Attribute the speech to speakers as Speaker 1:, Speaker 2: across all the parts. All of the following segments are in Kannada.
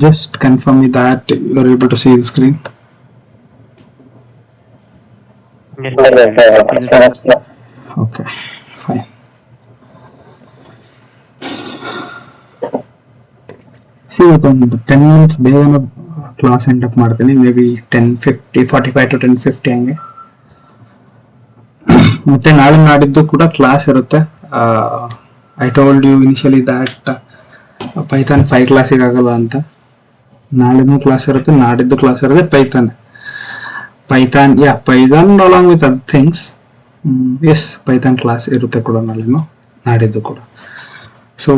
Speaker 1: Just confirm me that you're able to see the screen.
Speaker 2: Yes.
Speaker 1: Okay, fine. See, ಇವತ್ತೊಂದು 10 minutes ಬೇಗನೆ ಕ್ಲಾಸ್ ಎಂಡ್ ಅಪ್ ಮಾಡ್ತೀನಿ. ಮೇ ಬಿ 10:50 45 to 10:50 ಹಂಗೆ. ಮತ್ತೆ ನಾಳೆ ನಾಡಿದ್ದು ಕೂಡ ಕ್ಲಾಸ್ ಇರುತ್ತೆ. I told you initially that Python 5 ಕ್ಲಾಸಿಗೆ ಆಗಲ್ಲ ಅಂತ. ನಾಳೆನೂ ಕ್ಲಾಸ್ ಇರುತ್ತೆ, ನಾಡಿದ್ದು ಕ್ಲಾಸ್ ಇರುತ್ತೆ. Python along with other things. Yes, Python class ಇರುತ್ತೆ ಕೂಡ ನಾಳೆನೂ, ನಾಡಿದ್ದು ಕೂಡ. So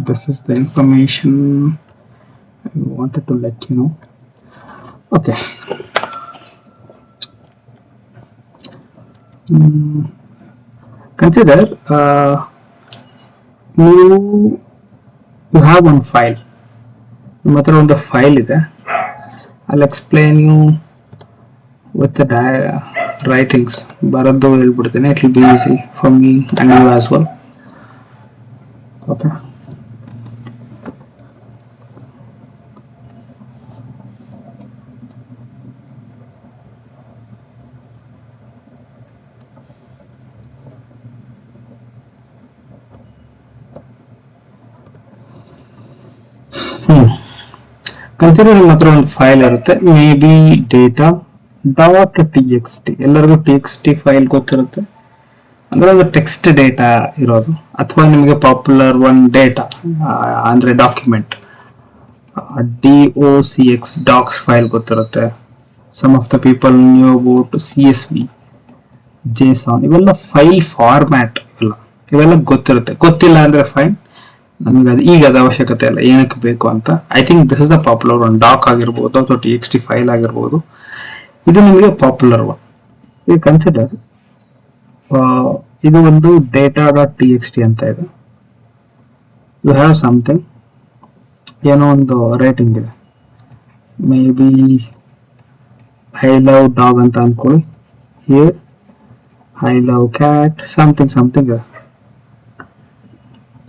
Speaker 1: this is the information I wanted to let you know. Okay. Consider you have one file. ನಿಮ್ಮ ಹತ್ರ ಒಂದು ಫೈಲ್ ಇದೆ. I'll explain you with the writings. ಬರೆದು ಹೇಳ್ಬಿಡ್ತೀನಿ. It will be easy for me and you as well. Okay. Consider ನಿಮ್ಮ ಹತ್ರ ಒಂದು ಫೈಲ್ ಇರುತ್ತೆ. May be data dot txt. ಎಲ್ಲರಿಗೂ txt ಫೈಲ್ ಗೊತ್ತಿರುತ್ತೆ. ಅಂದ್ರೆ ಒಂದು ಟೆಕ್ಸ್ಟ್ ಡೇಟಾ ಇರೋದು, ಅಥವಾ ನಿಮಗೆ ಪಾಪ್ಯುಲರ್ ಒನ್ ಡೇಟಾ ಅಂದ್ರೆ ಡಾಕ್ಯುಮೆಂಟ್ DOCX ಡಾಕ್ಸ್ ಫೈಲ್ ಗೊತ್ತಿರುತ್ತೆ. Some of the people knew about CSV, JSON, ಇವೆಲ್ಲ ಫೈಲ್ ಫಾರ್ಮ್ಯಾಟ್. ಇವೆಲ್ಲ ಗೊತ್ತಿರುತ್ತೆ. ಗೊತ್ತಿಲ್ಲ ಅಂದ್ರೆ ಫೈನ್, ನಮಗೆ ಅದು ಈಗ ಅದು ಅವಶ್ಯಕತೆ ಇಲ್ಲ, ಏನಕ್ಕೆ ಬೇಕು ಅಂತ. I think this is the popular one. Doc ಆಗಿರ್ಬೋದು ಅಥವಾ TXT ಫೈಲ್ ಆಗಿರ್ಬೋದು, ಇದು ನಿಮಗೆ ಪಾಪ್ಯುಲರ್ ಒನ್. ಇದು ಕನ್ಸಿಡರ್ ಇದು ಒಂದು ಡೇಟಾ ಡಾಟ್ TXT ಅಂತ ಇದೆ. ಯು ಹ್ಯಾವ್ ಸಮಥಿಂಗ್, ಏನೋ ಒಂದು ರೇಟಿಂಗ್ ಇದೆ. May be I love dog ಅಂತ ಅನ್ಕೊಳ್ಳಿ. Here I love cat, something.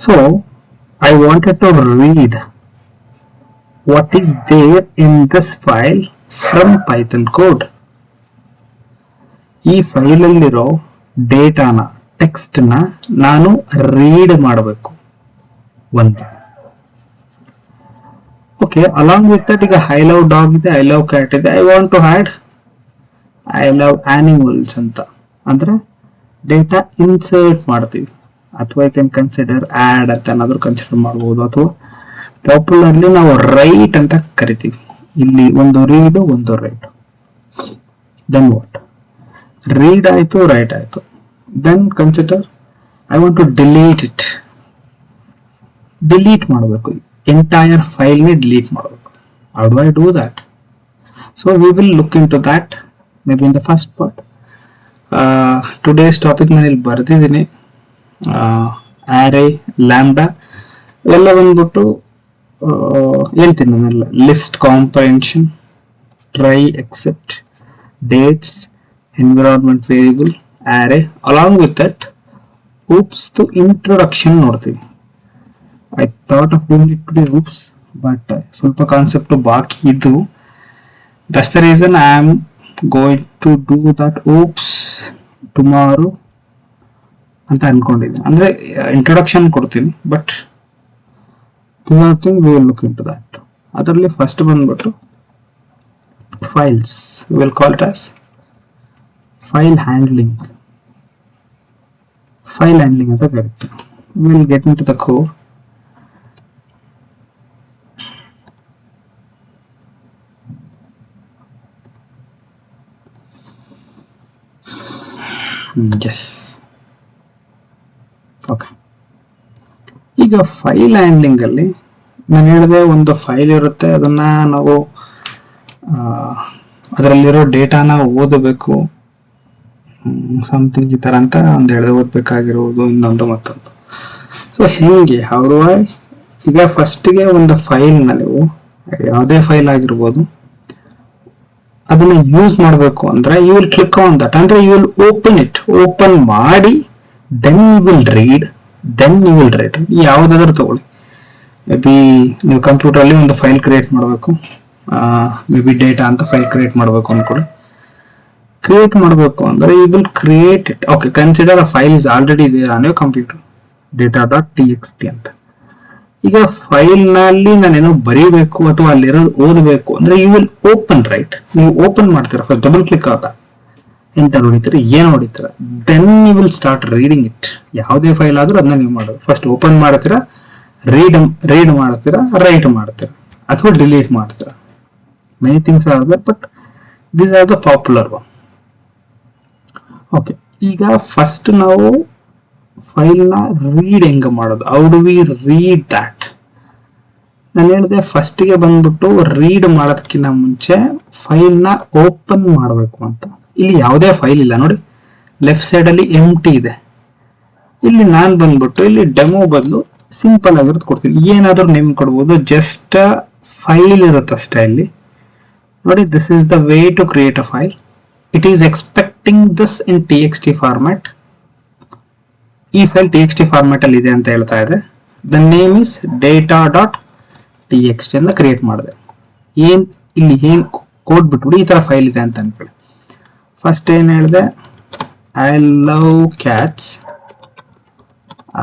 Speaker 1: So I wanted to read what is there in this file from Python code. ಈ ಫೈಲ್ ಅಲ್ಲಿರೋ ಡೇಟಾನ, ಟೆಕ್ಸ್ಟ್ ನ ನಾನು ರೀಡ್ ಮಾಡಬೇಕು ಒಂದು. ಓಕೆ, ಅಲಾಂಗ್ ವಿತ್ ದಟ್ ಈಗ ಐ ಲವ್ ಡಾಗ್ ಇದೆ, ಐ ಲವ್ ಕ್ಯಾಟ್ ಇದೆ. I want to add I love animals ಅಂತ ಅಂದ್ರೆ ಡೇಟಾ ಇನ್ಸರ್ಟ್ ಮಾಡ್ತೀವಿ. ಅಥವಾ ಐ ಕ್ಯಾನ್ ಕನ್ಸಿಡರ್ ಆಡ್ ಅಂತ ಏನಾದ್ರು ಕನ್ಸಿಡರ್ ಮಾಡಬಹುದು. ಅಥವಾ ಪಾಪ್ಯುಲರ್ಲಿ ನಾವು ರೈಟ್ ಅಂತ ಕರಿತೀವಿ. ಇಲ್ಲಿ ಒಂದು ರೀಡ್, ಒಂದು ರೈಟ್. Then what? ರೀಡ್ ಆಯ್ತು, ರೈಟ್ ಆಯ್ತು. Then consider I want to delete it. Delete ಮಾಡಬೇಕು, ಎಂಟೈರ್ ಫೈಲ್ ನೇ ಡಿಲೀಟ್ ಮಾಡಬೇಕು. How do I do that? So we will look in to that maybe in the first part. Today's topic ನಾನು ಇಲ್ಲಿ ಬರ್ದಿದ್ದೀನಿ. ಆರೇ ಲ್ಯಾಂಬ್ಡಾ ಎಲ್ಲ ಬಂದ್ಬಿಟ್ಟು ಹೇಳ್ತೀನಿ ನಾನೆಲ್ಲ list comprehension try except dates environment variable array along with that oops to introduction ನೋಡ್ತೀವಿ. I thought of doing it to be oops but ಸ್ವಲ್ಪ ಕಾನ್ಸೆಪ್ಟ್ ಬಾಕಿ ಇದ್ದು, that's the reason I am going to do that oops tomorrow ಅಂತ ಅನ್ಕೊಂಡಿದ್ದೀನಿ. ಅಂದ್ರೆ ಇಂಟ್ರೊಡಕ್ಷನ್ ಕೊಡ್ತೀನಿ, but we will look into that. ಅದರಲ್ಲಿ ಫಸ್ಟ್ ಬಂದ್ಬಿಟ್ಟು files, will call it as file handling ಅಂತ ಕರೀತೀವಿ. Will get into the core. Yes okay. ಈಗ ಫೈಲ್ ಹ್ಯಾಂಡ್ಲಿಂಗ್ ಅಲ್ಲಿ ನಾನು ಹೇಳಿದೆ, ಒಂದು ಫೈಲ್ ಇರುತ್ತೆ, ಅದನ್ನ ನಾವು ಅದರಲ್ಲಿರೋ ಡೇಟಾನ ಓದಬೇಕು, ಸಮಥಿಂಗ್ ಈ ತರ ಅಂತ ಒಂದು ಹೇಳಿದೆ, ಓದ್ಬೇಕಾಗಿರುವುದು ಇನ್ನೊಂದು ಮತ್ತೊಂದು. ಸೊ ಹೆಂಗೆ ಈಗ ಫಸ್ಟಿಗೆ ಒಂದು ಫೈಲ್ನ ನೀವು ಯಾವುದೇ ಫೈಲ್ ಆಗಿರ್ಬೋದು ಅದನ್ನ ಯೂಸ್ ಮಾಡಬೇಕು ಅಂದ್ರೆ you will click on that, ಅಂದ್ರೆ ಯು ವಿಲ್ ಓಪನ್ ಮಾಡಿ ದೆನ್ ಯು ವಿಲ್ ರೀಡ್, ಯಾವುದಾದ್ರೂ ತಗೊಳ್ಳಿ. ಮೇ ಬಿ ನೀವು ಕಂಪ್ಯೂಟರ್ ಅಲ್ಲಿ ಒಂದು ಫೈಲ್ ಕ್ರಿಯೇಟ್ ಮಾಡಬೇಕು, ಮೇ ಬಿ ಡೇಟಾ ಅಂತ ಫೈಲ್ ಕ್ರಿಯೇಟ್ ಮಾಡಬೇಕು ಅನ್ಕೊಳ್ಳಿ. ಕ್ರಿಯೇಟ್ ಮಾಡಬೇಕು ಅಂದ್ರೆ you will create it. Okay, consider a file is already there on your computer, data.txt ಅಂತ. ಈಗ ಫೈಲ್ ನಲ್ಲಿ ನಾನೇನೋ ಬರೀಬೇಕು ಅಥವಾ ಅಲ್ಲಿರೋದು ಓದಬೇಕು ಅಂದ್ರೆ ಯು ವಿಲ್ ಓಪನ್, ರೈಟ್? ನೀವು ಓಪನ್ ಮಾಡ್ತೀರಾ, ಫಸ್ಟ್ ಡಬಲ್ ಕ್ಲಿಕ್ ಆಗುತ್ತಾ, ಎಂಟರ್ ಹೊಡಿತೀರ, ಏನು ಹೊಡಿತೀರ, then you will start reading it. ಯಾವುದೇ ಫೈಲ್ ಆದ್ರೂ ಅದನ್ನ ನೀವು ಮಾಡೋದು, ಫಸ್ಟ್ ಓಪನ್ ಮಾಡ್ತೀರಾ, ರೀಡ್ ಮಾಡ್ತೀರಾ, ರೈಟ್ ಮಾಡ್ತೀರಾ, ಅಥವಾ ಡಿಲೀಟ್ ಮಾಡ್ತೀರಾ. Many things are there, but these are the popular one. Okay, ಈಗ ಫಸ್ಟ್ ನಾವು ಫೈಲ್ ನ ರೀಡ್ ಹೆಂಗ ಮಾಡೋದು, how do we read that? ನಾನು ಹೇಳಿದೆ ಫಸ್ಟ್ ಗೆ ಬಂದ್ಬಿಟ್ಟು ರೀಡ್ ಮಾಡೋದಕ್ಕಿಂತ ಮುಂಚೆ ಫೈಲ್ ನ ಓಪನ್ ಮಾಡಬೇಕು ಅಂತ. ಇಲ್ಲಿ ಯಾವುದೇ ಫೈಲ್ ಇಲ್ಲ ನೋಡಿ, ಲೆಫ್ಟ್ ಸೈಡ್ ಅಲ್ಲಿ ಎಂಟಿ ಇದೆ. ಇಲ್ಲಿ ನಾನು ಬಂದ್ಬಿಟ್ಟು ಇಲ್ಲಿ ಡೆಮೋ ಬದಲು ಸಿಂಪಲ್ ಆಗಿರೋದು ಕೊಡ್ತೀನಿ. ಏನಾದ್ರೂ ನೇಮ್ ಕೊಡ್ಬೋದು, ಜಸ್ಟ್ ಫೈಲ್ ಇರುತ್ತೆ ಅಷ್ಟೇ. ಇಲ್ಲಿ ನೋಡಿ, this is the way to create a file. It is expecting this in txt format. ಈ ಫೈಲ್ txt ಫಾರ್ಮ್ಯಾಟ್ ಅಲ್ಲಿ ಇದೆ ಅಂತ ಹೇಳ್ತಾ ಇದೆ. ದ ನೇಮ್ ಇಸ್ data.txt ಅಂತ ಕ್ರಿಯೇಟ್ ಮಾಡಿದೆ. ಇಲ್ಲಿ ಏನ್ ಕೋಡ್ ಬಿಟ್ಬಿಡಿ, ಈ ತರ ಫೈಲ್ ಇದೆ ಅಂತ ಅನ್ಕೊಳ್ಳಿ. ಫಸ್ಟ್ ಏನ್ ಹೇಳಿದೆ, I love cats,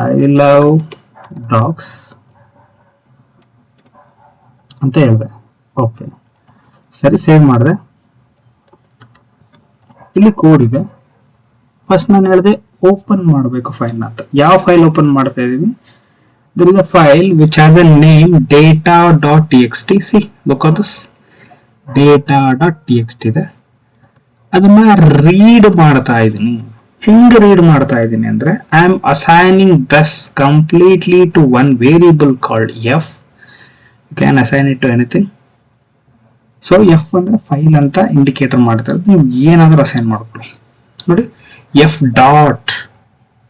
Speaker 1: I love dogs ಅಂತ ಹೇಳಿದೆ. ಓಕೆ, ಸರಿ, ಸೇವ್ ಮಾಡಿದೆ. ಇಲ್ಲಿ ಕೋಡ್ ಇದೆ. ಫಸ್ಟ್ ನಾನು ಹೇಳಿದೆ ಓಪನ್ ಮಾಡಬೇಕು ಫೈಲ್ ಅಂತ. ಯಾವ ಫೈಲ್ ಓಪನ್ ಮಾಡ್ತಾ ಇದೀವಿ? there is a file which has a name data.txt. see, look at this, data.txt ಇದೆ. ಅದನ್ನ ರೀಡ್ ಮಾಡ್ತಾ ಇದೀನಿ. ಹೆಂಗೆ ರೀಡ್ ಮಾಡ್ತಾ ಇದೀನಿ ಅಂದ್ರೆ, I am assigning this completely to one variable called f. you can assign it to anything. So F ಅಂದ್ರೆ ಫೈಲ್ ಅಂತ ಇಂಡಿಕೇಟರ್ ಮಾಡ್ತಾ ಇರೋದು. ನೀವು ಏನಾದ್ರೂ ಅಸೈನ್ ಮಾಡ್ಕೊಳ್ಳಿ. ನೋಡಿ, F dot,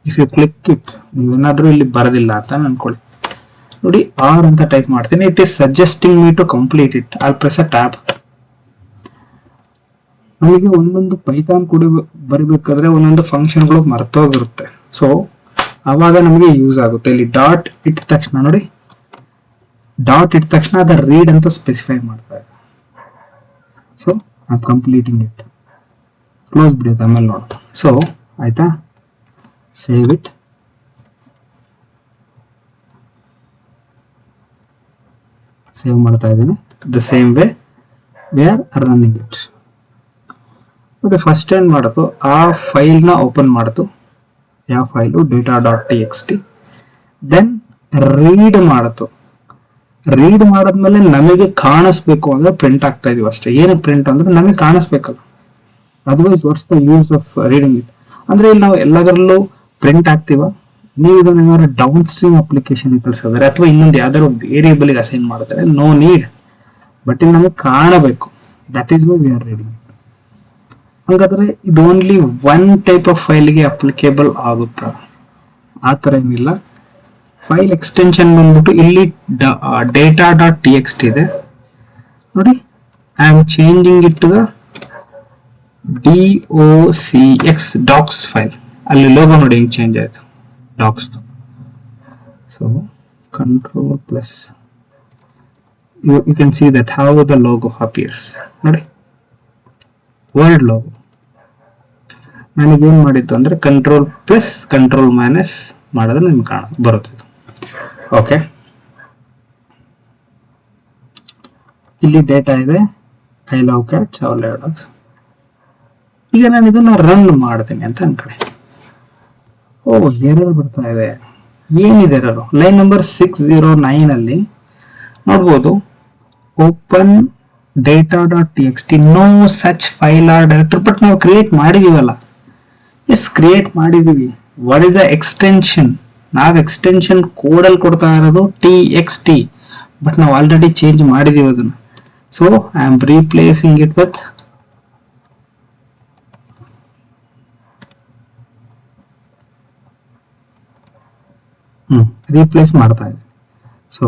Speaker 1: if you click it, ನೀವೇನಾದ್ರೂ ಇಲ್ಲಿ ಬರೋದಿಲ್ಲ ಅಂತ ಅನ್ಕೊಳ್ಳಿ. ನೋಡಿ, ಆರ್ ಅಂತ ಟೈಪ್ ಮಾಡ್ತೀನಿ. It is suggesting me to complete it. I press a tab. ನಮಗೆ ಒಂದೊಂದು ಪೈಥಾನ್ ಕೂಡ ಬರಿಬೇಕಾದ್ರೆ ಒಂದೊಂದು ಫಂಕ್ಷನ್ಗಳು ಮರ್ತೋಗಿರುತ್ತೆ. ಸೊ ಅವಾಗ ನಮಗೆ ಯೂಸ್ ಆಗುತ್ತೆ. ಇಲ್ಲಿ ಡಾಟ್ ಇಟ್ಟ ತಕ್ಷಣ ನೋಡಿ, ಡಾಟ್ ಇಟ್ಟ ತಕ್ಷಣ ಅದ ರೀಡ್ ಅಂತ ಸ್ಪೆಸಿಫೈ ಮಾಡ್ತಾ ಇದೆ. So I am completing it. Close ಬಿಡುತ್ತೆ, ಆಮೇಲೆ ನೋಡೋಣ. ಸೊ ಆಯ್ತಾ, ಸೇವ್ ಇಟ್. ಸೇವ್ ಮಾಡ್ತಾ ಇದ್ದೀನಿ. The same way we are running it. ಮತ್ತೆ ಫಸ್ಟ್ ಏನ್ ಮಾಡೋದು, ಆ ಫೈಲ್ ನ ಓಪನ್ ಮಾಡೋದು. ಯಾವ ಫೈಲು? data.txt. ದೆನ್ ರೀಡ್ ಮಾಡೋದು. ರೀಡ್ ಮಾಡಾದ್ಮೇಲೆ ನಮಗೆ ಕಾಣಿಸ್ಬೇಕು ಅಂದ್ರೆ ಪ್ರಿಂಟ್ ಆಗ್ತಾ ಇದೀವಿ ಅಷ್ಟೇ. ಏನಕ್ಕೆ ಪ್ರಿಂಟ್ ಅಂದ್ರೆ ನಮಗೆ ಕಾಣಿಸ್ಬೇಕಲ್ಲ, otherwise what's the use of reading it? ಅಂದ್ರೆ ಇಲ್ಲಿ ನಾವು ಎಲ್ಲದರಲ್ಲೂ ಪ್ರಿಂಟ್ ಆಗ್ತೀವ. ನೀವು ಇದನ್ನ ಏನಾದ್ರು ಡೌನ್ ಸ್ಟ್ರೀಮ್ ಅಪ್ಲಿಕೇಶನ್ ಕಳಿಸಿದ್ರೆ ಅಥವಾ ಇನ್ನೊಂದು ಯಾವ್ದಾದ್ರು ವೇರಿಯಬಲ್ ಗೆ ಅಸೈನ್ ಮಾಡಿದ್ರೆ ನೋ ನೀಡ್, ಬಟ್ ಇಲ್ಲಿ ನಮಗೆ ಕಾಣಬೇಕು. That is why we are reading. ಹಾಗಾದ್ರೆ ಇದು ಓನ್ಲಿ ಒನ್ ಟೈಪ್ ಆಫ್ ಫೈಲ್ಗೆ ಅಪ್ಲಿಕೇಬಲ್ ಆಗುತ್ತಾ? ಆ ಥರ ಏನಿಲ್ಲ. ಫೈಲ್ ಎಕ್ಸ್ಟೆನ್ಷನ್ ಬಂದ್ಬಿಟ್ಟು ಇಲ್ಲಿ data dot T X T ಇದೆ ನೋಡಿ. I am changing it to the DOCX docx file. ಅಲ್ಲಿ ಲೋಗೋ ನೋಡಿ ಹಿಂಗೆ ಚೇಂಜ್ ಆಯ್ತು docx. So control plus you can see that how the logo appears ನೋಡಿ, ವರ್ಡ್ ಲೋಗೋ. ನನಗೆ ಏನು ಮಾಡಿದ್ದು ಅಂದರೆ ಕಂಟ್ರೋಲ್ ಪ್ಲಸ್ ಕಂಟ್ರೋಲ್ ಮೈನಸ್ ಮಾಡಿದ್ರೆ ನಿಮ್ಗೆ ಬರುತ್ತೆ ಇದು. ಓಕೆ, ಇಲ್ಲಿ ಡೇಟಾ ಇದೆ, I love cats, I love dogs. ಈಗ ನಾನು ಇದನ್ನ ರನ್ ಮಾಡ್ತೀನಿ ಅಂತ ಅನ್ಕೊಳ್ಳಿ. ಓ, ಎರರ್ ಬರ್ತಾ ಇದೆ. ಏನಿದೆ ಎರರ್? ಲೈನ್ ನಂಬರ್ 609 ಅಲ್ಲಿ ನೋಡ್ಬೋದು, open data dot T X T, no such file or directory. But ನಾವು ಕ್ರಿಯೇಟ್ ಮಾಡಿದೀವಲ್ಲ. ಎಸ್, ಕ್ರಿಯೇಟ್ ಮಾಡಿದೀವಿ. What is the extension? ನಾವು ಎಕ್ಸ್ಟೆನ್ಷನ್ ಕೋಡಲ್ಲಿ ಕೊಡ್ತಾ ಇರೋದು ಟಿ ಎಕ್ಸ್ ಟಿ, ಬಟ್ ನಾವು ಆಲ್ರೆಡಿ ಚೇಂಜ್ ಮಾಡಿದೀವಿ ಅದನ್ನ. So I am replacing it with replace ಮಾಡ್ತಾ ಇದ್ದೀನಿ. So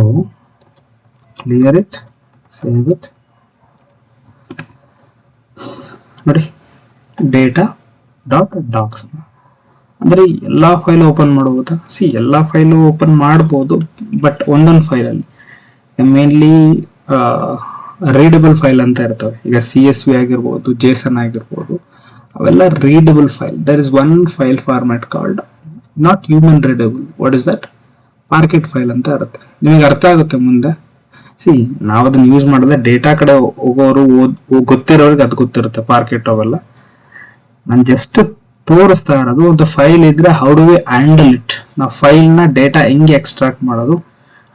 Speaker 1: clear it, save it. ನೋಡಿ, ಡೇಟಾ ಡಾಟ್ ಡಾಕ್ಸ್ ಅಂದ್ರೆ ಎಲ್ಲಾ ಫೈಲ್ ಓಪನ್ ಮಾಡಬಹುದಾ? ಎಲ್ಲಾ ಫೈಲು ಓಪನ್ ಮಾಡಬಹುದು, ಬಟ್ ಒಂದೊಂದು ಫೈಲಲ್ಲಿ ಮೇನ್ಲಿ ರೀಡಬಲ್ ಫೈಲ್ ಅಂತ ಇರ್ತವೆ. ಈಗ CSV ಆಗಿರ್ಬೋದು, JSON ಆಗಿರ್ಬೋದು, ಅವೆಲ್ಲ readable file. There is one file format called not human readable. What is that? Parquet file ಅಂತ ಇರುತ್ತೆ. ನಿಮಗೆ ಅರ್ಥ ಆಗುತ್ತೆ ಮುಂದೆ. ನಾವು ಅದನ್ನ ಯೂಸ್ ಮಾಡಿದ್ರೆ ಡೇಟಾ ಕಡೆ ಹೋಗೋರು ಗೊತ್ತಿರೋರಿಗೆ ಅದು ಗೊತ್ತಿರುತ್ತೆ, ಪಾರ್ಕೆಟ್ ಅವೆಲ್ಲ. ನಾನು ಜಸ್ಟ್ ತೋರಿಸ್ತಾ ಇರೋದು ಒಂದು ಫೈಲ್ ಇದ್ರೆ how do we handle it, ನಾವು ಫೈಲ್ ನ ಡೇಟಾ ಹೆಂಗೆ ಎಕ್ಸ್ಟ್ರಾಕ್ಟ್ ಮಾಡೋದು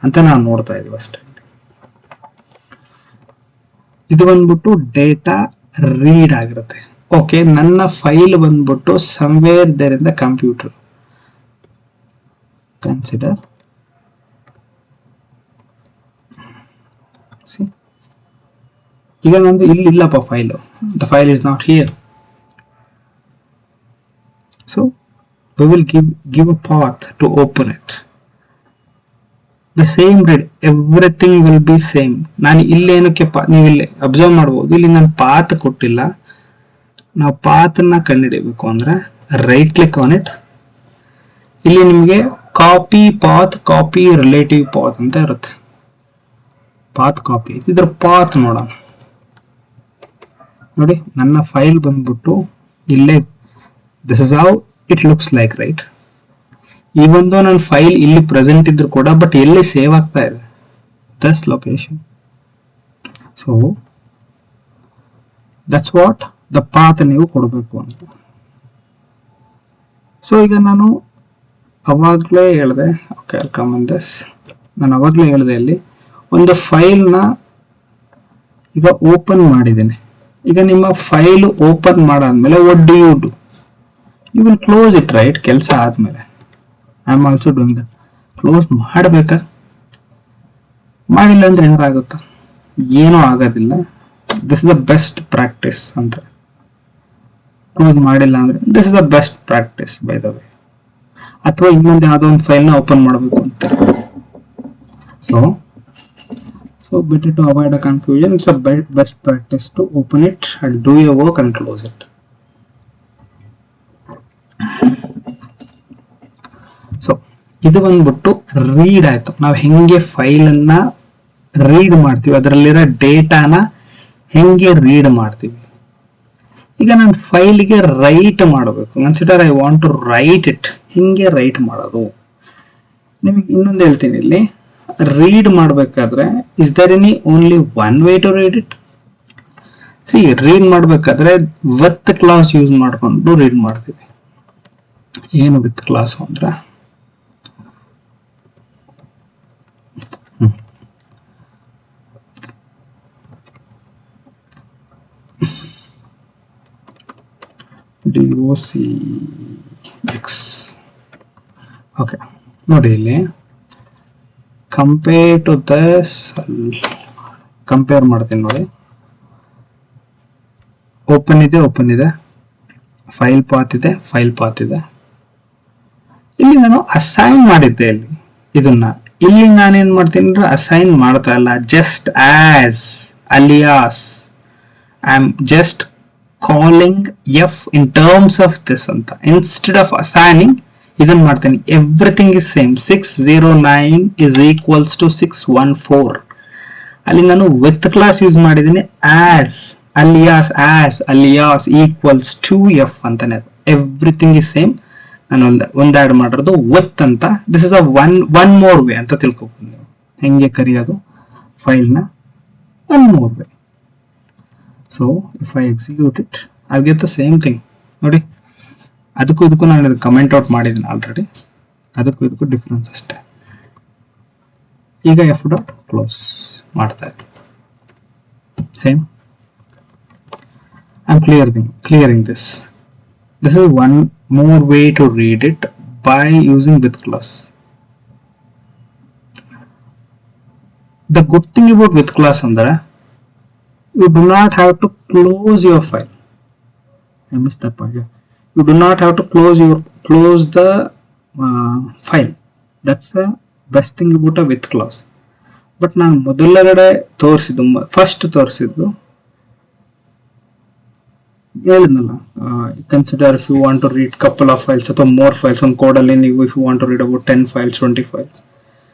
Speaker 1: ಅಂತ ನಾವು ನೋಡ್ತಾ ಇದೀವಿ ಅಷ್ಟೇ. ಇದು ಬಂದ್ಬಿಟ್ಟು ಡೇಟಾ ರೀಡ್ ಆಗಿರುತ್ತೆ. ಓಕೆ, ನನ್ನ ಫೈಲ್ ಬಂದ್ಬಿಟ್ಟು somewhere there in the computer. Consider ಈಗ ನಂದು ಇಲ್ಲಿ ಇಲ್ಲಪ್ಪ file, the file is not here. So we will give a path to open it. The same read, everything will be same. ನಾನು ಇಲ್ಲೇನಕ್ಕೆ ನೀವು ಇಲ್ಲಿ ಅಬ್ಸರ್ವ್ ಮಾಡಬಹುದು, ಇಲ್ಲಿ ನಾನು ಪಾತ್ ಕೊಟ್ಟಿಲ್ಲ. ನಾವು ಪಾತ್ ನ ಕಂಡುಹಿಡಿಯಬೇಕು ಅಂದ್ರೆ ರೈಟ್ ಕ್ಲಿಕ್ ಆನ್ ಇಟ್. ಇಲ್ಲಿ ನಿಮಗೆ copy path, copy relative path ಅಂತ ಇರುತ್ತೆ. ಪಾತ್ ಕಾಪಿ, ಇದ್ರ ಪಾತ್ ನೋಡೋಣ. ನೋಡಿ, ನನ್ನ ಫೈಲ್ ಬಂದ್ಬಿಟ್ಟು ಇಲ್ಲೇ, this is how it looks like, right? Even though ನನ್ನ ಫೈಲ್ ಇಲ್ಲಿ ಪ್ರೆಸೆಂಟ್ ಇದ್ರು ಕೂಡ, ಬಟ್ ಎಲ್ಲಿ ಸೇವ್ ಆಗ್ತಾ ಇದೆ? This location. So that's what the path ನೀವು ಕೊಡಬೇಕು ಅಂತ. ಸೊ ಈಗ ನಾನು ಅವಾಗಲೇ ಹೇಳಿದೆ, ಓಕೆ, ಕಮ್ ಇನ್ ದಿಸ್. ನಾನು ಅವಾಗಲೇ ಹೇಳಿದೆ, ಇಲ್ಲಿ ಒಂದು ಫೈಲ್ನ ಈಗ ಓಪನ್ ಮಾಡಿದ್ದೇನೆ. ಈಗ ನಿಮ್ಮ ಫೈಲ್ ಓಪನ್ ಮಾಡಾದ್ಮೇಲೆ what do you do? You will close it, right? ಕೆಲಸ ಆದ್ಮೇಲೆ I am also doing that. Close ಮಾಡಬೇಕಾ? ಮಾಡಿಲ್ಲ ಅಂದ್ರೆ ಏನಾಗುತ್ತಾ? ಏನೂ ಆಗೋದಿಲ್ಲ. This is the best practice ಅಂತ. ಕ್ಲೋಸ್ ಮಾಡಿಲ್ಲ ಅಂದ್ರೆ this is the best practice by the way. ಅಥವಾ ಇನ್ನೊಂದು ಯಾವುದೋ ಒಂದು ಫೈಲ್ನ ಓಪನ್ ಮಾಡಬೇಕು ಅಂತ. So better to avoid a confusion, it's a best practice to open it and do your work and close it. So ಇದು ಬಂದ್ಬಿಟ್ಟು ರೀಡ್ ಆಯ್ತು. ನಾವು ಹೆಂಗೆ ಫೈಲ್ ಅನ್ನ ರೀಡ್ ಮಾಡ್ತೀವಿ, ಅದರಲ್ಲಿರೋ ಡೇಟಾನ ಹೆಂಗೆ ರೀಡ್ ಮಾಡ್ತೀವಿ. ಈಗ ನಾನು ಫೈಲ್ಗೆ ರೈಟ್ ಮಾಡಬೇಕು. Consider I want to write it. ಹಿಂಗೆ ರೈಟ್ ಮಾಡೋದು. ನಿಮಗೆ ಇನ್ನೊಂದು ಹೇಳ್ತೀನಿ, ಇಲ್ಲಿ ರೀಡ್ ಮಾಡಬೇಕಾದ್ರೆ is there any only one way to read it? Read ಮಾಡಬೇಕಾದ್ರೆ ವಿತ್ ಕ್ಲಾಸ್ ಯೂಸ್ ಮಾಡಿಕೊಂಡು ರೀಡ್ ಮಾಡ್ತೀವಿ. ಏನು ವಿತ್ ಕ್ಲಾಸ್ ಅಂದ್ರೆ, DOCX. ಓಕೆ, ನೋಡಿ ಇಲ್ಲಿ ಕಂಪೇರ್ ಟು ದಿಸ್, ಕಂಪೇರ್ ಮಾಡ್ತೀನಿ ನೋಡಿ. ಓಪನ್ ಇದೆ, ಫೈಲ್ ಪಾತ್ ಇದೆ, ಫೈಲ್ ಪಾತ್ ಇದೆ. ಇಲ್ಲಿ ನಾನು ಅಸೈನ್ ಮಾಡಿದ್ದೆ ಇದನ್ನ. ಇಲ್ಲಿ ನಾನೇನ್ ಮಾಡ್ತೀನಿ ಅಂದ್ರೆ ಅಸೈನ್ ಮಾಡ್ತಾ ಇಲ್ಲ, just as alias I am just calling F in terms of this ಅಂತ. ಇನ್ಸ್ಟೆಡ್ ಆಫ್ ಅಸೈನಿಂಗ್ ಇದನ್ನ ಮಾಡ್ತೀನಿ. Everything is same. 609 is equals to 614. ಅಲ್ಲಿ ನಾನು ವಿತ್ ಕ್ಲಾಸ್ ಯೂಸ್ ಮಾಡಿದ್ದೀನಿ. As alias equals to F ಅಂತಾನೆ. Everything is same. ನಾನು ಒಂದು ಆಡ್ ಮಾಡಿರೋದು ವಿತ್ ಅಂತ. This is a one more way ಅಂತ ತಿಳ್ಕೊಬೋದು ನೀವು. ಹೆಂಗೆ ಕರೆಯೋದು ಫೈಲ್ನ one more way. So if I execute it I get the same thing. ನೋಡಿ, ಅದಕ್ಕೂ ಇದಕ್ಕೂ ನಾನು ಇದು ಕಮೆಂಟ್ ಔಟ್ ಮಾಡಿದ್ದೀನಿ ಆಲ್ರೆಡಿ. ಅದಕ್ಕೂ ಇದಕ್ಕೂ ಡಿಫ್ರೆನ್ಸ್ ಅಷ್ಟೇ. ಈಗ ಎಫ್ ಡಾಟ್ ಕ್ಲೋಸ್ ಮಾಡ್ತಾ ಇದ್ದೀನಿ. Same. I am clearing this. This is one more way to read it by using with clause. The good thing about with clause andre you do not have to close your file. I missed that part. Yeah. You do not have to close the file. That's the best thing about a with clause. But ನಾನು ಮೊದಲಗಡೆ ಫಸ್ಟ್ ತೋರಿಸಿದ್ದು ಹೇಳಿದ್ನಲ್ಲ, consider if you want to read couple of files ಅಥವಾ ಮೋರ್ ಫೈಲ್ಸ್. ಒಂದು ಕೋಡಲ್ಲಿ ನೀವು if you want to read about 10 files 20 files.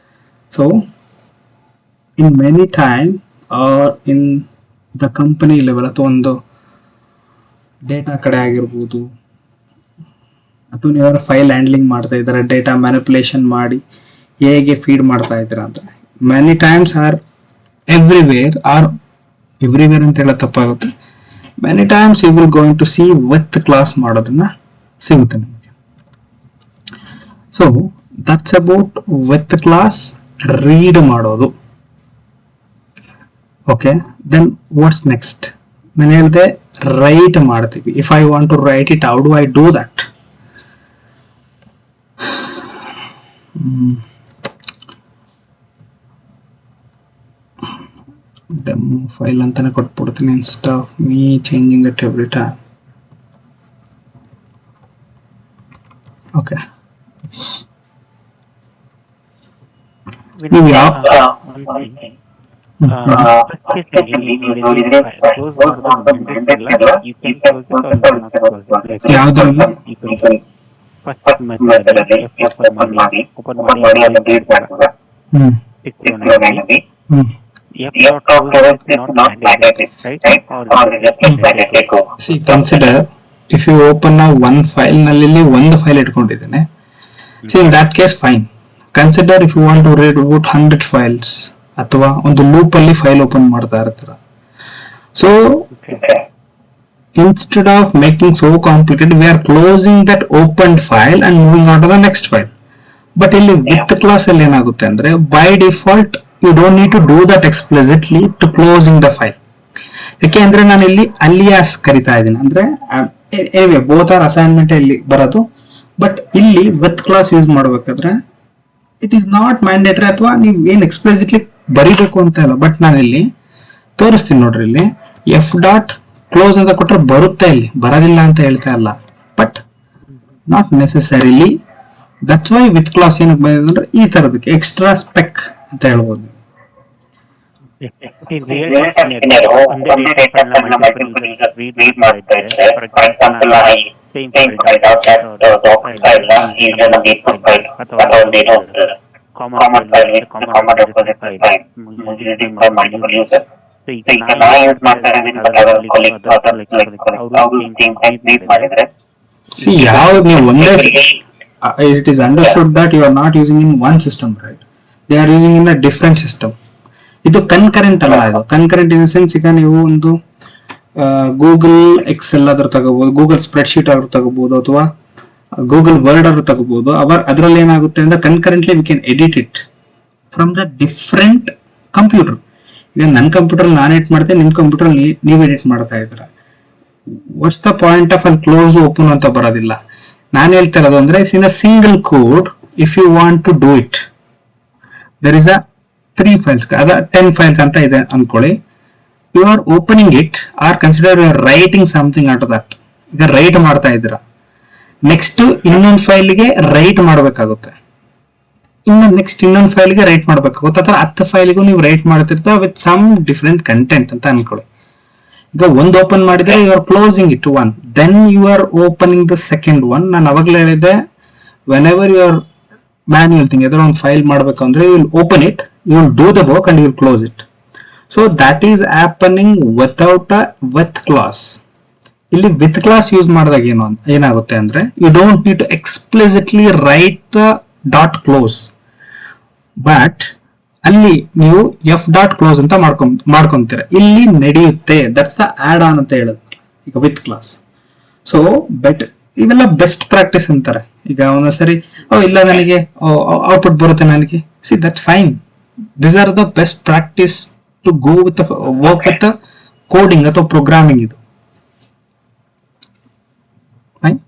Speaker 1: So in many time in the company level ಅಥವಾ ಒಂದು ಡೇಟಾ ಕಡೆ ಆಗಿರ್ಬೋದು, ಅಥವಾ ನೀವಾರ ಫೈಲ್ ಹ್ಯಾಂಡ್ಲಿಂಗ್ ಮಾಡ್ತಾ ಇದ್ದಾರೆ, ಡೇಟಾ ಮ್ಯಾನಿಪುಲೇಷನ್ ಮಾಡಿ ಹೇಗೆ ಫೀಡ್ ಮಾಡ್ತಾ ಇದ್ದೀರಾ ಅಂತ. ಮೆನಿ ಟೈಮ್ಸ್ ಎವ್ರಿವೇರ್ ಅಂತ ಹೇಳೋ ತಪ್ಪಾಗುತ್ತೆ. Many times you will going to see with class ಮಾಡೋದನ್ನ ಸಿಗುತ್ತೆ ನಿಮಗೆ. So that's about with class read ಮಾಡೋದು. Okay, then what's next? ನಾನು ಹೇಳಿದೆ ರೈಟ್ ಮಾಡ್ತೀವಿ. If I want to write it, how do I do that? Demo file ಅಂತಾನೆ ಕೊಟ್ಬಿಡ್ತೀನಿ instead of me changing it every time. Okay, ನೀವು ಯಾವ ಯಾವ್ದ್ರಲ್ಲಿ See, consider if you open now one file ನಲ್ಲಿ ಒಂದು file ಇಟ್ಕೊಂಡಿದ್ದೇನೆ. See, in that case fine. Consider if you want to read about 100 files ಅಥವಾ ಒಂದು ಲೂಪ್ ಅಲ್ಲಿ ಫೈಲ್ ಓಪನ್ ಮಾಡ್ತಾ ಇರ್ತೀರ. So instead of making so complicated, we are closing that opened file and moving on to the next file. But ಇಲ್ಲಿ with class ಅಲ್ಲಿ ಏನಾಗುತ್ತೆ ಅಂದ್ರೆ by default you don't need to do that explicitly to closing the file. ಯಾಕೆ ಅಂದ್ರೆ ನಾನು ಇಲ್ಲಿ ಅಲಿಯಾಸ್ ಕರಿತಾ ಇದ್ದೀನಿ. ಅಂದ್ರೆ ಎನಿವೆ ಬೋತ್ ಆರ್ ಅಸೈನ್ಮೆಂಟ್ ಇಲ್ಲಿ ಬರೋದು. ಬಟ್ ಇಲ್ಲಿ ವಿತ್ ಕ್ಲಾಸ್ ಯೂಸ್ ಮಾಡಬೇಕಾದ್ರೆ ಇಟ್ ಈಸ್ ನಾಟ್ ಮ್ಯಾಂಡೇಟರಿ, ಅಥವಾ ನೀವು ಏನ್ ಎಕ್ಸ್ಪ್ಲಿಸಿಟ್ಲಿ ಬರೀಬೇಕು ಅಂತ ಇಲ್ಲ. ಬಟ್ ನಾನು ಇಲ್ಲಿ ತೋರಿಸ್ತೀನಿ ನೋಡ್ರಿ. ಇಲ್ಲಿ ಎಫ್ ಡಾಟ್ ಕ್ಲೋಸ್ ಅಂತ ಕೊಟ್ರೆ ಬರುತ್ತೆ, ಇಲ್ಲಿ ಬರೋದಿಲ್ಲ ಅಂತ ಹೇಳ್ತಾ ಇಲ್ಲ. But not necessarily. That's why with class ಏನಕ್ಕೆ ಬಂದಿದೆ ಅಂದ್ರೆ ಈ ತರದಕ್ಕೆ ಎಕ್ಸ್ಟ್ರಾ ಸ್ಪೆಕ್ ಅಂತ ಹೇಳ್ಬೋದು. ಯಾವ್ದು ನೀವು ಒಂದೇ, it is understood that you are not using in one system, right? They are using in a different system. ಇದು ಕನ್ಕರೆಂಟ್ ಅಲ್ಲ. ಇದು ಕನ್ಕರೆಂಟ್ ಇನ್ ದ ಸೆನ್ಸ್, ಈಗ ನೀವು ಒಂದು ಗೂಗಲ್ ಎಕ್ಸೆಲ್ ಆದ್ರೂ ತಗೋಬಹುದು, ಗೂಗಲ್ ಸ್ಪ್ರೆಡ್ ಶೀಟ್ ಆದ್ರೂ ತಗೋಬಹುದು, ಅಥವಾ ಗೂಗಲ್ ವರ್ಡ್ ಆದ್ರೂ ತಗೋಬಹುದು. ಅದರಲ್ಲಿ ಏನಾಗುತ್ತೆ ಅಂದ್ರೆ concurrently we can edit it from the different computer. ಈಗ ನನ್ನ ಕಂಪ್ಯೂಟರ್ ನಾನು ಎಡಿಟ್ ಮಾಡ್ತೇನೆ, ನಿಮ್ ಕಂಪ್ಯೂಟರ್ ನೀವು ಎಡಿಟ್ ಮಾಡ್ತಾ ಇದ್ದೀರಾ. ವಾಟ್ಸ್ ದ ಪಾಯಿಂಟ್ ಆಫ್ ಅಲ್ಲಿ ಕ್ಲೋಸ್ ಓಪನ್ ಅಂತ ಬರೋದಿಲ್ಲ. ನಾನು ಹೇಳ್ತಾ ಇರೋದು ಅಂದ್ರೆ in a single code, if you want to do it, there is a 3 files, ಅದ 10 files ಅಂತ ಇದೆ ಅನ್ಕೊಳ್ಳಿ. You are opening it or consider you are writing something out of that. ಈಗ ರೈಟ್ ಮಾಡ್ತಾ ಇದ್ದೀರಾ, ನೆಕ್ಸ್ಟ್ ಇನ್ನೊಂದು ಫೈಲ್ಗೆ ರೈಟ್ ಮಾಡಬೇಕಾಗುತ್ತೆ, ಇನ್ನೊಂದು ಫೈಲ್ಗೆ ರೈಟ್ ಮಾಡಬೇಕಾಗುತ್ತೆ. ಅಥವಾ 10 ಫೈಲ್ಗೂ ನೀವು ರೈಟ್ ಮಾಡ್ತಿರ್ತಾ ವಿತ್ ಸಮ್ ಡಿಫರೆಂಟ್ ಕಂಟೆಂಟ್ ಅಂತ ಅನ್ಕೊಳ್ಳಿ. ಈಗ ಒಂದು ಓಪನ್ ಮಾಡಿದ್ರೆ you are closing it one, then you are opening the second one. ನಾನು ಅವಾಗಲೇ ಹೇಳಿದೆ, whenever you are manual thing ಯಾವ್ದಾರ ಒಂದು ಫೈಲ್ ಮಾಡಬೇಕು ಅಂದ್ರೆ you will open it, you will do the work and you will close it. So that is happening without a with class. ಇಲ್ಲಿ ವಿತ್ ಕ್ಲಾಸ್ ಯೂಸ್ ಮಾಡಿದಾಗ ಏನಾಗುತ್ತೆ ಅಂದ್ರೆ you don't need to explicitly write the dot close, but ಅಲ್ಲಿ ನೀವು ಎಫ್ ಡಾಟ್ ಕ್ಲೋಸ್ ಅಂತ ಮಾಡ್ಕೊಂತೀರ, ಇಲ್ಲಿ ನಡೆಯುತ್ತೆ. ದಟ್ಸ್ ದ ಆಡ್ ಆನ್ ಅಂತ ಹೇಳೋದು ಈಗ ವಿತ್ ಕ್ಲಾಸ್. ಸೊ ಇವೆಲ್ಲ ಬೆಸ್ಟ್ ಪ್ರಾಕ್ಟೀಸ್ ಅಂತಾರೆ. ಈಗ ಒಂದೊಂದ್ಸರಿ ಇಲ್ಲ ನನಗೆ ಔಟ್ಪುಟ್ ಬರುತ್ತೆ ನನಗೆ, see that's fine. This are the best practice to go with work with coding ಅಥವಾ ಪ್ರೋಗ್ರಾಮಿಂಗ್. ಇದು ಫೈನ್.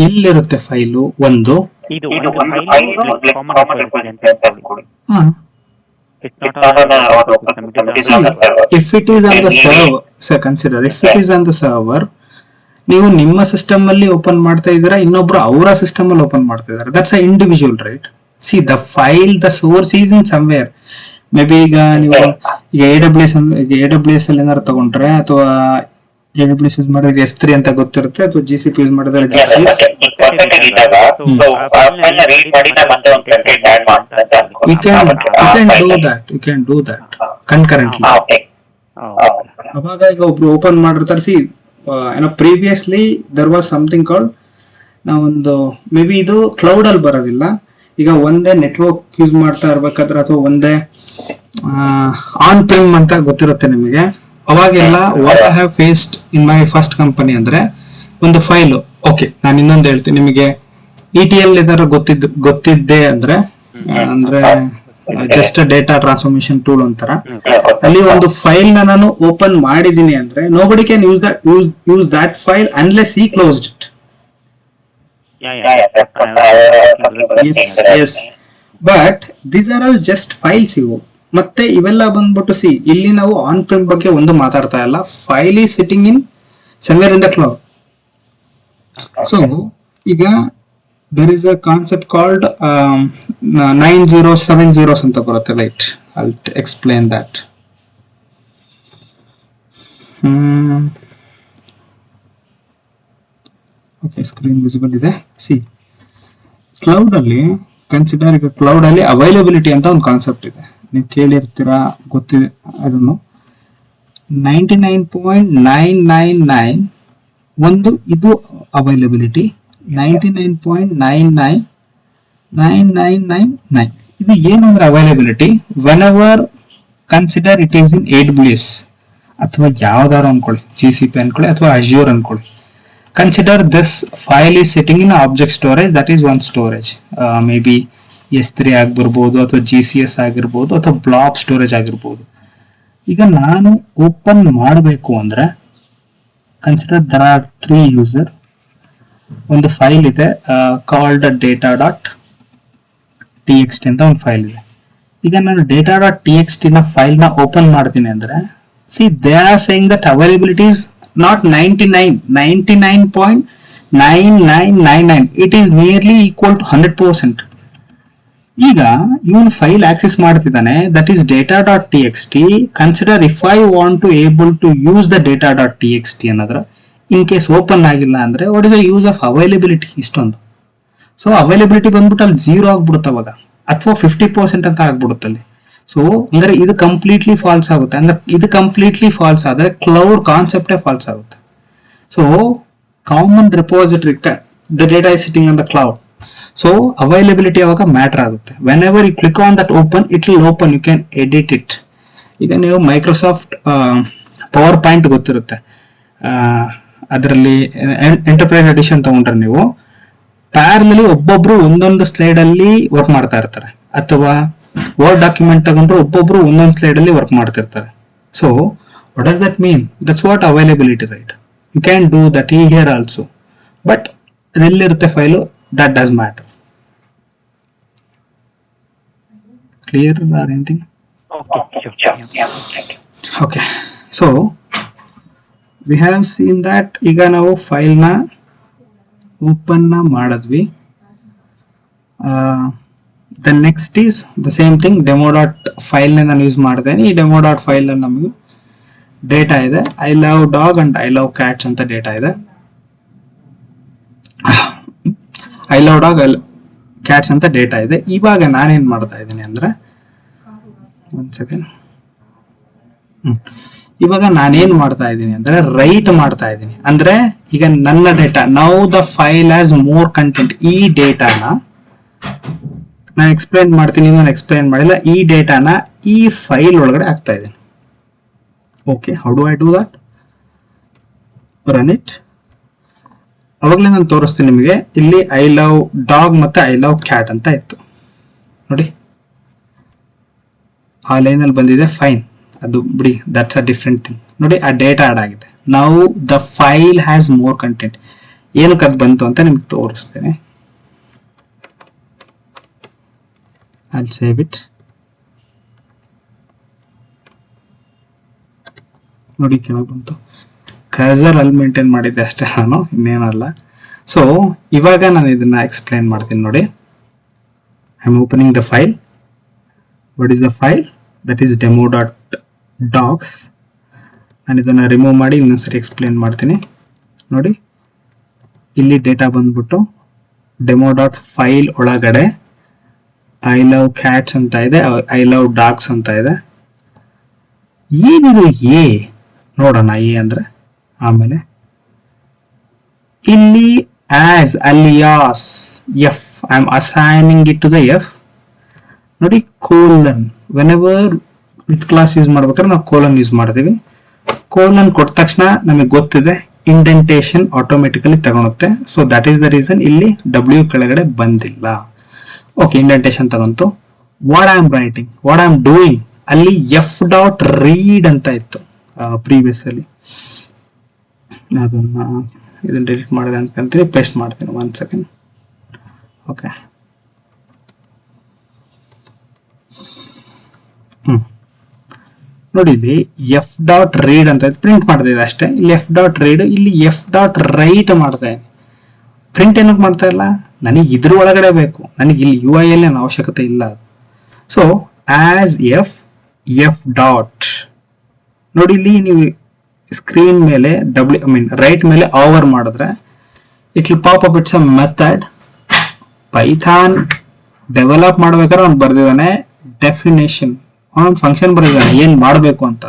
Speaker 1: ಎಲ್ಲಿರುತ್ತೆ ಫೈಲು? ಒಂದು if it is on the server, so consider if it is on the server, ನೀವು ನಿಮ್ಮ ಸಿಸ್ಟಮ್ ಅಲ್ಲಿ ಓಪನ್ ಮಾಡ್ತಾ ಇದ್ದೀರಾ, ಇನ್ನೊಬ್ರು ಅವರ ಸಿಸ್ಟಮ್ ಅಲ್ಲಿ ಓಪನ್ ಮಾಡ್ತಾ ಇದ್ದಾರೆ. That's a individual, right? C the file, the source is in somewhere. May be ಈಗ ನೀವು ಈಗ AWS ಅಲ್ಲಿ ಏನಾದ್ರು ತಗೊಂಡ್ರೆ, ಅಥವಾ AWS ಯೂಸ್ ಮಾಡಿದ್ರೆ S3 ಅಂತ ಗೊತ್ತಿರುತ್ತೆ, ಅಥವಾ GCP ಯೂಸ್ ಮಾಡಿದ್ರೆ GCS. You can do that concurrently. ಅವಾಗ ಈಗ ಒಬ್ರು ಓಪನ್ ಮಾಡಿರ್ತಾರೆ. See previously there was something called, ನಾವೊಂದು ಮೇ ಬಿ ಇದು ಕ್ಲೌಡ್ ಅಲ್ಲಿ ಬರೋದಿಲ್ಲ, ಈಗ ಒಂದೇ ನೆಟ್ವರ್ಕ್ ಯೂಸ್ ಮಾಡ್ತಾ ಇರ್ಬೇಕಾದ್ರೆ, ಅಥವಾ ಒಂದೇ ಆನ್ ಪ್ರಿಮ್ ಅಂತ ಗೊತ್ತಿರುತ್ತೆ ನಿಮಗೆ. ಅವಾಗೆಲ್ಲ what I have faced in my first company ಅಂದ್ರೆ, ಒಂದು ಫೈಲು, ಓಕೆ ನಾನು ಇನ್ನೊಂದು ಹೇಳ್ತೀನಿ ನಿಮಗೆ, ETL ಏನಾದ್ರು ಗೊತ್ತಿದ್ದೆ ಅಂದ್ರೆ ಜಸ್ಟ್ ಡೇಟಾ ಟ್ರಾನ್ಸ್ಫಾರ್ಮೇಶನ್ ಟೂಲ್ ಅಂತಾರ, ಅಲ್ಲಿ ಒಂದು ಫೈಲ್ ನಾನು ಓಪನ್ ಮಾಡಿದೀನಿ ಅಂದ್ರೆ nobody can use that file unless he closed it. Yes, but these are all just files. ಇವು ಮತ್ತೆ ಇವೆಲ್ಲ ಬಂದ್ಬಿಟ್ಟು ಸಿ, ಇಲ್ಲಿ ನಾವು ಆನ್ ಪ್ರಿಮ್ ಬಗ್ಗೆ ಒಂದು ಮಾತಾಡ್ತಾ ಇಲ್ಲ, file is sitting in somewhere in the cloud. So ಈಗ there is a concept called 9070 ಅಂತ ಬರುತ್ತೆ, right? I'll explain that. Okay, screen visible ಇದೆ. See, ಕ್ಲೌಡ್ ಅಲ್ಲಿ ಕನ್ಸಿಡರ್, ಈಗ ಕ್ಲೌಡ್ ಅಲ್ಲಿ ಅವೈಲಬಿಲಿಟಿ ಅಂತ ಒಂದು ಕಾನ್ಸೆಪ್ಟ್ ಇದೆ, ನೀವು ಕೇಳಿರ್ತೀರಾ, ಗೊತ್ತಿದೆ ಅದನ್ನು. 99.999 ಒಂದು ಇದು ಅವೈಲಬಿಲಿಟಿ, 99.999999 ಇದು ಏನಂದ್ರೆ availability. When ever consider it is in AWS ಅಥವಾ ಯಾವ್ದಾರು ಅನ್ಕೊಳ್ಳಿ, GCP ಅನ್ಕೊಳ್ಳಿ ಅಥವಾ Azure ಅನ್ಕೊಳ್ಳಿ. Consider this file is sitting in object storage, that is one storage. May be S3 ಆಗಿರ್ಬೋದು, ಅಥವಾ GCS ಆಗಿರ್ಬೋದು, ಅಥವಾ ಬ್ಲಾಬ್ ಸ್ಟೋರೇಜ್ ಆಗಿರ್ಬೋದು. ಈಗ ನಾನು ಓಪನ್ ಮಾಡಬೇಕು ಅಂದ್ರೆ ಕನ್ಸಿಡರ್ ದರ್ ಆರ್ 3 ಯೂಸರ್. ಒಂದು ಫೈಲ್ ಇದೆ ಕಾಲ್ಡ್ data.txt ಅಂತ ಒಂದು ಫೈಲ್ ಇದೆ. ಈಗ ನಾನು data.txt ನ ಫೈಲ್ ನ ಓಪನ್ ಮಾಡ್ತೀನಿ ಅಂದ್ರೆ, see they are saying that availability is not 99.9999, it is nearly equal to 100%. ಈಗ ಇವನು ಫೈಲ್ ಆಕ್ಸೆಸ್ ಮಾಡ್ತಿದ್ದಾನೆ, that is data.txt. Consider if I want to able to use the data.txt ಅನ್ನೋದ್ರ, ಇನ್ ಕೇಸ್ ಓಪನ್ ಆಗಿಲ್ಲ ಅಂದ್ರೆ what is the use of availability? ಇಷ್ಟೊಂದು. ಸೊ ಅವೈಲಬಿಲಿಟಿ ಬಂದ್ಬಿಟ್ಟು ಅಲ್ಲಿ 0 ಆಗ್ಬಿಡುತ್ತೆ ಅವಾಗ, ಅಥವಾ 50% ಅಂತ ಆಗ್ಬಿಡುತ್ತೆ ಅಲ್ಲಿ. ಸೊ ಅಂದ್ರೆ ಇದು ಕಂಪ್ಲೀಟ್ಲಿ ಫಾಲ್ಸ್ ಆಗುತ್ತೆ. ಅಂದ್ರೆ ಇದು ಕಂಪ್ಲೀಟ್ಲಿ ಫಾಲ್ಸ್ ಆದ್ರೆ ಕ್ಲೌಡ್ ಕಾನ್ಸೆಪ್ಟೇ ಫಾಲ್ಸ್ ಆಗುತ್ತೆ. So common repository, the data is sitting on the cloud. So availability ಅವಾಗ ಮ್ಯಾಟರ್ ಆಗುತ್ತೆ. Whenever you click on that open, it will open, you can edit it. ಈಗ ನೀವು ಮೈಕ್ರೋಸಾಫ್ಟ್ ಪವರ್ ಪಾಯಿಂಟ್ ಗೊತ್ತಿರುತ್ತೆ, ಅದರಲ್ಲಿ ಎಂಟರ್ಪ್ರೈಸ್ ಎಡಿಷನ್ ತಗೊಂಡ್ರೆ ನೀವು ಪ್ಯಾರಲಲ್ಲಿ ಒಬ್ಬೊಬ್ರು ಒಂದೊಂದು ಸ್ಲೈಡ್ ಅಲ್ಲಿ ವರ್ಕ್ ಮಾಡ್ತಾ ಇರ್ತಾರೆ, ಅಥವಾ ವರ್ಡ್ ಡಾಕ್ಯುಮೆಂಟ್ ತಗೊಂಡ್ರೆ ಒಬ್ಬೊಬ್ರು ಒಂದೊಂದು ಸ್ಲೈಡ್ ಅಲ್ಲಿ ವರ್ಕ್ ಮಾಡ್ತಿರ್ತಾರೆ. So What does that mean? That's what availability, right? You can do that here also, but ಎಲ್ಲಿರುತ್ತೆ file, that does matter. Clear or anything? Okay, so we have seen that ಈಗ ನಾವು ಫೈಲ್ ನ ಓಪನ್ ಮಾಡಿದ್ವಿ. The next is the same thing, demo dot file ನಾನು ಯೂಸ್ ಮಾಡ್ತೇನೆ. ಈ demo dot file ಅಲ್ಲಿ ನಮಗೆ ಡೇಟಾ ಇದೆ, I love dog and I love cats ಅಂತ ಡೇಟಾ ಇದೆ. ಐ ಲವ್ ಡಾಗ್ ಕ್ಯಾಟ್ಸ್ ಅಂತ ಡೇಟಾ ಇದೆ. ಇವಾಗ ನಾನೇನ್ ಮಾಡ್ತಾ ಇದ್ದೀನಿ ಅಂದ್ರೆ, ಒಂದ್ ಸೆಕೆಂಡ್, ಇವಾಗ ನಾನೇನ್ ಮಾಡ್ತಾ ಇದ್ದೀನಿ ಅಂದ್ರೆ ರೈಟ್ ಮಾಡ್ತಾ ಇದ್ದೀನಿ. ಅಂದ್ರೆ ಈಗ ನನ್ನ data, now the file has more content. ಈ ಡೇಟಾನ ನಾನು ಎಕ್ಸ್ಪ್ಲೈನ್ ಮಾಡ್ತೀನಿ, ನಾನು ಎಕ್ಸ್ಪ್ಲೈನ್ ಮಾಡಿಲ್ಲ. ಈ ಡೇಟಾನ ಈ ಫೈಲ್ ಒಳಗಡೆ ಹಾಕ್ತಾ ಇದ್ದೀನಿ. Okay, how do I do that? Run it. ಅವಾಗಲೇ ನಾನು ತೋರಿಸ್ತೀನಿ ನಿಮಗೆ. ಇಲ್ಲಿ ಐ ಲವ್ ಡಾಗ್ ಮತ್ತೆ ಐ ಲವ್ ಕ್ಯಾಟ್ ಅಂತ ಇತ್ತು ನೋಡಿ, ಆ ಲೈನಲ್ಲಿ ಬಂದಿದೆ. ಫೈನ್, ಅದು ಬಿಡಿ, ದಟ್ಸ್ ಅ ಡಿಫ್ರೆಂಟ್ ಥಿಂಗ್. ನೋಡಿ, ಆ ಡೇಟಾ ಆಡ್ ಆಗಿದೆ. ನಾವು the file has more content. ಏನಕ್ಕೆ ಅದು ಬಂತು ಅಂತ ನಿಮ್ಗೆ ತೋರಿಸ್ತೇನೆ. I'll save it. ನೋಡಿ, ಕೆಳಗೆ ಬಂತು. ಕರ್ಸರ್ ಅಲ್ಲಿ ಮೇಂಟೈನ್ ಮಾಡಿದ್ದೆ ಅಷ್ಟೇ ನಾನು, ಇನ್ನೇನಲ್ಲ. ಸೊ ಇವಾಗ ನಾನು ಇದನ್ನ ಎಕ್ಸ್ಪ್ಲೈನ್ ಮಾಡ್ತೀನಿ ನೋಡಿ. I am opening the file. What is the file? That is demo dot dogs. ನಾನು ಇದನ್ನ ರಿಮೂವ್ ಮಾಡಿ ಇನ್ನೊಂದ್ಸರಿ ಎಕ್ಸ್ಪ್ಲೈನ್ ಮಾಡ್ತೀನಿ ನೋಡಿ. ಇಲ್ಲಿ ಡೇಟಾ ಬಂದ್ಬಿಟ್ಟು ಡೆಮೋ ಡಾಟ್ ಫೈಲ್ ಒಳಗಡೆ ಐ ಲವ್ ಕ್ಯಾಟ್ಸ್ ಅಂತ ಇದೆ, ಐ ಲವ್ ಡಾಗ್ಸ್ ಅಂತ ಇದೆ. ಏನಿದು ಎ ನೋಡೋಣ. ಎ ಅಂದ್ರೆ ಆಮೇಲೆ ಇಲ್ಲಿ as alias F, I am assigning it to the F. ನೋಡಿ, colon. Whenever with class use ಮಾಡ್ಬೇಕಾದ್ರೆ ನಾವು ಕೋಲನ್ ಯೂಸ್ ಮಾಡ್ತೀವಿ. ಕೋಲನ್ ಕೊಟ್ಟ ತಕ್ಷಣ ನಮಗೆ ಗೊತ್ತಿದೆ ಇಂಡೆಂಟೇಶನ್ ಆಟೋಮೆಟಿಕಲಿ ತಗೊಳುತ್ತೆ. So that is the reason ಇಲ್ಲಿ ಡಬ್ಲ್ಯೂ ಕೆಳಗಡೆ ಬಂದಿಲ್ಲ. ಓಕೆ, ಇಂಡೆಂಟೇಶನ್ ತಗೊಂತು. What I am writing, what I am doing, ಅಲ್ಲಿ ಎಫ್ ಡಾಟ್ ರೀಡ್ ಅಂತ ಇತ್ತು ಪ್ರೀವಿಯಸ್ ಅಲ್ಲಿ. ಅದನ್ನ ಇದನ್ನ ಡಿಲೀಟ್ ಮಾಡಿದೆ ಅನ್ಕೊಂತೀನಿ, ಪೇಸ್ಟ್ ಮಾಡ್ತೀನಿ. 1 ಸೆಕೆಂಡ್. ಓಕೆ, ನೋಡಿ, ಇಲ್ಲಿ ಎಫ್ ಡಾಟ್ ರೀಡ್ ಅಂತ ಪ್ರಿಂಟ್ ಮಾಡ್ತಿದೆ ಅಷ್ಟೇ. ಇಲ್ಲಿ ಎಫ್ ಡಾಟ್ ರೀಡ್, ಇಲ್ಲಿ ಎಫ್ ಡಾಟ್ ರೈಟ್ ಮಾಡ್ತಾ ಇದ್ದೀನಿ. ಪ್ರಿಂಟ್ ಏನಕ್ಕೆ ಮಾಡ್ತಾ ಇಲ್ಲ? ನನಗೆ ಇದ್ರ ಒಳಗಡೆ ಬೇಕು, ನನಗೆ ಇಲ್ಲಿ ಯು ಐ ಎಲ್ ಏನು ಅವಶ್ಯಕತೆ ಇಲ್ಲ. So as F F dot, ನೋಡಿ ಇಲ್ಲಿ ನೀವು ಸ್ಕ್ರೀನ್ ಮೇಲೆ ರೈಟ್ ಮೇಲೆ ಓವರ್ ಮಾಡಿದ್ರೆ it will pop up. It's a method. Python develop ಮಾಡ್ಬೇಕಾದ್ರೆ ಅವ್ನು ಬರ್ದಿದ್ದಾನೆ ಡೆಫಿನೇಷನ್, ಅವನು ಫಂಕ್ಷನ್ ಬರೆದಿದ್ದಾನೆ ಏನ್ ಮಾಡಬೇಕು ಅಂತ.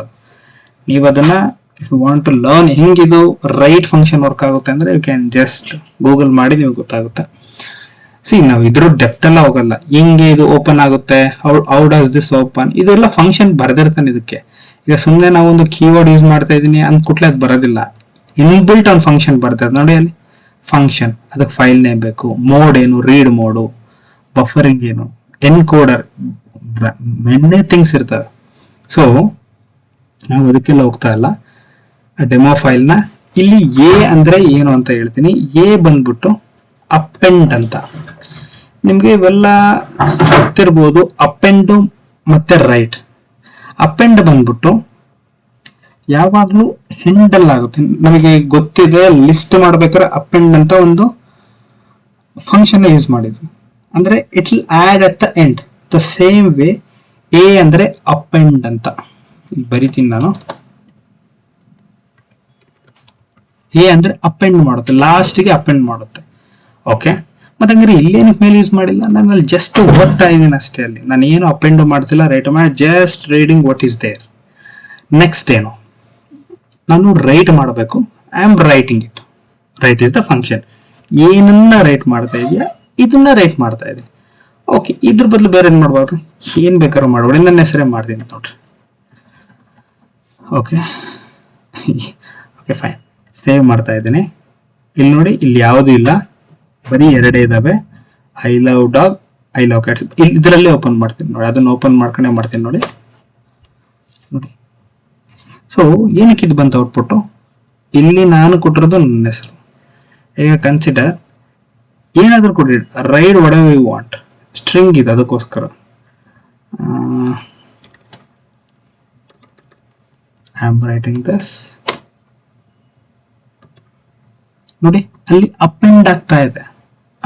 Speaker 1: ನೀವು ಅದನ್ನ if you want to learn ಹೆಂಗಿದು ರೈಟ್ ಫಂಕ್ಷನ್ ವರ್ಕ್ ಆಗುತ್ತೆ ಅಂದ್ರೆ ಯು ಕ್ಯಾನ್ ಜಸ್ಟ್ ಗೂಗಲ್ ಮಾಡಿ ನಿಮ್ಗೆ ಗೊತ್ತಾಗುತ್ತೆ. ಸಿ, ನಾವು ಇದ್ರ ಡೆಪ್ತ್ ಎಲ್ಲ ಹೋಗಲ್ಲ. ಹೆಂಗೆ ಇದು ಓಪನ್ ಆಗುತ್ತೆ, ಹೌ ಡಸ್ ದಿಸ್ ಓಪನ್, ಇದೆಲ್ಲ ಫಂಕ್ಷನ್ ಬರ್ದಿರ್ತಾನೆ ಇದಕ್ಕೆ. ಈಗ ಸುಮ್ಮನೆ ನಾವು ಒಂದು ಕೀವರ್ಡ್ ಯೂಸ್ ಮಾಡ್ತಾ ಇದೀನಿ ಅಂದ್ಕೂಟ್ಲೆ ಅದು ಬರೋದಿಲ್ಲ. ಇನ್ಬಿಲ್ಟ್ ಒಂದು ಫಂಕ್ಷನ್ ಬರ್ತದೆ ನೋಡಿ ಅಲ್ಲಿ ಫಂಕ್ಷನ್. ಅದಕ್ಕೆ ಫೈಲ್ ನೇಮ್ ಬೇಕು, ಮೋಡ್ ಏನು, ರೀಡ್ ಮೋಡು, ಬಫರಿಂಗ್ ಏನು, ಎನ್ಕೋಡರ್, ಮೆನಿ ಥಿಂಗ್ಸ್ ಇರ್ತವೆ. ಸೊ ನಾವು ಅದಕ್ಕೆಲ್ಲ ಹೋಗ್ತಾ ಇಲ್ಲ. ಡೆಮೋ ಫೈಲ್ ನ ಇಲ್ಲಿ ಎ ಅಂದ್ರೆ ಏನು ಅಂತ ಹೇಳ್ತೀನಿ. ಎ ಬಂದ್ಬಿಟ್ಟು ಅಪೆಂಡ್ ಅಂತ. ನಿಮ್ಗೆ ಇವೆಲ್ಲ ಗೊತ್ತಿರ್ಬೋದು, ಅಪೆಂಡ್ ಮತ್ತೆ ರೈಟ್. ಅಪೆಂಡ್ ಬಂದ್ಬಿಟ್ಟು ಯಾವಾಗ್ಲೂ ಹೆಂಡಲ್ ಆಗುತ್ತೆ. ನಮಗೆ ಗೊತ್ತಿದೆ, ಲಿಸ್ಟ್ ಮಾಡ್ಬೇಕಾದ್ರೆ ಅಪೆಂಡ್ ಅಂತ ಒಂದು ಫಂಕ್ಷನ್ ಯೂಸ್ ಮಾಡಿದ್ವಿ. ಅಂದ್ರೆ it will add at the end. The same way A ಅಂದ್ರೆ ಅಪೆಂಡ್ ಅಂತ ಇಲ್ಲಿ ಬರಿತೀನಿ ನಾನು. ಎ ಅಂದ್ರೆ ಅಪೆಂಡ್ ಮಾಡುತ್ತೆ, ಲಾಸ್ಟ್ಗೆ ಅಪೆಂಡ್ ಮಾಡುತ್ತೆ. ಓಕೆ, ಮತ್ತೆ ಹಂಗಾರೆ ಇಲ್ಲೇನಕ್ಕೆ ಮೇಲೆ ಯೂಸ್ ಮಾಡಿಲ್ಲ? ನಾನು ಅಲ್ಲಿ ಜಸ್ಟ್ ಓದ್ತಾ ಇದ್ದೀನಿ ಅಷ್ಟೇ. ಅಲ್ಲಿ ನಾನು ಏನು ಅಪೆಂಡ್ ಮಾಡ್ತಿಲ್ಲ, ರೈಟ್ ಮಾಡಿ, just reading what is there. Next ಏನು, ನಾನು ರೈಟ್ ಮಾಡಬೇಕು. I am writing it. Write is the function. ಏನನ್ನ ರೈಟ್ ಮಾಡ್ತಾ ಇದೆಯಾ ಇದನ್ನ ರೈಟ್ ಮಾಡ್ತಾ ಇದೆ. ಓಕೆ, ಇದ್ರ ಬದಲು ಬೇರೆ ಏನ್ ಮಾಡ್ಬಾರ್ದು, ಏನ್ ಬೇಕಾದ್ರೂ ಮಾಡ್ಬೋದು. ನನ್ನ ಹೆಸರೇ ಮಾಡ್ತೀನಿ ನೋಡ್ರಿ. ಓಕೆ ಓಕೆ ಫೈನ್, ಸೇವ್ ಮಾಡ್ತಾ ಇದ್ದೀನಿ. ಇಲ್ಲಿ ನೋಡಿ, ಇಲ್ಲಿ ಯಾವುದು ಇಲ್ಲ, ಬರೀ ಎರಡೇ ಇದಾವೆ. I love dog, I love cats. ಇದರಲ್ಲೇ ಓಪನ್ ಮಾಡ್ತೀನಿ ನೋಡಿ, ಅದನ್ನ ಓಪನ್ ಮಾಡ್ಕೊಂಡೇ ಮಾಡ್ತೀನಿ ನೋಡಿ. ನೋಡಿ, ಸೊ ಏನಕ್ಕೆ ಇದು ಬಂತು ಔಟ್ಪುಟ್ಟು? ಇಲ್ಲಿ ನಾನು ಕೊಟ್ಟಿರೋದು ನನ್ನ ಹೆಸರು. ಈಗ ಕನ್ಸಿಡರ್ ಏನಾದರೂ ಕೊಡಿ, write whatever you want, string ಇದೆ ಅದಕ್ಕೋಸ್ಕರ. I am writing this. ನೋಡಿ ಅಲ್ಲಿ ಅಪೆಂಡ್ ಆಗ್ತಾ ಇದೆ.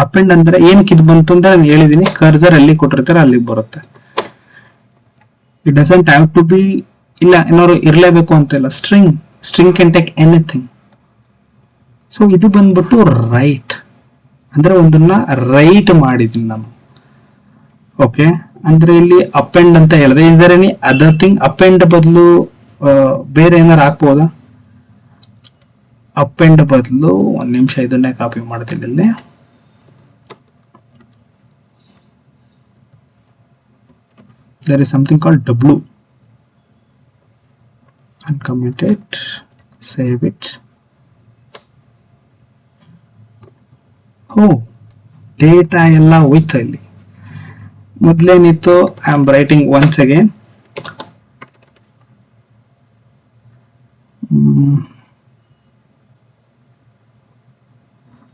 Speaker 1: ಅಪೆಂಡ್ ಅಂದ್ರೆ ಏನಕ್ಕೆ ಇದು ಬಂತು ಅಂತ ನಾನು ಹೇಳಿದೀನಿ. ಕರ್ಸರ್ ಎಲ್ಲಿ ಕೊಟ್ಟಿರ್ತಾರೆ ಅಲ್ಲಿಗೆ ಬರುತ್ತೆ. It doesn't have to be, ಇಲ್ಲ ಏನಾದ್ರು ಇರಲೇಬೇಕು ಅಂತ ಇಲ್ಲ. String can take anything. So ಇದು ಬಂದ್ಬಿಟ್ಟು ರೈಟ್ ಅಂದ್ರೆ ಒಂದನ್ನ ರೈಟ್ ಮಾಡಿದ್ದೀನಿ ನಾನು. ಓಕೆ, ಅಂದ್ರೆ ಇಲ್ಲಿ ಅಪೆಂಡ್ ಅಂತ ಹೇಳಿದೆ. ಇದರ ಎನಿ ಅದರ್ ಥಿಂಗ್? ಅಪೆಂಡ್ ಬದಲು ಬೇರೆ ಏನಾರು ಹಾಕ್ಬೋದಾ? ಅಪೆಂಡ್ ಬದಲು ಒಂದ್ ನಿಮಿಷ ಇದನ್ನೇ ಕಾಪಿ ಮಾಡ್ತೀನಿ ಇಲ್ಲಿ. There is something called W. Uncomment it, save it. Oh, data ಎಲ್ಲ ಹೋಯ್ತು ಇಲ್ಲಿ. ಮೊದಲೇನಿತ್ತು, I am writing once again.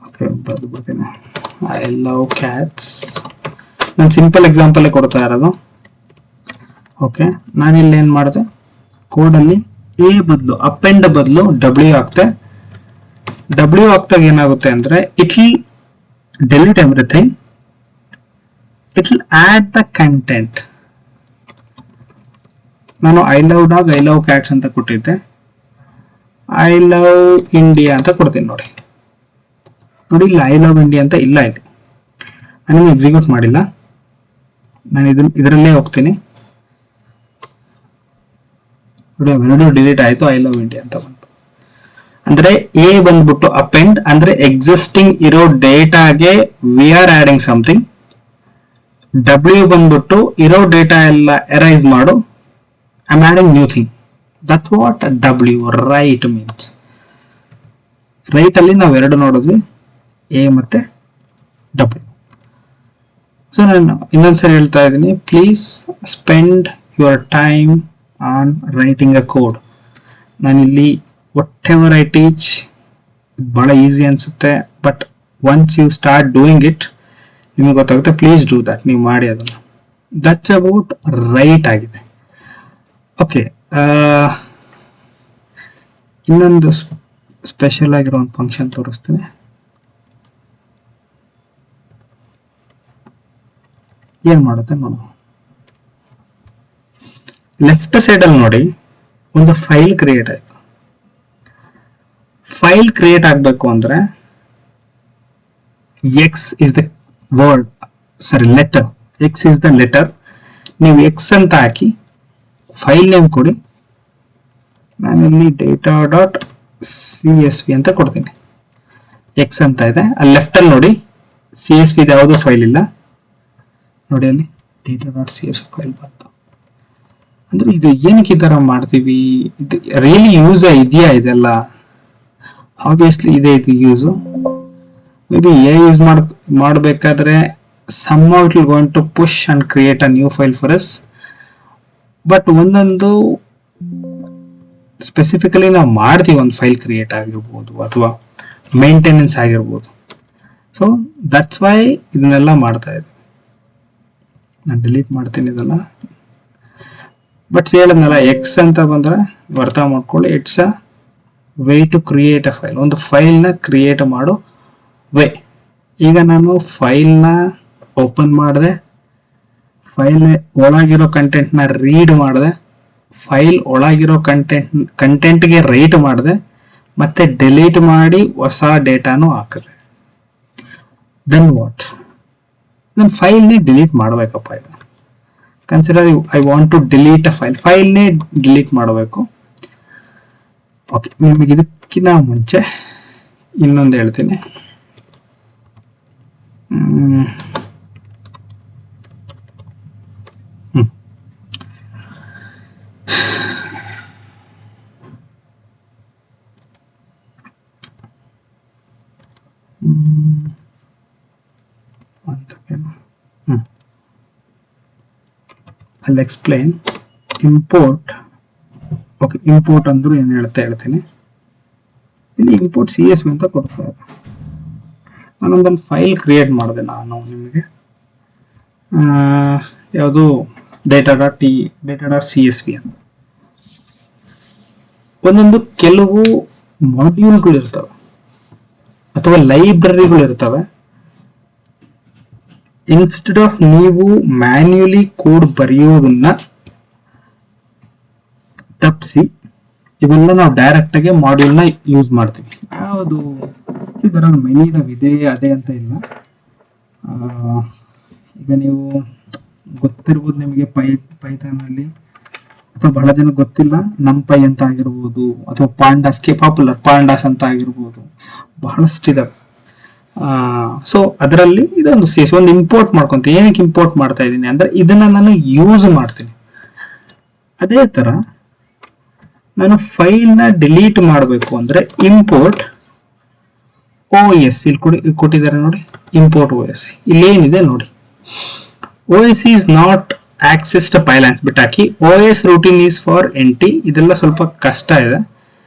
Speaker 1: Okay, ಬರ್ತೀನಿ. I love cats. ನಾನು ಸಿಂಪಲ್ ಎಕ್ಸಾಂಪಲ್ ಕೊಡ್ತಾ ಇರೋದು. ಓಕೆ, ನಾನಿಲ್ಲಿ ಏನ್ ಮಾಡಿದೆ, ಕೋಡಲ್ಲಿ ಎ ಬದಲು ಅಪೆಂಡ್ ಬದಲು ಡಬ್ಲ್ಯೂ ಹಾಕ್ತೆ. ಡಬ್ಲ್ಯೂ ಹಾಕ್ದಾಗ ಏನಾಗುತ್ತೆ ಅಂದ್ರೆ it will delete everything, it will add the content. ನಾನು I love dog, I love cats ಅಂತ ಕೊಟ್ಟಿದ್ದೆ. ಐ ಲವ್ ಇಂಡಿಯಾ ಅಂತ ಕೊಡ್ತೀನಿ. ನೋಡಿ ಇಲ್ಲ ಐ ಲವ್ ಇಂಡಿಯಾ ಅಂತ ಇಲ್ಲ ಇಲ್ಲಿ. ನಾನು ಎಕ್ಸಿಕ್ಯೂಟ್ ಮಾಡಿಲ್ಲ, ನಾನು ಇದರಲ್ಲೇ ಹೋಗ್ತೀನಿ. ನೋಡಿ ಡಿಲೀಟ್ ಆಯ್ತು, ಐ ಲವ್ ಇಂಡಿಯಾ ಅಂತ ಬಂತು. ಅಂದ್ರೆ ಎ ಬಂದ್ಬಿಟ್ಟು ಅಪೆಂಡ್ ಅಂದ್ರೆ ಎಕ್ಸಿಸ್ಟಿಂಗ್ ಇರೋ ಡೇಟಾಗೆ we are adding something. W ಬಂದ್ಬಿಟ್ಟು ಇರೋ ಡೇಟಾ ಎಲ್ಲ ಎರೈಸ್ ಮಾಡು, I am adding new thing. That's what W write means. Right ಅಲ್ಲಿ ನಾವು ಎರಡು ನೋಡಿದ್ವಿ, ಎ ಮತ್ತೆ ಡಬ್ಲ್ಯೂ. ಸೊ ನಾನು ಇನ್ನೊಂದ್ಸರಿ ಹೇಳ್ತಾ ಇದ್ದೀನಿ, please spend your time on writing a code. ನಾನಿಲ್ಲಿ ವಾಟ್ ಎವರ್ ಐ ಟೀಚ್ ಬಹಳ ಈಸಿ ಅನ್ಸುತ್ತೆ, but once you start doing it ನಿಮಗೆ ಗೊತ್ತಾಗುತ್ತೆ. ಪ್ಲೀಸ್ ಡೂ ದಟ್, ನೀವು ಮಾಡಿ ಅದನ್ನು. ದಟ್ಸ್ ಅಬೌಟ್ ರೈಟ್ ಆಗಿದೆ. ಓಕೆ, ಇನ್ನೊಂದು ಸ್ಪೆಷಲ್ ಆಗಿರೋ ಒಂದು ಫಂಕ್ಷನ್ ತೋರಿಸ್ತೀನಿ. ಏನ್ ಮಾಡುತ್ತೆ ನೋಡು. ಲೆಫ್ಟ್ ಸೈಡ್ ಅಲ್ಲಿ ನೋಡಿ ಒಂದು ಫೈಲ್ ಕ್ರಿಯೇಟ್ ಆಯ್ತು. ಫೈಲ್ ಕ್ರಿಯೇಟ್ ಆಗ್ಬೇಕು ಅಂದ್ರೆ X is the word, sorry letter. X is the letter. ನೀವು ಎಕ್ಸ್ ಅಂತ ಹಾಕಿ ಫೈಲ್ ನೇಮ್ ಕೊಡಿ. ನಾನಿಲ್ಲಿ ಡೇಟಾ ಡಾಟ್ CSV ಅಂತ ಕೊಡ್ತೀನಿ. ಎಕ್ಸ್ ಅಂತ ಇದೆ. ಅಲ್ಲಿ ಲೆಫ್ಟ್ ಅಲ್ಲಿ ನೋಡಿ CSV ಯಾವುದು ಫೈಲ್ ಇಲ್ಲ ನೋಡಿ, ಅಲ್ಲಿ ಡೇಟಾ ಡಾಟ್ CSV ಫೈಲ್ ಬಂತು. ಅಂದ್ರೆ ಇದು ಏನಕ್ಕೆ ಈ ತರ ಮಾಡ್ತೀವಿ? ಇದು ರಿಯಲಿ ಯೂಸ್ ಇದೆಯಾ? ಇದೆಲ್ಲ ಆಬ್ವಿಯಸ್ಲಿ ಇದೆ ಇದು ಯೂಸ್. ಮೇ ಬಿ ಯೂಸ್ ಮಾಡಬೇಕಾದ್ರೆ somehow it will going to push and create a new file for us. But ಒಂದೊಂದು ಸ್ಪೆಸಿಫಿಕಲಿ ನಾವು ಮಾಡ್ತೀವಿ, ಒಂದು ಫೈಲ್ ಕ್ರಿಯೇಟ್ ಆಗಿರ್ಬೋದು ಅಥವಾ ಮೇಂಟೆನೆನ್ಸ್ ಆಗಿರ್ಬೋದು. ಸೊ ದಟ್ಸ್ ವೈ ಇದನ್ನೆಲ್ಲ ಮಾಡ್ತಾ ಇದ್ದೀವಿ. ನಾನು ಡಿಲೀಟ್ ಮಾಡ್ತೀನಿ ಇದೆಲ್ಲ. ಬಟ್ ಹೇಳಿದ್ನಲ್ಲ, ಎಕ್ಸ್ ಅಂತ ಬಂದ್ರೆ ಅರ್ಥ ಮಾಡ್ಕೊಳ್ಳಿ, it's a way to create a file. ಒಂದು ಫೈಲ್ನ ಕ್ರಿಯೇಟ್ ಮಾಡೋ ವೇ. ಈಗ ನಾನು ಫೈಲ್ನ ಓಪನ್ ಮಾಡಿದೆ, ಫೈಲ್ ಒಳಗಿರೋ ಕಂಟೆಂಟ್ನ ರೀಡ್ ಮಾಡಿದೆ, ಫೈಲ್ ಒಳಗಿರೋ ಕಂಟೆಂಟ್ಗೆ ರೈಟ್ ಮಾಡಿದೆ, ಮತ್ತೆ ಡಿಲೀಟ್ ಮಾಡಿ ಹೊಸ ಡೇಟಾನು ಹಾಕಿದೆ. Then what? ನನ್ನ ಫೈಲ್ನೇ ಡಿಲೀಟ್ ಮಾಡಬೇಕಪ್ಪ. ಇದು consider I want to delete a ಫೈಲ್ನೇ ಡಿಲೀಟ್ ಮಾಡಬೇಕು. ಓಕೆ, ನಿಮಗೆ ಇದಕ್ಕಿಂತ ಮುಂಚೆ ಇನ್ನೊಂದು ಹೇಳ್ತೀನಿ. I'll explain. Import okay, import ಅಂದ್ರು ಏನು ಹೇಳ್ತೀನಿ. ಇಲ್ಲಿ ಇಂಪೋರ್ಟ್ CSV ಅಂತ ಕೊಡ್ತಾರೆ. ನಾನೊಂದಲ್ಲಿ ಫೈಲ್ ಕ್ರಿಯೇಟ್ ಮಾಡಿದೆ ನಾನು ನಿಮಗೆ, ಯಾವುದು data.csv ಅಂತ. ಒಂದೊಂದು ಕೆಲವು ಮಾಡ್ಯೂಲ್ಗಳು ಇರ್ತವೆ ಅಥವಾ ಲೈಬ್ರರಿಗಳು ಇರ್ತವೆ. ಇನ್ಸ್ಟೆಡ್ ಆಫ್ ನೀವು ಮ್ಯಾನ್ಯುಯಲಿ ಕೋಡ್ ಬರೆಯೋದನ್ನ ತಪ್ಪಿಸಿ ಇವೆಲ್ಲ ನಾವು ಡೈರೆಕ್ಟ್ ಆಗಿ ಮಾಡ್ಯೂಲ್ನ ಯೂಸ್ ಮಾಡ್ತೀವಿ. ಯಾವುದು ಇದರ ಮೆನಿ ಇದೆ ಅದೇ ಅಂತ ಇಲ್ಲ. ಈಗ ನೀವು ಗೊತ್ತಿರ್ಬೋದು ನಿಮಗೆ ಪೈಥಾನ್ ಅಲ್ಲಿ, ಅಥವಾ ಬಹಳ ಜನ ಗೊತ್ತಿಲ್ಲ, ನಂಪೈ ಅಂತ ಆಗಿರ್ಬೋದು, ಅಥವಾ ಪಾಂಡಾಸ್, ಪಾಪ್ಯುಲರ್ ಪಾಂಡಾಸ್ ಅಂತ ಆಗಿರ್ಬೋದು, ಬಹಳಷ್ಟು ಇದಾವೆ. ಸೊ ಅದರಲ್ಲಿ ಇದೊಂದು ಒಂದು ಇಂಪೋರ್ಟ್ ಮಾಡ್ಕೊಂತೀನಿ. ಏನಕ್ಕೆ ಇಂಪೋರ್ಟ್ ಮಾಡ್ತಾ ಇದ್ದೀನಿ ಅಂದ್ರೆ ಇದನ್ನ ನಾನು ಯೂಸ್ ಮಾಡ್ತೀನಿ. ಅದೇ ತರ ನಾನು ಫೈಲ್ ನ ಡಿಲೀಟ್ ಮಾಡಬೇಕು ಅಂದ್ರೆ ಇಂಪೋರ್ಟ್ OS, ಇಲ್ಲಿ ಕೊಟ್ಟಿದ್ದಾರೆ ನೋಡಿ, ಇಂಪೋರ್ಟ್ OS. ಇಲ್ಲೇನಿದೆ ನೋಡಿ, OS is not assessed file ಅಂತ ಬಿಟ್ಟಾಕಿ OS routine is for NT. ಇದೆಲ್ಲ ಸ್ವಲ್ಪ ಕಷ್ಟ ಇದೆ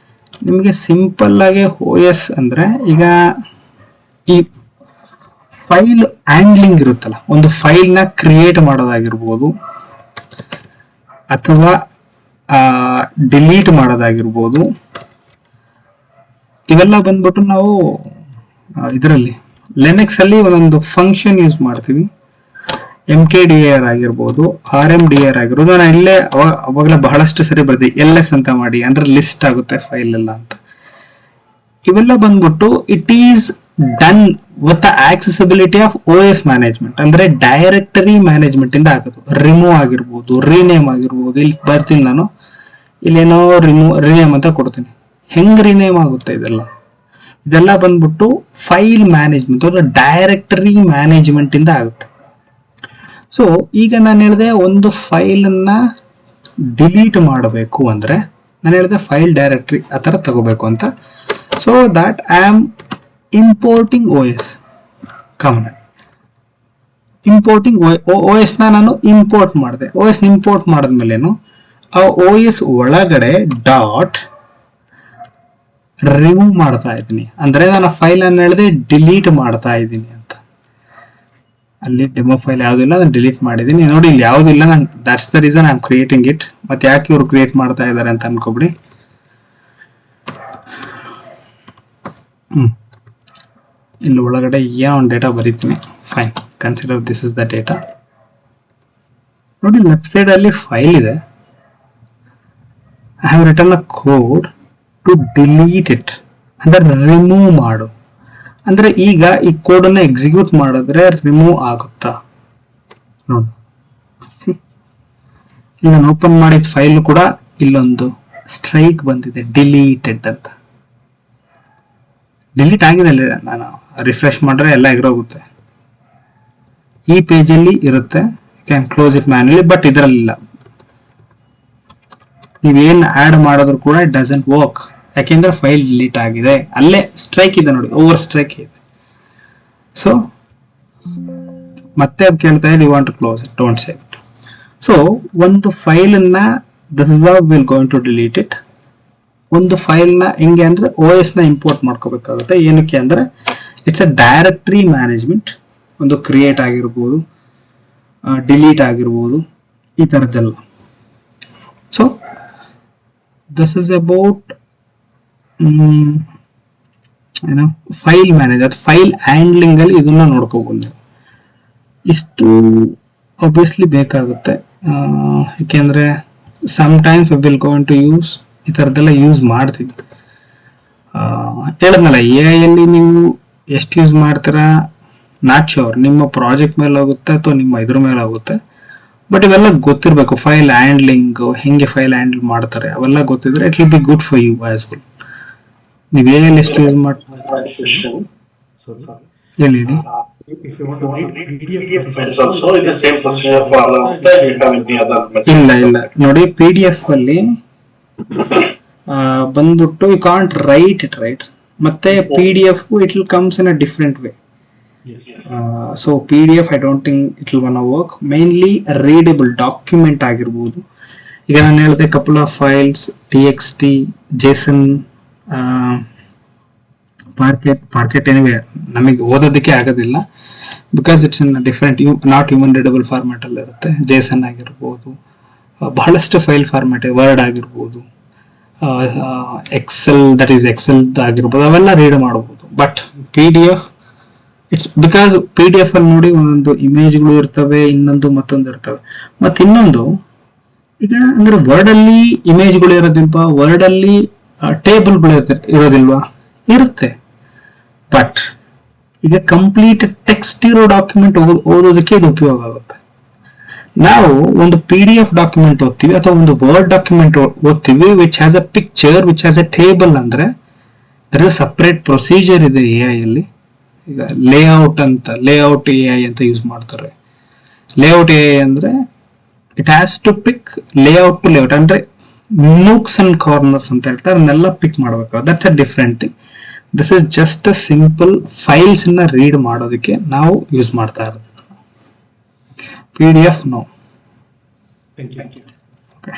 Speaker 1: ನಿಮಗೆ. ಸಿಂಪಲ್ ಆಗಿ OS ಅಂದ್ರೆ, ಈಗ ಈ ಫೈಲ್ ಹ್ಯಾಂಡ್ಲಿಂಗ್ ಇರುತ್ತಲ್ಲ, ಒಂದು ಫೈಲ್ ನ ಕ್ರಿಯೇಟ್ ಮಾಡೋದಾಗಿರ್ಬೋದು ಅಥವಾ ಡಿಲೀಟ್ ಮಾಡೋದಾಗಿರ್ಬೋದು, ಇವೆಲ್ಲ ಬಂದ್ಬಿಟ್ಟು ನಾವು ಇದರಲ್ಲಿ ಲಿನಕ್ಸ್ ಅಲ್ಲಿ ಒಂದೊಂದು ಫಂಕ್ಷನ್ ಯೂಸ್ ಮಾಡ್ತೀವಿ. MKDIR ಆಗಿರ್ಬೋದು, RMDIR ಆಗಿರ್ಬೋದು. ನಾನು ಇಲ್ಲೇ ಅವಾಗಲೇ ಬಹಳಷ್ಟು ಸರಿ ಬರ್ದೆ LS ಅಂತ ಮಾಡಿ, ಅಂದ್ರೆ ಲಿಸ್ಟ್ ಆಗುತ್ತೆ ಫೈಲ್ ಎಲ್ಲ ಅಂತ. ಇವೆಲ್ಲ ಬಂದ್ಬಿಟ್ಟು it is done with the accessibility of OS management, ಅಂದ್ರೆ ಡೈರೆಕ್ಟರಿ ಮ್ಯಾನೇಜ್ಮೆಂಟ್ ಇಂದ ಆಗೋದು. ರಿಮೂವ್ ಆಗಿರ್ಬೋದು, ರೀನೇಮ್ ಆಗಿರ್ಬೋದು. ಇಲ್ಲಿ ಬರ್ತೀನಿ ನಾನು, ಇಲ್ಲೇನೋ ರಿನೇಮ್ ಅಂತ ಕೊಡ್ತೀನಿ. ಹೆಂಗ್ ರಿನೇಮ್ ಆಗುತ್ತೆ ಇದೆಲ್ಲ ಬಂದ್ಬಿಟ್ಟು ಫೈಲ್ ಮ್ಯಾನೇಜ್ಮೆಂಟ್ ಅಂದ್ರೆ ಡೈರೆಕ್ಟರಿ ಮ್ಯಾನೇಜ್ಮೆಂಟ್ ಇಂದ ಆಗುತ್ತೆ. ಸೊ ಈಗ ನಾನು ಹೇಳಿದೆ ಒಂದು ಫೈಲ್ ಅನ್ನ ಡಿಲೀಟ್ ಮಾಡಬೇಕು ಅಂದ್ರೆ ನಾನು ಹೇಳಿದೆ ಫೈಲ್ ಡೈರೆಕ್ಟರಿ ಆ ತರ ತಗೋಬೇಕು ಅಂತ. So that I am importing OS. Importing OS ನಾನು ಇಂಪೋರ್ಟ್ ಮಾಡಿದೆ. OS ಇಂಪೋರ್ಟ್ ಮಾಡಿದ್ಮೇಲೇನು ಆ OS ಒಳಗಡೆ ಡಾಟ್ ರಿಮೂವ್ ಮಾಡ್ತಾ ಇದ್ದೀನಿ. ಅಂದ್ರೆ ನಾನು ಫೈಲ್ ಅನ್ನು ಹೇಳಿದೆ ಡಿಲೀಟ್ ಮಾಡ್ತಾ ಇದ್ದೀನಿ ಅಂತ. ಅಲ್ಲಿ ಡೆಮೋ ಫೈಲ್ ಯಾವುದಿಲ್ಲ, ನಾನು ಡಿಲೀಟ್ ಮಾಡಿದ್ದೀನಿ ನೋಡಿ. ಇಲ್ಲಿ ಯಾವುದಿಲ್ಲ, ನಾನು that's the reason I am creating it. ಮತ್ತೆ ಯಾಕೆ ಇವರು ಕ್ರಿಯೇಟ್ ಮಾಡ್ತಾ ಇದ್ದಾರೆ ಅಂತ ಅನ್ಕೋಬಿಡಿ. ಇಲ್ಲಿ ಒಳಗಡೆ ಏನೋ ಒಂದು ಡೇಟಾ ಬರೀತೀನಿ. Fine, consider this is the data. ನೋಡಿ ಲೆಫ್ಟ್ ಸೈಡ್ ಅಲ್ಲಿ ಫೈಲ್ ಇದೆ. I have written a code to delete it, ಅಂದ್ರೆ ರಿಮೂವ್ ಮಾಡು. ಅಂದ್ರೆ ಈಗ ಈ ಕೋಡ್ ಅನ್ನ ಎಕ್ಸಿಕ್ಯೂಟ್ ಮಾಡಿದ್ರೆ ರಿಮೂವ್ ಆಗುತ್ತಾ ನೋಡಿ. ಈಗ ನಾನು ಓಪನ್ ಮಾಡಿದ ಫೈಲ್ ಕೂಡ ಇಲ್ಲೊಂದು ಸ್ಟ್ರೈಕ್ ಬಂದಿದೆ, ಡಿಲೀಟೆಡ್ ಅಂತ. ಡಿಲೀಟ್ ಆಗಿದೆ ಅಲ್ಲಿ. ನಾನು ರಿಫ್ರೆಶ್ ಮಾಡಿದ್ರೆ ಎಲ್ಲ ಎಗರೋಗುತ್ತೆ. ಈ ಪೇಜ್ ಅಲ್ಲಿ ಇರುತ್ತೆ, can close it manually. But ಇದರಲ್ಲಿಲ್ಲ. ನೀವೇನ್ ಆಡ್ ಮಾಡಿದ್ರು ಕೂಡ ಇಟ್ ಡಸಂಟ್ ವರ್ಕ್, ಯಾಕೆಂದ್ರೆ ಫೈಲ್ ಡಿಲೀಟ್ ಆಗಿದೆ. ಅಲ್ಲೇ ಸ್ಟ್ರೈಕ್ ಇದೆ ನೋಡಿ, ಓವರ್ ಸ್ಟ್ರೈಕ್ ಇದೆ. ಸೊ ಮತ್ತೆ ಅದು ಕೇಳ್ತಾ ಇದೆ, you want to close it, don't save it. So ಒಂದು ಫೈಲ್ ಅನ್ನ this is how will going to delete it. ಒಂದು ಫೈಲ್ ನ ಹೆಂಗೆ ಅಂದ್ರೆ OS ನ ಇಂಪೋರ್ಟ್ ಮಾಡ್ಕೋಬೇಕಾಗುತ್ತೆ. ಏನಕ್ಕೆ ಅಂದ್ರೆ ಇಟ್ಸ್ ಅ ಡೈರೆಕ್ಟರಿ ಮ್ಯಾನೇಜ್ಮೆಂಟ್. ಒಂದು ಕ್ರಿಯೇಟ್ ಆಗಿರ್ಬೋದು, ಡಿಲೀಟ್ ಆಗಿರ್ಬೋದು, ಈ ತರದ್ದೆಲ್ಲ. ಸೊ ದಿಸ್ ಇಸ್ ಅಬೌಟ್ ಏನೋ ಫೈಲ್ ಮ್ಯಾನೇಜರ್, ಫೈಲ್ ಹ್ಯಾಂಡ್ಲಿಂಗ್ ಅಲ್ಲಿ ಇದನ್ನ ನೋಡ್ಕೋಬಹುದು. ಇಷ್ಟು ಆಬ್ವಿಯಸ್ಲಿ ಬೇಕಾಗುತ್ತೆ, ಯಾಕೆಂದ್ರೆ sometimes we will going to use ಈ ತರದ್ದೆಲ್ಲ ಯೂಸ್ ಮಾಡ್ತೀವಿ. ಹೇಳದ್ನಲ್ಲ, AI ಅಲ್ಲಿ ನೀವು ಎಷ್ಟು ಯೂಸ್ ಮಾಡ್ತೀರಾ ನಾಟ್ ಶೋರ್. ನಿಮ್ಮ ಪ್ರಾಜೆಕ್ಟ್ ಮೇಲೆ ಹೋಗುತ್ತೆ ಅಥವಾ ನಿಮ್ಮ ಇದ್ರ ಮೇಲೆ ಹೋಗುತ್ತೆ. ಬಟ್ ಇವೆಲ್ಲ ಗೊತ್ತಿರಬೇಕು. ಫೈಲ್ ಹ್ಯಾಂಡ್ಲಿಂಗ್, ಹೆಂಗೆ ಫೈಲ್ ಹ್ಯಾಂಡಲ್ ಮಾಡ್ತಾರೆ ಅವೆಲ್ಲ ಗೊತ್ತಿದ್ರೆ it will be good for you as well. ನೀವು AI ಅಲ್ಲಿ ಎಷ್ಟು ಯೂಸ್ ಮಾಡ್ತೀರಾ ಹೇಳಿ.
Speaker 2: If you want to read PDF files also, it is same procedure for the other.
Speaker 1: ಇಲ್ಲ ನೋಡಿ, PDF ಅಲ್ಲಿ ಬಂದ್ಬಿಟ್ಟು you can't write it right. ಮತ್ತೆ PDF it will comes in a different way. So PDF I don't think it will gonna work. Mainly readable document ಆಗಿರ್ಬೋದು, ಈಗ ನಾನು ಹೇಳಿದೆ couple of files, TXT, JSON, parquet anyway ನಮಗೆ ಓದೋದಕ್ಕೆ ಆಗೋದಿಲ್ಲ, because it's in different not human readable format ಅಲ್ಲಿ ಇರುತ್ತೆ. JSON ಆಗಿರ್ಬೋದು, ಬಹಳಷ್ಟು ಫೈಲ್ ಫಾರ್ಮ್ಯಾಟ್, ವರ್ಡ್ ಆಗಿರ್ಬೋದು, ಎಕ್ಸೆಲ್ ಎಕ್ಸೆಲ್ ಆಗಿರ್ಬೋದು, ಅವೆಲ್ಲ ರೀಡ್ ಮಾಡಬಹುದು. But PDF it's because PDF ಅಲ್ಲಿ ನೋಡಿ ಒಂದೊಂದು ಇಮೇಜ್ಗಳು ಇರ್ತವೆ, ಇನ್ನೊಂದು ಮತ್ತೊಂದು ಇರ್ತವೆ. ಮತ್ತೆ ಇನ್ನೊಂದು ಈಗ ಅಂದ್ರೆ ವರ್ಡ್ ಅಲ್ಲಿ ಇಮೇಜ್ಗಳು ಇರೋದಿಲ್ವಾ, ವರ್ಡ್ ಅಲ್ಲಿ ಟೇಬಲ್ಗಳು ಇರೋದಿಲ್ವಾ? ಇರುತ್ತೆ. ಬಟ್ ಈಗ ಕಂಪ್ಲೀಟ್ ಟೆಕ್ಸ್ಟ್ ಇರೋ ಡಾಕ್ಯುಮೆಂಟ್ ಓದೋದಕ್ಕೆ ಇದು ಉಪಯೋಗ ಆಗುತ್ತೆ. ನಾವು ಒಂದು PDF ಡಾಕ್ಯುಮೆಂಟ್ ಓದ್ತೀವಿ ಅಥವಾ ಒಂದು ವರ್ಡ್ ಡಾಕ್ಯುಮೆಂಟ್ ಓದ್ತೀವಿ which has a picture, which has a table, ಅಂದ್ರೆ ದರ್ ಇಸ್ ಸಪರೇಟ್ ಪ್ರೊಸೀಜರ್ ಇದೆ AI ಅಲ್ಲಿ. ಈಗ ಲೇಔಟ್ AI ಅಂತ ಯೂಸ್ ಮಾಡ್ತಾರೆ. ಲೇಔಟ್ AI ಅಂದ್ರೆ it has to pick layout to layout, ಅಂದ್ರೆ nooks and ಕಾರ್ನರ್ಸ್ ಅಂತ ಹೇಳ್ತಾರೆ, ಅದನ್ನೆಲ್ಲ ಪಿಕ್ ಮಾಡಬೇಕು. That's a different thing. This is just a simple files ಅನ್ನ ರೀಡ್ ಮಾಡೋದಕ್ಕೆ ನಾವು ಯೂಸ್ ಮಾಡ್ತಾ ಇರೋದು. PDF no.
Speaker 2: Thank you.
Speaker 1: Okay.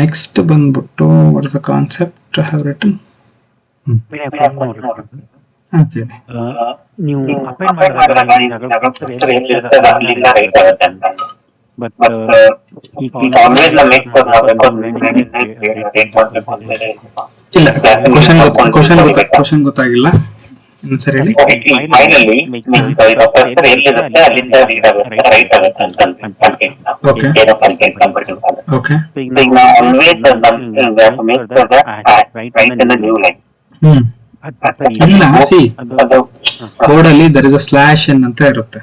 Speaker 1: Next ಬಂದ್ಬಿಟ್ಟು what is the concept I have written? Okay.
Speaker 3: ನೀವು ಅಪೇಂಡ್ ಮಾಡಿದಾಗ ಅಲ್ಲಿಂದ ರೈಟ್ ಆಗುತ್ತೆ ಅಂತ. ಬಟ್ ಈಗ ಆಲ್ವೇಸ್ ಮೇಕ್ ಫಾರ್
Speaker 1: ಇಲ್ಲ, ಕ್ವಶನ್ ಗೊತ್ತಾಗಿಲ್ಲ. ಸರಿ ಹೇಳಿ.
Speaker 3: ಫೈನಲಿ ಎಲ್ಲಿರುತ್ತೆ ಅಲ್ಲಿಂದ ರೀಡ್ ಆಗುತ್ತೆ, ರೈಟ್ ಆಗುತ್ತೆ ಅಂತ.
Speaker 1: Okay okay.
Speaker 3: ಈಗ ನಾವು always make for write in new line.
Speaker 1: ಇಲ್ಲ, ಸಿ ಕೋಡ್ ಅಲ್ಲಿ there is a slash N ಅಂತ ಇರುತ್ತೆ.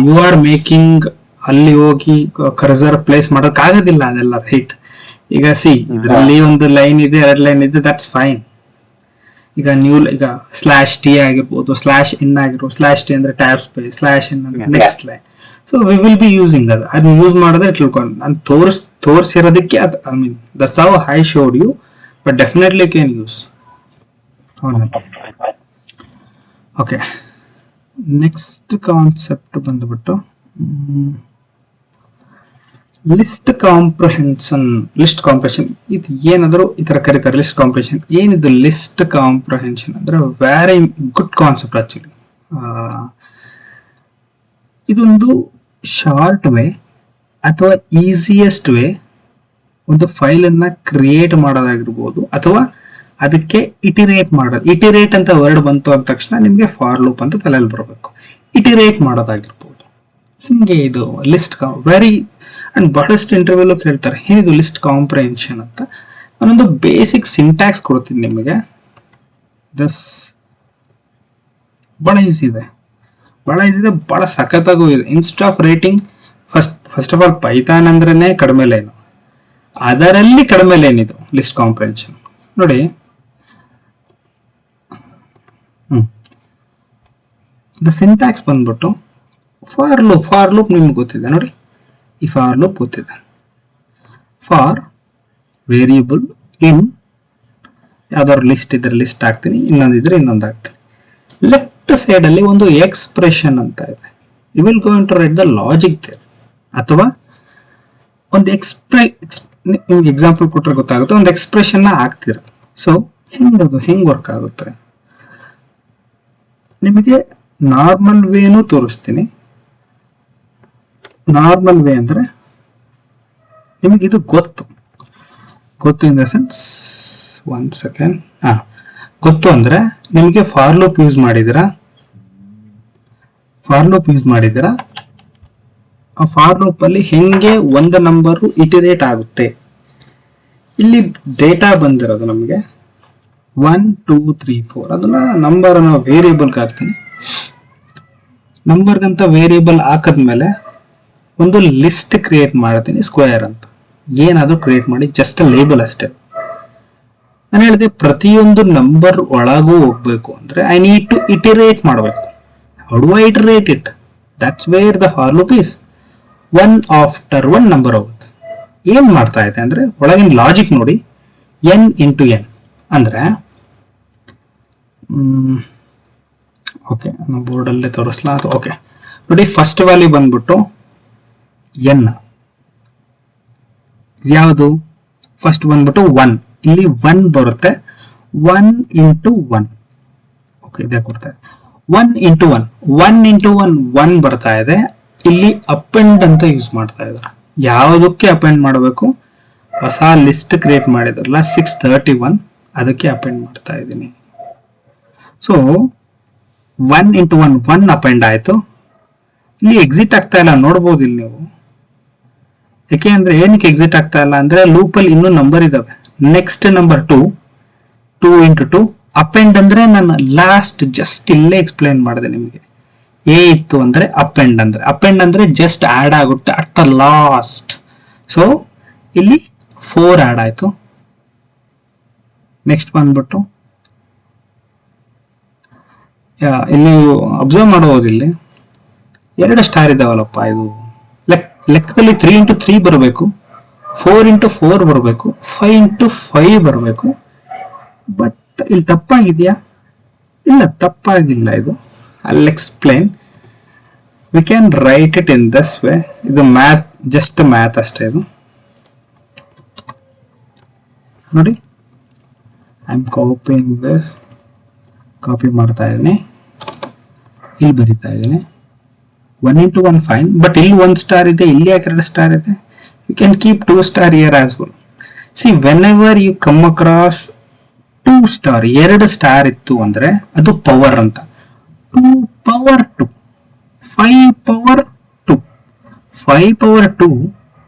Speaker 1: ಯು ಆರ್ ಮೇಕಿಂಗ್ ಅಲ್ಲಿ ಹೋಗಿ ಕರ್ಸರ್ ಪ್ಲೇಸ್ ಮಾಡೋಕ್ ಆಗೋದಿಲ್ಲ ಅದೆಲ್ಲ, ರೈಟ್? ಈಗ ಸಿ ಇದರಲ್ಲಿ ಒಂದು ಲೈನ್ ಇದೆ, 2 ಲೈನ್ ಇದೆ, ದಟ್ಸ್ ಫೈನ್. ಈಗ ಈಗ /T ಆಗಿರ್ಬೋದು, /N ಆಗಿರ್ಬೋದು. /T ಅಂದ್ರೆ ಟ್ಯಾಬ್ ಸ್ಪೇಸ್, /N ಅಂದ್ರೆ next line. So we will be using that. ಅದನ್ನ ಯೂಸ್ ಮಾಡಿದ್ರೆ ತಿಳ್ಕೊಂಡು ನಾನು ತೋರಿಸಿರೋದಕ್ಕೆ I mean that's how I showed you, but definitely can use. Okay, next concept ಬಂದ್ಬಿಟ್ಟು ಲಿಸ್ಟ್ ಕಾಂಪ್ರಹೆನ್ಷನ್. ಇದು ಏನಾದರೂ ಈ ತರ ಕರೀತಾರೆ, ಲಿಸ್ಟ್ ಕಾಂಪ್ರಹೆನ್ಷನ್. ಏನಿದು ಲಿಸ್ಟ್ ಕಾಂಪ್ರಹೆನ್ಷನ್ ಅಂದ್ರೆ ವೆರಿ ಗುಡ್ ಕಾನ್ಸೆಪ್ಟ್ ಆಕ್ಚುಲಿ. ಇದೊಂದು ಶಾರ್ಟ್ ವೇ ಅಥವಾ ಈಸಿಯೆಸ್ಟ್ ವೇ ಒಂದು ಫೈಲ್ ಅನ್ನ ಕ್ರಿಯೇಟ್ ಮಾಡೋದಾಗಿರ್ಬೋದು, ಅಥವಾ ಅದಕ್ಕೆ ಇಟಿರೇಟ್ ಮಾಡೋದು. ಇಟಿರೇಟ್ ಅಂತ ವರ್ಡ್ ಬಂತು ಅಂದ ತಕ್ಷಣ ನಿಮ್ಗೆ ಫಾರ್ ಲೂಪ್ ಅಂತ ತಲೆಯಲ್ಲಿ ಬರಬೇಕು. ಇಟಿರೇಟ್ ಮಾಡೋದಾಗಿರ್ಬೋದು. ಹಿಂಗೆ ಇದು ಲಿಸ್ಟ್ ವೆರಿ ಅಂಡ್ ಬಹಳಷ್ಟು ಇಂಟರ್ವ್ಯೂಲು ಕೇಳ್ತಾರೆ ಏನಿದು ಲಿಸ್ಟ್ ಕಾಂಪ್ರಹೆನ್ಷನ್ ಅಂತ. ನಾನೊಂದು ಬೇಸಿಕ್ ಸಿಂಟ್ಯಾಕ್ಸ್ ಕೊಡ್ತೀನಿ ನಿಮಗೆ. ದಸ್ ಬಹಳ ಈಸಿ ಇದೆ, ಬಹಳ ಸಖತ್ತಾಗೂ ಇದೆ. Instead of writing first of all Python ಅಂದ್ರೇನೆ ಕಡಿಮೆ ಲೈನು, ಅದರಲ್ಲಿ ಕಡಿಮೆ ಲೈನ್ ಇದು ಲಿಸ್ಟ್ ಕಾಂಪ್ರಹೆನ್ಷನ್. ನೋಡಿ, ದ ಸಿಂಟ್ಯಾಕ್ಸ್ ಬಂದ್ಬಿಟ್ಟು ಫಾರ್ ಲೂಪ್ ನಿಮ್ಗೆ ಗೊತ್ತಿದೆ ನೋಡಿ. ಈ ಫಾರ್ ಲೂಪ್ ಗೊತ್ತಿದೆ. ಫಾರ್ ವೇರಿಯಬಲ್ ಇನ್ ಯಾವ್ದಾದ್ರು ಲಿಸ್ಟ್ ಇದ್ರೆ ಲಿಸ್ಟ್ ಹಾಕ್ತೀನಿ, ಇನ್ನೊಂದಿದ್ರೆ ಇನ್ನೊಂದು ಹಾಕ್ತೀನಿ. ಲೆಫ್ಟ್ ಸೈಡ್ ಅಲ್ಲಿ ಒಂದು ಎಕ್ಸ್ಪ್ರೆಷನ್ ಅಂತ ಇದೆ. You will go to write the logic there. ಅಥವಾ ಒಂದು ನಿಮ್ಗೆ ಎಕ್ಸಾಂಪಲ್ ಕೊಟ್ಟರೆ ಗೊತ್ತಾಗುತ್ತೆ. ಒಂದು ಎಕ್ಸ್ಪ್ರೆಷನ್ ಹಾಕ್ತೀರ. ಸೊ ಹೆಂಗ್ ವರ್ಕ್ ಆಗುತ್ತೆ ನಿಮಗೆ ನಾರ್ಮಲ್ ವೇನು ತೋರಿಸ್ತೀನಿ. ನಾರ್ಮಲ್ ವೇ ಅಂದ್ರೆ ನಿಮಗೆ ಇದು ಗೊತ್ತು ಇನ್ ದ ಸೆನ್ಸ್, 1 ಸೆಕೆಂಡ್. ಗೊತ್ತು ಅಂದ್ರೆ ನಿಮಗೆ ಫಾರ್ ಲೂಪ್ ಯೂಸ್ ಮಾಡಿದಿರಾ. ಆ ಫಾರ್ ಲೂಪ್ ಅಲ್ಲಿ ಹೆಂಗೆ ಒಂದು ನಂಬರ್ ಇಟಿರೇಟ್ ಆಗುತ್ತೆ. ಇಲ್ಲಿ ಡೇಟಾ ಬಂದಿರೋದು ನಮಗೆ 1 2 3 4. ಅದನ್ನ ನಂಬರ್ ನಾವು ವೇರಿಯೇಬಲ್ ಹಾಕ್ತೀನಿ. ನಂಬರ್ಗಂತ ವೇರಿಯೇಬಲ್ ಹಾಕದ್ಮೇಲೆ ಒಂದು ಲಿಸ್ಟ್ ಕ್ರಿಯೇಟ್ ಮಾಡ್ತೀನಿ, ಸ್ಕ್ವೇರ್ ಅಂತ. ಏನಾದ್ರೂ ಕ್ರಿಯೇಟ್ ಮಾಡಿ, ಜಸ್ಟ್ ಲೇಬಲ್ ಅಷ್ಟೇ. ನಾನು ಹೇಳಿದೆ ಪ್ರತಿಯೊಂದು ನಂಬರ್ ಒಳಗೂ ಹೋಗ್ಬೇಕು ಅಂದ್ರೆ ಐ ನೀಡ್ ಟು ಇಟಿರೇಟ್ ಮಾಡಬೇಕು. How do I iterate it? That's where the for loop is. 1 after 1 number ಹೋಗುತ್ತೆ. ಏನ್ ಮಾಡ್ತಾ ಇದೆ ಅಂದ್ರೆ ಒಳಗಿನ ಲಾಜಿಕ್ ನೋಡಿ. n into n ಅಂದ್ರೆ ಓಕೆ, ನಾನು ಬೋರ್ಡಲ್ಲೇ ತೋರಿಸ್ಲಾ ಅದು? ಓಕೆ ನೋಡಿ, ಫಸ್ಟ್ ವ್ಯಾಲ್ಯೂ ಬಂದ್ಬಿಟ್ಟು ಎನ್ ಯಾವುದು? ಫಸ್ಟ್ ಬಂದ್ಬಿಟ್ಟು 1. ಇಲ್ಲಿ 1 ಬರುತ್ತೆ. 1 ಇಂಟು 1. ಓಕೆ, ಇದೇ ಕೊಡ್ತಾ ಇದೆ 1 ಇಂಟು 1. 1 ಇಂಟು 1 1 ಬರ್ತಾ ಇದೆ. ಇಲ್ಲಿ ಅಪೆಂಡ್ ಅಂತ ಯೂಸ್ ಮಾಡ್ತಾ ಇದ್ದಾರೆ. ಯಾವುದಕ್ಕೆ ಅಪೆಂಡ್ ಮಾಡಬೇಕು? ಹೊಸ ಲಿಸ್ಟ್ ಕ್ರಿಯೇಟ್ ಮಾಡಿದ್ರಲ್ಲ 631, ಅದಕ್ಕೆ ಅಪೆಂಡ್ ಮಾಡ್ತಾ ಇದ್ದೀನಿ. ಸೊ 1 ಇಂಟು 1 1 ಅಪೆಂಡ್ ಆಯ್ತು. ಇಲ್ಲಿ ಎಕ್ಸಿಟ್ ಆಗ್ತಾ ಇಲ್ಲ, ನೋಡ್ಬೋದು ಇಲ್ಲಿ ನೀವು. ಯಾಕೆ ಅಂದ್ರೆ ಏನಕ್ಕೆ ಎಕ್ಸಿಟ್ ಆಗ್ತಾ ಇಲ್ಲ ಅಂದ್ರೆ ಲೂಪಲ್ಲಿ ಇನ್ನೂ ನಂಬರ್ ಇದಾವೆ. ನೆಕ್ಸ್ಟ್ ನಂಬರ್ 2, 2 ಇಂಟು 2 ಅಪೆಂಡ್ ಅಂದ್ರೆ ನಾನು ಲಾಸ್ಟ್ ಜಸ್ಟ್ ಇಲ್ಲೇ ಎಕ್ಸ್ಪ್ಲೈನ್ ಮಾಡಿದೆ ನಿಮಗೆ. ಎ ಇತ್ತು ಅಂದ್ರೆ ಅಪೆಂಡ್ ಅಂದ್ರೆ ಜಸ್ಟ್ ಆಡ್ ಆಗುತ್ತೆ ಅಟ್ ದ ಲಾಸ್ಟ್. ಸೊ ಇಲ್ಲಿ 4 ಆಡ್ ಆಯ್ತು. ನೆಕ್ಸ್ಟ್ ಬಂದ್ಬಿಟ್ಟು ಇಲ್ಲಿ ಅಬ್ಸರ್ವ್ ಮಾಡಬಹುದು, ಇಲ್ಲಿ 2 ಸ್ಟಾರ್ ಇದಾವಲ್ಲಪ್ಪ. ಇದು ಲೆಕ್ಕದಲ್ಲಿ 3 ಇಂಟು 3 ಬರಬೇಕು, 4 ಇಂಟು 4 ಬರಬೇಕು, 5 ಇಂಟು 5 ಬರಬೇಕು. ಬಟ್ ಇಲ್ಲಿ ತಪ್ಪಾಗಿದೆಯಾ? ಇಲ್ಲ, ತಪ್ಪಾಗಿಲ್ಲ. ಇದು I'll explain. We can write it in this way. ಇದು ಮ್ಯಾಥ್, ಜಸ್ಟ್ ಮ್ಯಾಥ್ ಅಷ್ಟೇ. ಇದು ನೋಡಿ, I am copying this, copy ಮಾಡ್ತಾ ಇದ್ದೀನಿ, ಇಲ್ಲಿ ಬರೀತಾ ಇದ್ದೀನಿ. 1 ಇಂಟು 1 ಫೈನ್, ಬಟ್ ಇಲ್ಲಿ 1 ಸ್ಟಾರ್ ಇದೆ, ಇಲ್ಲಿ ಯಾಕೆ 2 ಸ್ಟಾರ್ ಇದೆ? You can keep 2 star here as well. See, whenever you come across 2 star, 2 star ಇತ್ತು ಅಂದ್ರೆ ಅದು ಪವರ್ ಅಂತ. 2 power 2, 5 power 2, 5 power 2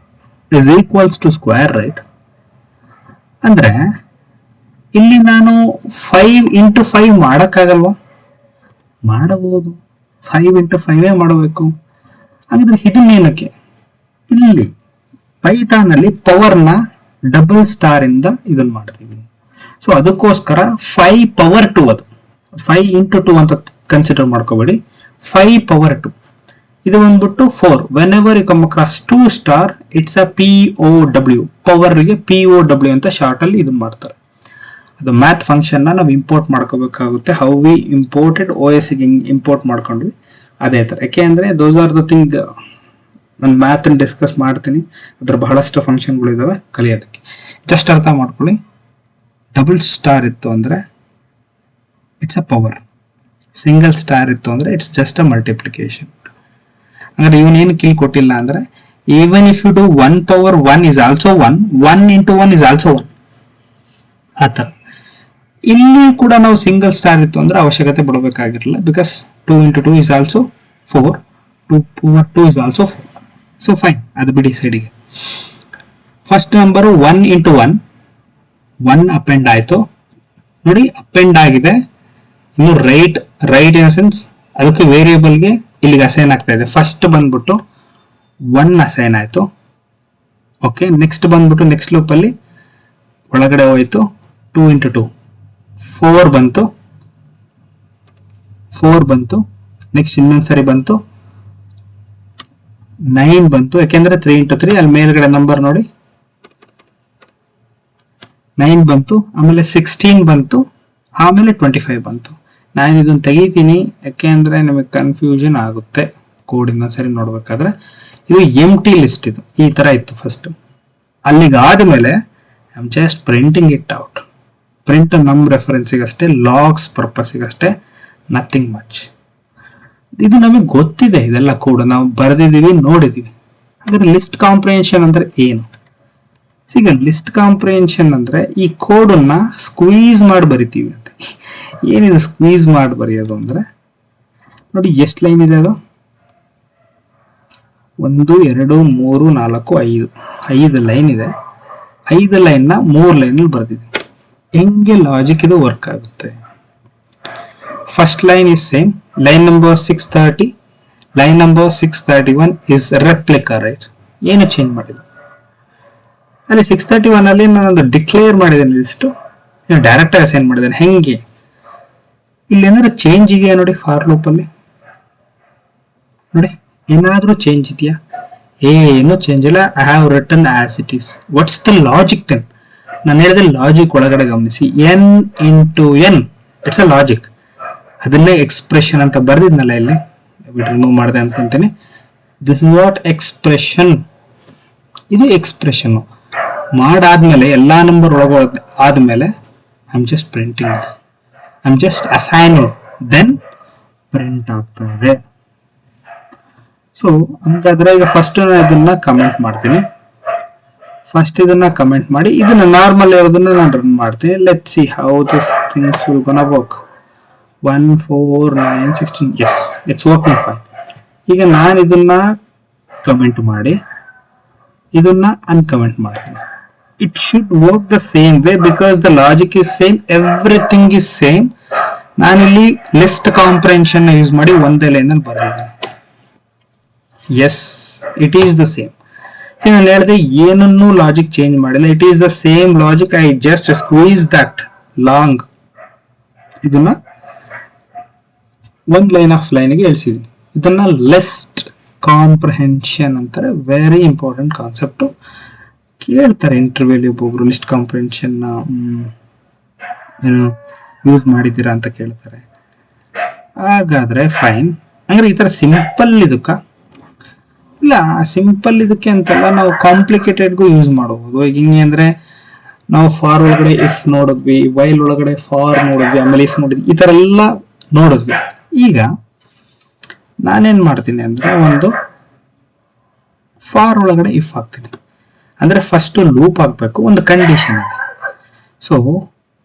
Speaker 1: is equals to square, right? ಅಂದ್ರೆ ಇಲ್ಲಿ ನಾನು 5 ಇಂಟು 5 ಮಾಡಕ್ಕಾಗಲ್ವಾ? ಮಾಡಬಹುದು. 5 ಇಂಟು 5 ಮಾಡಬೇಕು. ಹಾಗಾದ್ರೆ ಇದನ್ನೇನಕ್ಕೆ? ಇಲ್ಲಿ ಪೈಥಾನ್ ಅಲ್ಲಿ ಪವರ್ ನ ಡಬಲ್ ಸ್ಟಾರ್ ಇಂದ ಇದನ್ನ ಮಾಡ್ತೀವಿ. ಸೊ ಅದಕ್ಕೋಸ್ಕರ 5 ಪವರ್ 2, ಅದು 5 ಇಂಟು 2 ಅಂತ ಕನ್ಸಿಡರ್ ಮಾಡ್ಕೋಬೇಡಿ. 5 ಪವರ್ 2 ಇದು ಬಂದ್ಬಿಟ್ಟು 4. Whenever you come across 2 star, it's a POW, power ಗೆ POW ಅಂತ ಶಾರ್ಟ್ ಅಲ್ಲಿ ಇದನ್ನ ಮಾಡ್ತಾರೆ. ಅದು ಮ್ಯಾಥ್ ಫಂಕ್ಷನ್ ನಾವು ಇಂಪೋರ್ಟ್ ಮಾಡ್ಕೋಬೇಕಾಗುತ್ತೆ. ಹೌ ವಿ ಇಂಪೋರ್ಟೆಡ್ OS ಗೆ ಇಂಪೋರ್ಟ್ ಮಾಡ್ಕೊಂಡ್ವಿ ಅದೇ ತರ. ಯಾಕೆ ಅಂದ್ರೆ ದೋಸ್ ಆರ್ ದ ಥಿಂಗ್ ನಾನು ಮ್ಯಾಥ್ ಡಿಸ್ಕಸ್ ಮಾಡ್ತೀನಿ. ಅದ್ರ ಬಹಳಷ್ಟು ಫಂಕ್ಷನ್ಗಳು ಇದಾವೆ ಕಲಿಯೋದಕ್ಕೆ. ಜಸ್ಟ್ ಅರ್ಥ ಮಾಡ್ಕೊಳ್ಳಿ. ಡಬಲ್ ಸ್ಟಾರ್ ಇತ್ತು ಅಂದ್ರೆ it's a power, single star ಇತ್ತು ಅಂದ್ರೆ ಇಟ್ಸ್ ಜಸ್ಟ್ ಅ ಮಲ್ಟಿಪ್ಲಿಕೇಶನ್. ಅಂದ್ರೆ ಇವನೇನು ಕೀಲ್ ಕೊಟ್ಟಿಲ್ಲ ಅಂದ್ರೆ even if you do 1 power 1 is also 1, 1 into 1 is also 1. ಆ ತರ ಇಲ್ಲಿ ಕೂಡ ನಾವು ಸಿಂಗಲ್ ಸ್ಟಾರ್ ಇತ್ತು ಅಂದ್ರೆ ಅವಶ್ಯಕತೆ ಪಡಬೇಕಾಗಿರಲಿಲ್ಲ. Because 2 into 2 is also 4, 2 power 2 is also 4. So fine, ಅದು ಬಿಡಿ ಸೈಡಿಗೆ. ಫಸ್ಟ್ ನಂಬರ್ 1 ಇಂಟು 1, 1 ಅಪೆಂಡ್ ಆಯ್ತು. ನೋಡಿ, ಅಪೆಂಡ್ ಆಗಿದೆ. ಇನ್ನು ರೈಟ್ ಇನ್ ಸೆನ್ಸ್ ಅದಕ್ಕೆ ವೇರಿಯೇಬಲ್ಗೆ ಇಲ್ಲಿಗೆ ಅಸೈನ್ ಆಗ್ತಾ ಇದೆ. ಫಸ್ಟ್ ಬಂದ್ಬಿಟ್ಟು 1 ಅಸೈನ್ ಆಯ್ತು. ಓಕೆ, ನೆಕ್ಸ್ಟ್ ಬಂದ್ಬಿಟ್ಟು ನೆಕ್ಸ್ಟ್ ಲೂಪ್ ಅಲ್ಲಿ ಒಳಗಡೆ ಹೋಯ್ತು. 2 ಇಂಟು 2 4 ಬಂತು, 4 ಬಂತು. ನೆಕ್ಸ್ಟ್ ಇನ್ನೊಂದ್ಸರಿ ಬಂತು 9 ಬಂತು. ಯಾಕೆಂದ್ರೆ 3 ಇಂಟು 3 ಅಲ್ಲಿ ಮೇಲ್ಗಡೆ ನಂಬರ್ ನೋಡಿ 9 ಬಂತು. ಆಮೇಲೆ 16 ಬಂತು, ಆಮೇಲೆ 25 ಬಂತು. ನಾನು ಇದನ್ನ ತೆಗಿತೀನಿ ಯಾಕೆ ಅಂದ್ರೆ ನಿಮಗೆ ಕನ್ಫ್ಯೂಷನ್ ಆಗುತ್ತೆ ಕೋಡ್ ಇನ್ನೊಂದ್ಸರಿ ನೋಡ್ಬೇಕಾದ್ರೆ. ಇದು ಎಂಟಿ ಲಿಸ್ಟ್, ಇದು ಈ ತರ ಇತ್ತು ಫಸ್ಟ್. ಅಲ್ಲಿಗೆ ಆದ್ಮೇಲೆ I am just printing it out. Print ನಮ್ ರೆಫರೆನ್ಸಿಗಷ್ಟೇ, ಲಾಗ್ಸ್ ಪರ್ಪಸ್ಸಿಗಷ್ಟೇ, ನಥಿಂಗ್ ಮಚ್. ಇದು ನಮಗೆ ಗೊತ್ತಿದೆ, ಇದೆಲ್ಲ ಕೂಡ ನಾವು ಬರೆದಿದ್ದೀವಿ, ನೋಡಿದೀವಿ. ಹಾಗಾದ್ರೆ ಲಿಸ್ಟ್ ಕಾಂಪ್ರಿಹೆನ್ಷನ್ ಅಂದ್ರೆ ಏನು? ಈಗ ಲಿಸ್ಟ್ ಕಾಂಪ್ರಿಹೆನ್ಷನ್ ಅಂದ್ರೆ ಈ ಕೋಡನ್ನ ಸ್ಕ್ವೀಸ್ ಮಾಡಿ ಬರಿತೀವಿ ಅಂತ. ಏನಿದೆ ಸ್ಕ್ವೀಸ್ ಮಾಡಿ ಬರೆಯೋದು ಅಂದ್ರೆ? ನೋಡಿ ಎಷ್ಟು ಲೈನ್ ಇದೆ ಅದು. 1 2 3 4 5 ಲೈನ್ ಇದೆ. 5 ಲೈನ್ ನ 3 ಲೈನ್ ಅಲ್ಲಿ ಬರೆದಿದೆ. ಹೆಂಗೆ ಲಾಜಿಕ್ ಇದು ವರ್ಕ್ ಆಗುತ್ತೆ? First line is same, line number 630, line number 631 is replica, right? ಏನು ಚೇಂಜ್ ಮಾಡಿಲ್ಲ. ಅಲ್ಲಿ 631 ಅಲ್ಲಿ ನಾನು ಡಿಕ್ಲೇರ್ ಮಾಡಿದ್ದೇನೆ ಲಿಸ್ಟ್, ಡೈರೆಕ್ಟ್ ಆಗಿ ಅಸೈನ್ ಮಾಡಿದ್ದೇನೆ. ಹೆಂಗೆ? ಇಲ್ಲಿ ಏನಾದ್ರು ಚೇಂಜ್ ಇದೆಯಾ ನೋಡಿ? ಫಾರ್ ಲೂಪ್ ಅಲ್ಲಿ ನೋಡಿ, ಏನಾದ್ರೂ ಚೇಂಜ್ ಇದೆಯಾ? ಏನು ಚೇಂಜ್ ಇಲ್ಲ. I have written as it is. What's the logic then? ನಾನು ಹೇಳಿದ್ರೆ ಲಾಜಿಕ್ ಒಳಗಡೆ ಗಮನಿಸಿ. n into n, it's a logic. ಅದನ್ನೇ ಎಕ್ಸ್ಪ್ರೆಷನ್ ಅಂತ ಬರ್ದಿದ್ನಲ್ಲ ಇಲ್ಲಿ, ರಿಮೂವ್ ಮಾಡಿದೆ ಅನ್ಕೊಂತೀನಿ. This is what expression. ಇದು ಎಕ್ಸ್ಪ್ರೆಷನ್ ಮಾಡಾದ್ಮೇಲೆ ಎಲ್ಲಾ ನಂಬರ್ ಒಳಗೆ ಆದ್ಮೇಲೆ I am just printing, I am just assigning, then print ಆಗ್ತಾ ಇದೆ. ಸೊ ಹಂಗಾದ್ರೆ ಈಗ ಫಸ್ಟ್ ಇದನ್ನ ಕಮೆಂಟ್ ಮಾಡ್ತೀನಿ. ಫಸ್ಟ್ ಇದನ್ನ ಕಮೆಂಟ್ ಮಾಡಿ ಇದನ್ನ ನಾರ್ಮಲ್ ಇರೋದನ್ನ ನಾನು ರನ್ ಮಾಡ್ತೀನಿ. Let see how this things will gonna work. 1 4 9 16. Yes, it's working fine. ಈಗ ನಾನು ಇದನ್ನ ಕಮೆಂಟ್ ಮಾಡಿ ಇದನ್ನ ಅನ್ಕಮೆಂಟ್ ಮಾಡ್ತೀನಿ. It should work the same way because the logic is same, everything is same. ನಾನಿಲ್ಲಿ ಲಿಸ್ಟ್ ಕಾಂಪ್ರೆನ್ಷನ್ ಯೂಸ್ ಮಾಡಿ ಒಂದೇ ಲೈನ್ ಅಲ್ಲಿ ಬರೆದಿದ್ದೀನಿ. Yes, it is the same. ನಾನು ಹೇಳಿದೆ ಏನನ್ನೂ ಲಾಜಿಕ್ ಚೇಂಜ್ ಮಾಡಿಲ್ಲ, it is the same logic. I just squeeze that long, ಇದನ್ನ ಒಂದ್ ಲೈನ್ ಆಫ್ ಲೈನ್ಗೆ ಇಳಿಸಿದೀನಿ. ಇದನ್ನ ಲಿಸ್ಟ್ ಕಾಂಪ್ರಹೆನ್ಷನ್ ಅಂತಾರೆ. Very important concept. ಕೇಳ್ತಾರೆ ಇಂಟರ್ವ್ಯೂಲಿ ಒಬ್ಬೊಬ್ರು, ಲಿಸ್ಟ್ ಕಾಂಪ್ರಹೆನ್ಷನ್ ಏನು ಯೂಸ್ ಮಾಡಿದ್ದೀರಾ ಅಂತ ಕೇಳ್ತಾರೆ. ಹಾಗಾದ್ರೆ ಫೈನ್. ಅಂದ್ರೆ ಈ ತರ ಸಿಂಪಲ್ ಇದಕ್ಕ ಇಲ್ಲ, ಸಿಂಪಲ್ ಇದಕ್ಕೆ ಅಂತಲ್ಲ, ನಾವು ಕಾಂಪ್ಲಿಕೇಟೆಡ್ಗೂ ಯೂಸ್ ಮಾಡಬಹುದು. ಈಗ ಹಿಂಗೆ ಅಂದ್ರೆ ನಾವು ಫಾರ್ ಒಳಗಡೆ ಇಫ್ ನೋಡಿದ್ವಿ, ವೈಲ್ ಒಳಗಡೆ ಫಾರ್ ನೋಡಿದ್ವಿ, ಆಮೇಲೆ ಇಫ್ ನೋಡಿದ್ವಿ, ಈ ತರ ಎಲ್ಲ ನೋಡಿದ್ವಿ. ಈಗ ನಾನೇನ್ ಮಾಡ್ತೀನಿ ಅಂದ್ರೆ ಒಂದು ಫಾರ್ ಒಳಗಡೆ ಇಫ್ ಹಾಕ್ತೀನಿ. ಅಂದ್ರೆ ಫಸ್ಟ್ ಲೂಪ್ ಹಾಕ್ಬೇಕು, ಒಂದು ಕಂಡೀಷನ್ ಇದೆ. ಸೊ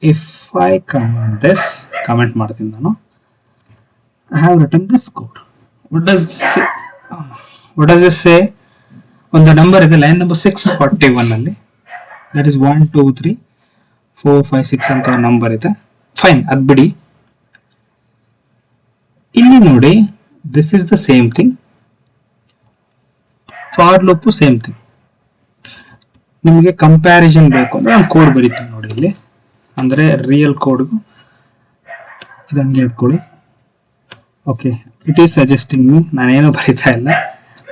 Speaker 1: ಇಫ್ ಐ ಕಮೆಂಟ್ ಮಾಡ್ತೀನಿ ನಾನು. I have return this code. What does it ಸೇ? ಒಂದು ನಂಬರ್ ಇದೆ, ಲೈನ್ ನಂಬರ್ 641 ಅಲ್ಲಿ. ದಟ್ ಇಸ್ 1 2 3 4 5 6 ಅಂತ ಒಂದು ನಂಬರ್ ಇದೆ. ಫೈನ್, ಅದ್ ಬಿಡಿ. ಇಲ್ಲಿ ನೋಡಿ, this is the same thing. For loop same thing. ನಿಮಗೆ ಕಂಪ್ಯಾರಿಸನ್ ಬೇಕು ಅಂದ್ರೆ ನಾನು ಕೋಡ್ ಬರೀತೀನಿ ನೋಡಿ ಇಲ್ಲಿ. ಅಂದ್ರೆ ರಿಯಲ್ ಕೋಡ್ಗೂ ಇದಂಗೆ ಇಟ್ಕೊಳ್ಳಿ. Okay, it is suggesting me, ನಾನೇನು ಬರೀತಾ ಇಲ್ಲ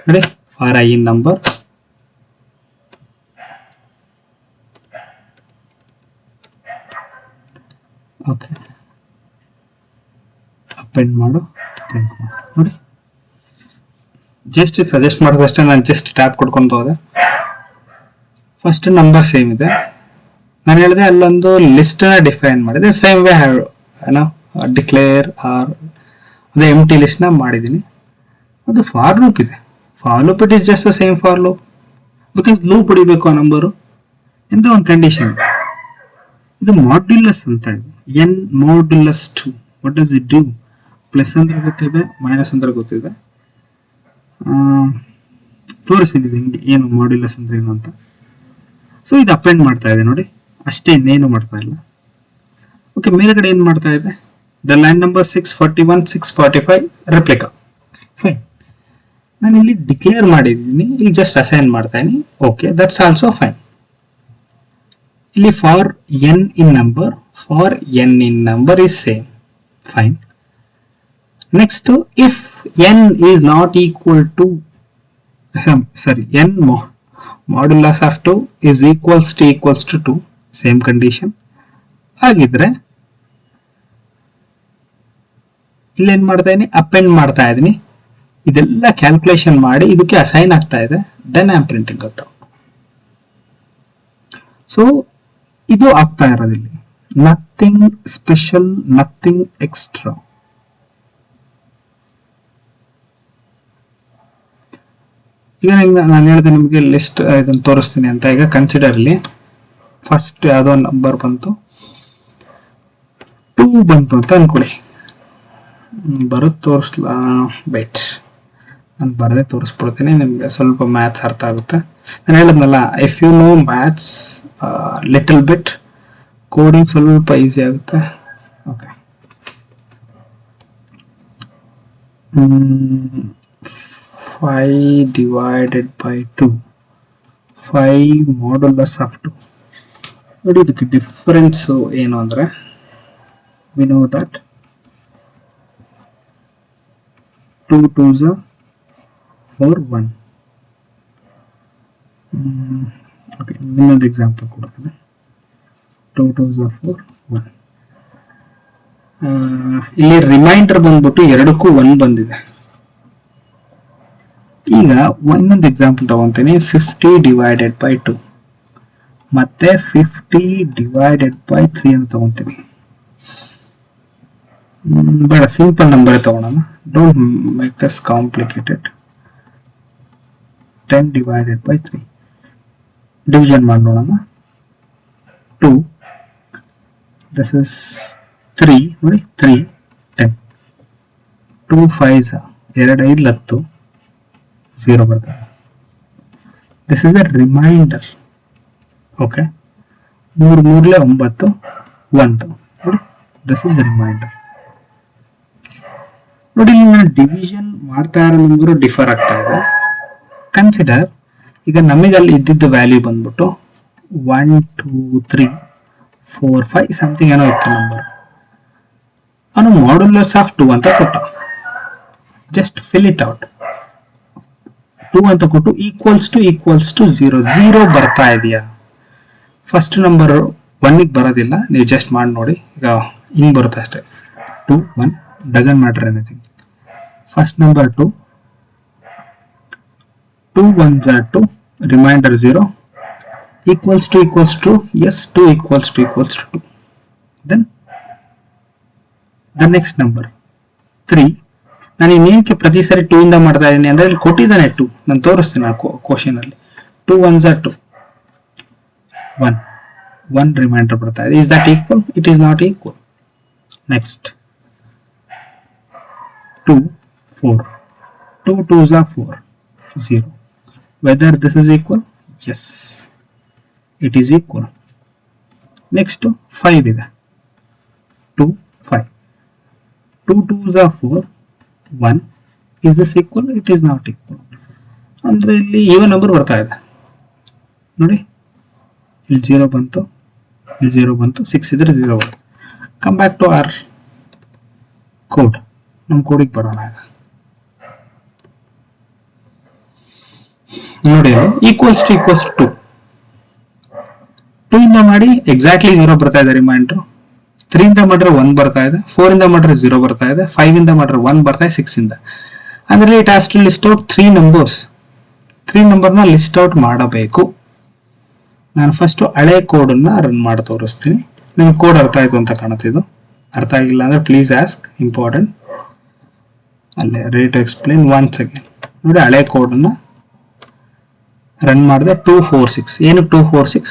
Speaker 1: ನೋಡಿ. For I in number, okay, append ಮಾಡು, ಪ್ರಿಂಟ್ ಮಾಡು ನೋಡಿ. ಜಸ್ಟ್ ಸಜೆಸ್ಟ್ ಮಾಡೋದಷ್ಟೇ, ನಾನು ಜಸ್ಟ್ ಟ್ಯಾಪ್ ಕೊಡ್ಕೊಂಡು ಹೋದೆ. ಫಸ್ಟ್ ನಂಬರ್ ಸೇಮ್ ಇದೆ. ನಾನು ಹೇಳಿದೆ ಅಲ್ಲೊಂದು ಲಿಸ್ಟ್ ನ ಡಿಫೈನ್ ಮಾಡಿದೆ. ಸೇಮ್ ವೇ ಏನೋ ಡಿಕ್ಲೇರ್ ಆರ್ ಅದೇ ಎಮ್ ಟಿ ಲಿಸ್ಟ್ ನ ಮಾಡಿದ್ದೀನಿ. ಅದು ಫಾರ್ ಲೂಪ್ ಇದೆ. For loop it is just the same for loop, because loop ಹೊಡಿಬೇಕು ಆ ನಂಬರು ಎಂತ ಒಂದು ಕಂಡೀಷನ್. ಇದು ಮಾಡ್ಯುಲಸ್ ಅಂತ ಇದೆ. N modulus 2. What does it do? Plus ಅಂದ್ರೆ ಗೊತ್ತಿದೆ, ಮೈನಸ್ ಅಂದ್ರೆ ಗೊತ್ತಿದೆ. ತೋರಿಸ್ತೀನಿ ಹಿಂಗೆ ಏನು ಮಾಡ್ಯುಲಸ್ ಅಂದ್ರೆ ಏನು ಅಂತ. ಸೊ ಇದು ಅಪೆಂಡ್ ಮಾಡ್ತಾ ಇದೆ ನೋಡಿ, ಅಷ್ಟೇ, ಇನ್ನೇನು ಮಾಡ್ತಾ ಇಲ್ಲ. ಓಕೆ, ಮೇಲ್ಗಡೆ ಏನ್ ಮಾಡ್ತಾ ಇದೆ? The line number 641 645 replica. Fine, ನಾನು ಇಲ್ಲಿ ಡಿಕ್ಲೇರ್ ಮಾಡಿದ್ದೀನಿ, ಇಲ್ಲಿ ಜಸ್ಟ್ ಅಸೈನ್ ಮಾಡ್ತಾ ಇದೀನಿ. Okay, that's also fine. ಇಲ್ಲಿ for N in number is same. Fine. Next, if N is not equal to n modulus of 2 is equals to 2, same condition ಆಗಿದ್ರೆ ಇಲ್ಲೇನ್ ಮಾಡ್ತಾ ಇದೀನಿ? ಅಪೆಂಡ್ ಮಾಡ್ತಾ ಇದೀನಿ. ಇದೆಲ್ಲ ಕ್ಯಾಲ್ಕುಲೇಷನ್ ಮಾಡಿ ಇದಕ್ಕೆ ಅಸೈನ್ ಆಗ್ತಾ ಇದೆ. Then I am printing out. So ಇದು ಆಗ್ತಾ ಇರೋದಿಲ್ಲ. Nothing special, nothing extra. ಈಗ ನಾನು ಹೇಳಿದೆ ನಿಮಗೆ ಲಿಸ್ಟ್ ಇದನ್ನು ತೋರಿಸ್ತೀನಿ ಅಂತ. ಈಗ ಕನ್ಸಿಡರ್ ಇಲ್ಲಿ ಫಸ್ಟ್ ಯಾವುದೋ ನಂಬರ್ ಬಂತು, 2 ಬಂತು ಅಂತ ಅನ್ಕೊಳ್ಳಿ. ಬರೋದು ತೋರಿಸ್ಲಾ? ಬೈಟ್, ನಾನು ಬರದೇ ತೋರಿಸ್ಬಿಡ್ತೀನಿ, ನಿಮಗೆ ಸ್ವಲ್ಪ ಮ್ಯಾಥ್ಸ್ ಅರ್ಥ ಆಗುತ್ತೆ. ನಾನು ಹೇಳಿದ್ನಲ್ಲ, if you know maths little bit, coding ಸ್ವಲ್ಪ ಈಸಿ ಆಗುತ್ತೆ. Okay, 5 divided by 2, 5 modulus of 2. ನೋಡಿ, ಇದಕ್ಕೆ ಡಿಫರೆನ್ಸ್ ಏನು ಅಂದ್ರೆ, we know that 2 2s are 4 1. Okay, ಇನ್ನೊಂದು ಎಕ್ಸಾಂಪಲ್ ಕೊಡ್ತೀನಿ. 2 2s are 4 1. ಇಲ್ಲಿ ರಿಮೈಂಡರ್ ಬಂದ್ಬಿಟ್ಟು ಎರಡಕ್ಕೂ 1 ಬಂದಿದೆ. ಈಗ ಇನ್ನೊಂದು ಎಕ್ಸಾಂಪಲ್ ತಗೊಂತೀನಿ. 50 ಡಿವೈಡೆಡ್ ಬೈ 2 ಮತ್ತೆ 50 ಡಿವೈಡೆಡ್ ಬೈ 3 ಅಂತ ತಗೊಂತೀನಿ. ಬೇಡ, ಸಿಂಪಲ್ ನಂಬರ್ ತಗೊಳ್ಳೋಣ. Don't make us complicated. 10 divided by 3 division ಮಾಡಿ ನೋಡೋಣ. 2 ದಿಸ್ ಇಸ್ 3 ನೋಡಿ, 3 10 2 5 2 5 10 0 ಬರ್ತದೆ. This is a reminder. Okay, 3 3 9 1 ನೋಡಿ, ದಿಸ್ ಇಸ್ ರಿಮೈಂಡರ್. ನೋಡಿ, ನಾನು ಡಿವಿಷನ್ ಮಾಡ್ತಾ ಇರೋ ನಂಬರು ಡಿಫರ್ ಆಗ್ತಾ ಇದೆ. ಕನ್ಸಿಡರ್, ಈಗ ನಮಗೆ ಅಲ್ಲಿ ಇದ್ದಿದ್ದ ವ್ಯಾಲ್ಯೂ ಬಂದ್ಬಿಟ್ಟು 1 2 3 4 5 ಸಮಥಿಂಗ್ ಏನೋ ಇತ್ತು ನಂಬರ್. ಅವನು ಮಾಡ್ಯುಲಸ್ ಆಫ್ 2 ಅಂತ ಕೊಟ್ಟ. Just fill it out. 2 ಅಂತ ಕೊಟ್ಟು ಈಕ್ವಲ್ಸ್ ಟು 0 0 ಬರ್ತಾ ಇದೆಯಾ? ಫಸ್ಟ್ ನಂಬರ್ 1ಗೆ ಬರೋದಿಲ್ಲ, ನೀವು ಜಸ್ಟ್ ಮಾಡಿ ನೋಡಿ. ಈಗ ಹಿಂಗ್ ಬರುತ್ತೆ ಅಷ್ಟೇ. 2 1 doesn't matter anything. First number 2 1s are 2, remainder 0, equals to yes, 2 equals to 2. Then the next number 3. ನಾನು ಇನ್ನೇನಕ್ಕೆ ಪ್ರತಿ ಸಾರಿ 2 ಇಂದ ಮಾಡ್ತಾ ಇದ್ದೀನಿ ಅಂದ್ರೆ ಇಲ್ಲಿ ಕೊಟ್ಟಿದ್ದಾನೆ 2, ನಾನು ತೋರಿಸ್ತೀನಿ ಆ ಕ್ವಶನ್ ಅಲ್ಲಿ. 2 1s are 2, 1 ರಿಮೈಂಡರ್ ಬರ್ತಾ ಇದೆ. is that equal? It is not equal. Next 2 4, 2 2s are 4, 0. Whether this is equal? Yes, it is equal. Next 5 ಇದೆ. 2 5, 2 2s are 4, 1. Is this equal? It is not equal. ಅಂದ್ರೆ ಇಲ್ಲಿ ಈವನ್ ನಂಬರ್ ಬರ್ತಾ ಇದೆ ನೋಡಿ. ಇಲ್ಲಿ 0 ಬಂತು, ಇಲ್ಲಿ 0 ಬಂತು, 6 ಇದ್ರೆ 0 ಬಂತು. Come back to our code. ನಮ್ಮ ಕೋಡಿಗೆ ಬರೋಣ. ನೋಡಿ, ಈಕ್ವಲ್ಸ್ ಟು 2 ಇಂದ ಮಾಡಿ ಎಕ್ಸಾಕ್ಟ್ಲಿ 0 ಬರ್ತಾ ಇದೆ ರಿಮೈಂಡರ್. 3 ಇಂದ ಮಾಡಿದ್ರೆ 1 ಬರ್ತಾ ಇದೆ, 4 ಇಂದ ಮಾಡಿದ್ರೆ 0 ಬರ್ತಾ ಇದೆ, 5 ಇಂದ ಮಾಡಿದ್ರೆ 1 ಬರ್ತಾ ಇದೆ, 6 ಇಂದ. ಅಂದ್ರೆ it has to list out 3 numbers. 3 ನಂಬರ್ನ ಲಿಸ್ಟ್ ಔಟ್ ಮಾಡಬೇಕು. ನಾನು ಫಸ್ಟ್ ಹಳೆ ಕೋಡನ್ನ ರನ್ ಮಾಡಿ ತೋರಿಸ್ತೀನಿ. ನಿಮ್ಗೆ ಕೋಡ್ ಅರ್ಥ ಆಯ್ತು ಅಂತ ಕಾಣುತ್ತೆ. ಇದು ಅರ್ಥ ಆಗಿಲ್ಲ ಅಂದ್ರೆ ಪ್ಲೀಸ್ ಆಸ್ಕ್, ಇಂಪಾರ್ಟೆಂಟ್. ಅಲ್ಲೇ ready to explain once again. ನೋಡಿ, ಹಳೆ ಕೋಡನ್ನ ರನ್ ಮಾಡಿದೆ. 2 4 6. ಏನಕ್ಕೆ 2 4 6?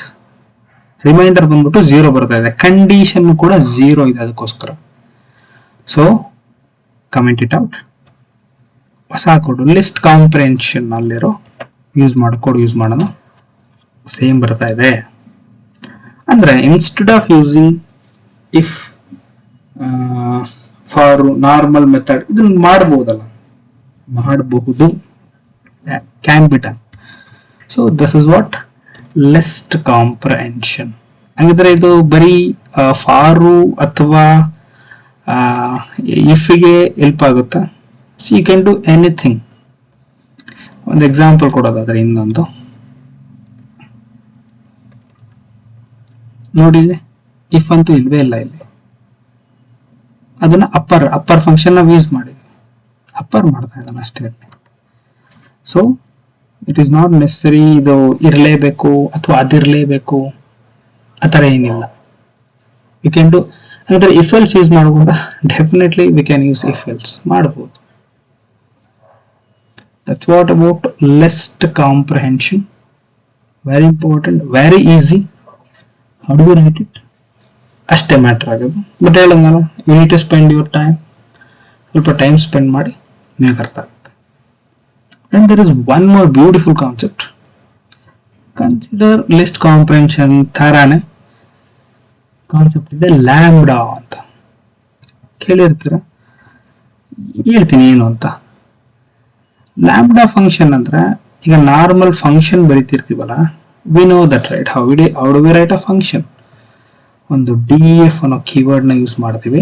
Speaker 1: ರಿಮೈಂಡರ್ ಬಂದ್ಬಿಟ್ಟು 0 ಬರ್ತಾ ಇದೆ, ಕಂಡೀಷನ್ ಕೂಡ 0 ಇದೆ, ಅದಕ್ಕೋಸ್ಕರ. ಸೊ ಕಮೆಂಟ್ ಇಟ್ ಔಟ್. ಹೊಸ ಕೋಡ್ ಲಿಸ್ಟ್ ಕಾಂಪ್ರಿಹೆನ್ಷನ್ ಅಲ್ಲಿರೋ ಕೋಡ್ ಯೂಸ್ ಮಾಡೋಣ. ಸೇಮ್ ಬರ್ತಾ ಇದೆ. ಅಂದ್ರೆ instead of using if for normal method ಇದನ್ನ ಮಾಡಬಹುದು. Can be done. So this is what list comprehension. ಹಾಗಿದ್ರೆ ಇದು ಬರೀ ಫಾರು ಅಥವಾ ಇಫ್ಗೆ ಹೆಲ್ಪ್ ಆಗುತ್ತಾ? So you can do anything. ಒಂದು ಎಕ್ಸಾಂಪಲ್ ಕೊಡೋದಾದ್ರೆ ಇನ್ನೊಂದು ನೋಡಿ. ಇಫ್ ಅಂತೂ ಇಲ್ವೇ ಇಲ್ಲ ಇಲ್ಲಿ. ಅದನ್ನ ಅಪ್ಪರ್ ಫಂಕ್ಷನ್ ನಾವು ಯೂಸ್ ಮಾಡಿದ್ವಿ. ಅಪ್ಪರ್ ಮಾಡ್ತಾ ಇದ್ದಾನೆ ಅಷ್ಟೇ. So it is not necessary ಇದು ಇರಲೇಬೇಕು ಅಥವಾ ಅದಿರಲೇಬೇಕು ಆ ಥರ ಏನಿಲ್ಲ. You can do. ಅಂದ್ರೆ ಇಫ್ ಎಲ್ಸ್ ಯೂಸ್ ಮಾಡಬಹುದಾ? Definitely we can use if else ಮಾಡಬಹುದು. That's what about list comprehension. Very important, very easy. How do you write it? ಅಷ್ಟೇ ಮ್ಯಾಟರ್ ಆಗೋದು. ಬಟ್ ಹೇಳೋದು ನಾನು, you need to spend your time. ಸ್ವಲ್ಪ ಟೈಮ್ ಸ್ಪೆಂಡ್ ಮಾಡಿ ನಿಮಗೆ ಅರ್ಥ ಆಗುತ್ತೆ. Then there is one more beautiful concept. Consider list comprehension ಥರಾನೇ ಕಾನ್ಸೆಪ್ಟ್ ಇದೆ, ಲ್ಯಾಂಬ್ಡಾ ಅಂತ ಕೇಳಿರ್ತೀರ. ಹೇಳ್ತೀನಿ ಏನು ಅಂತ. ಲ್ಯಾಂಬ್ಡಾ ಫಂಕ್ಷನ್ ಅಂದ್ರೆ, ಈಗ ನಾರ್ಮಲ್ ಫಂಕ್ಷನ್ ಬರೀತಿರ್ತೀವಲ್ಲ, we know that right. How do we write a function? ಒಂದು df ಅನ್ನೋ ಕೀವರ್ಡ್ ನ ಯೂಸ್ ಮಾಡ್ತೀವಿ.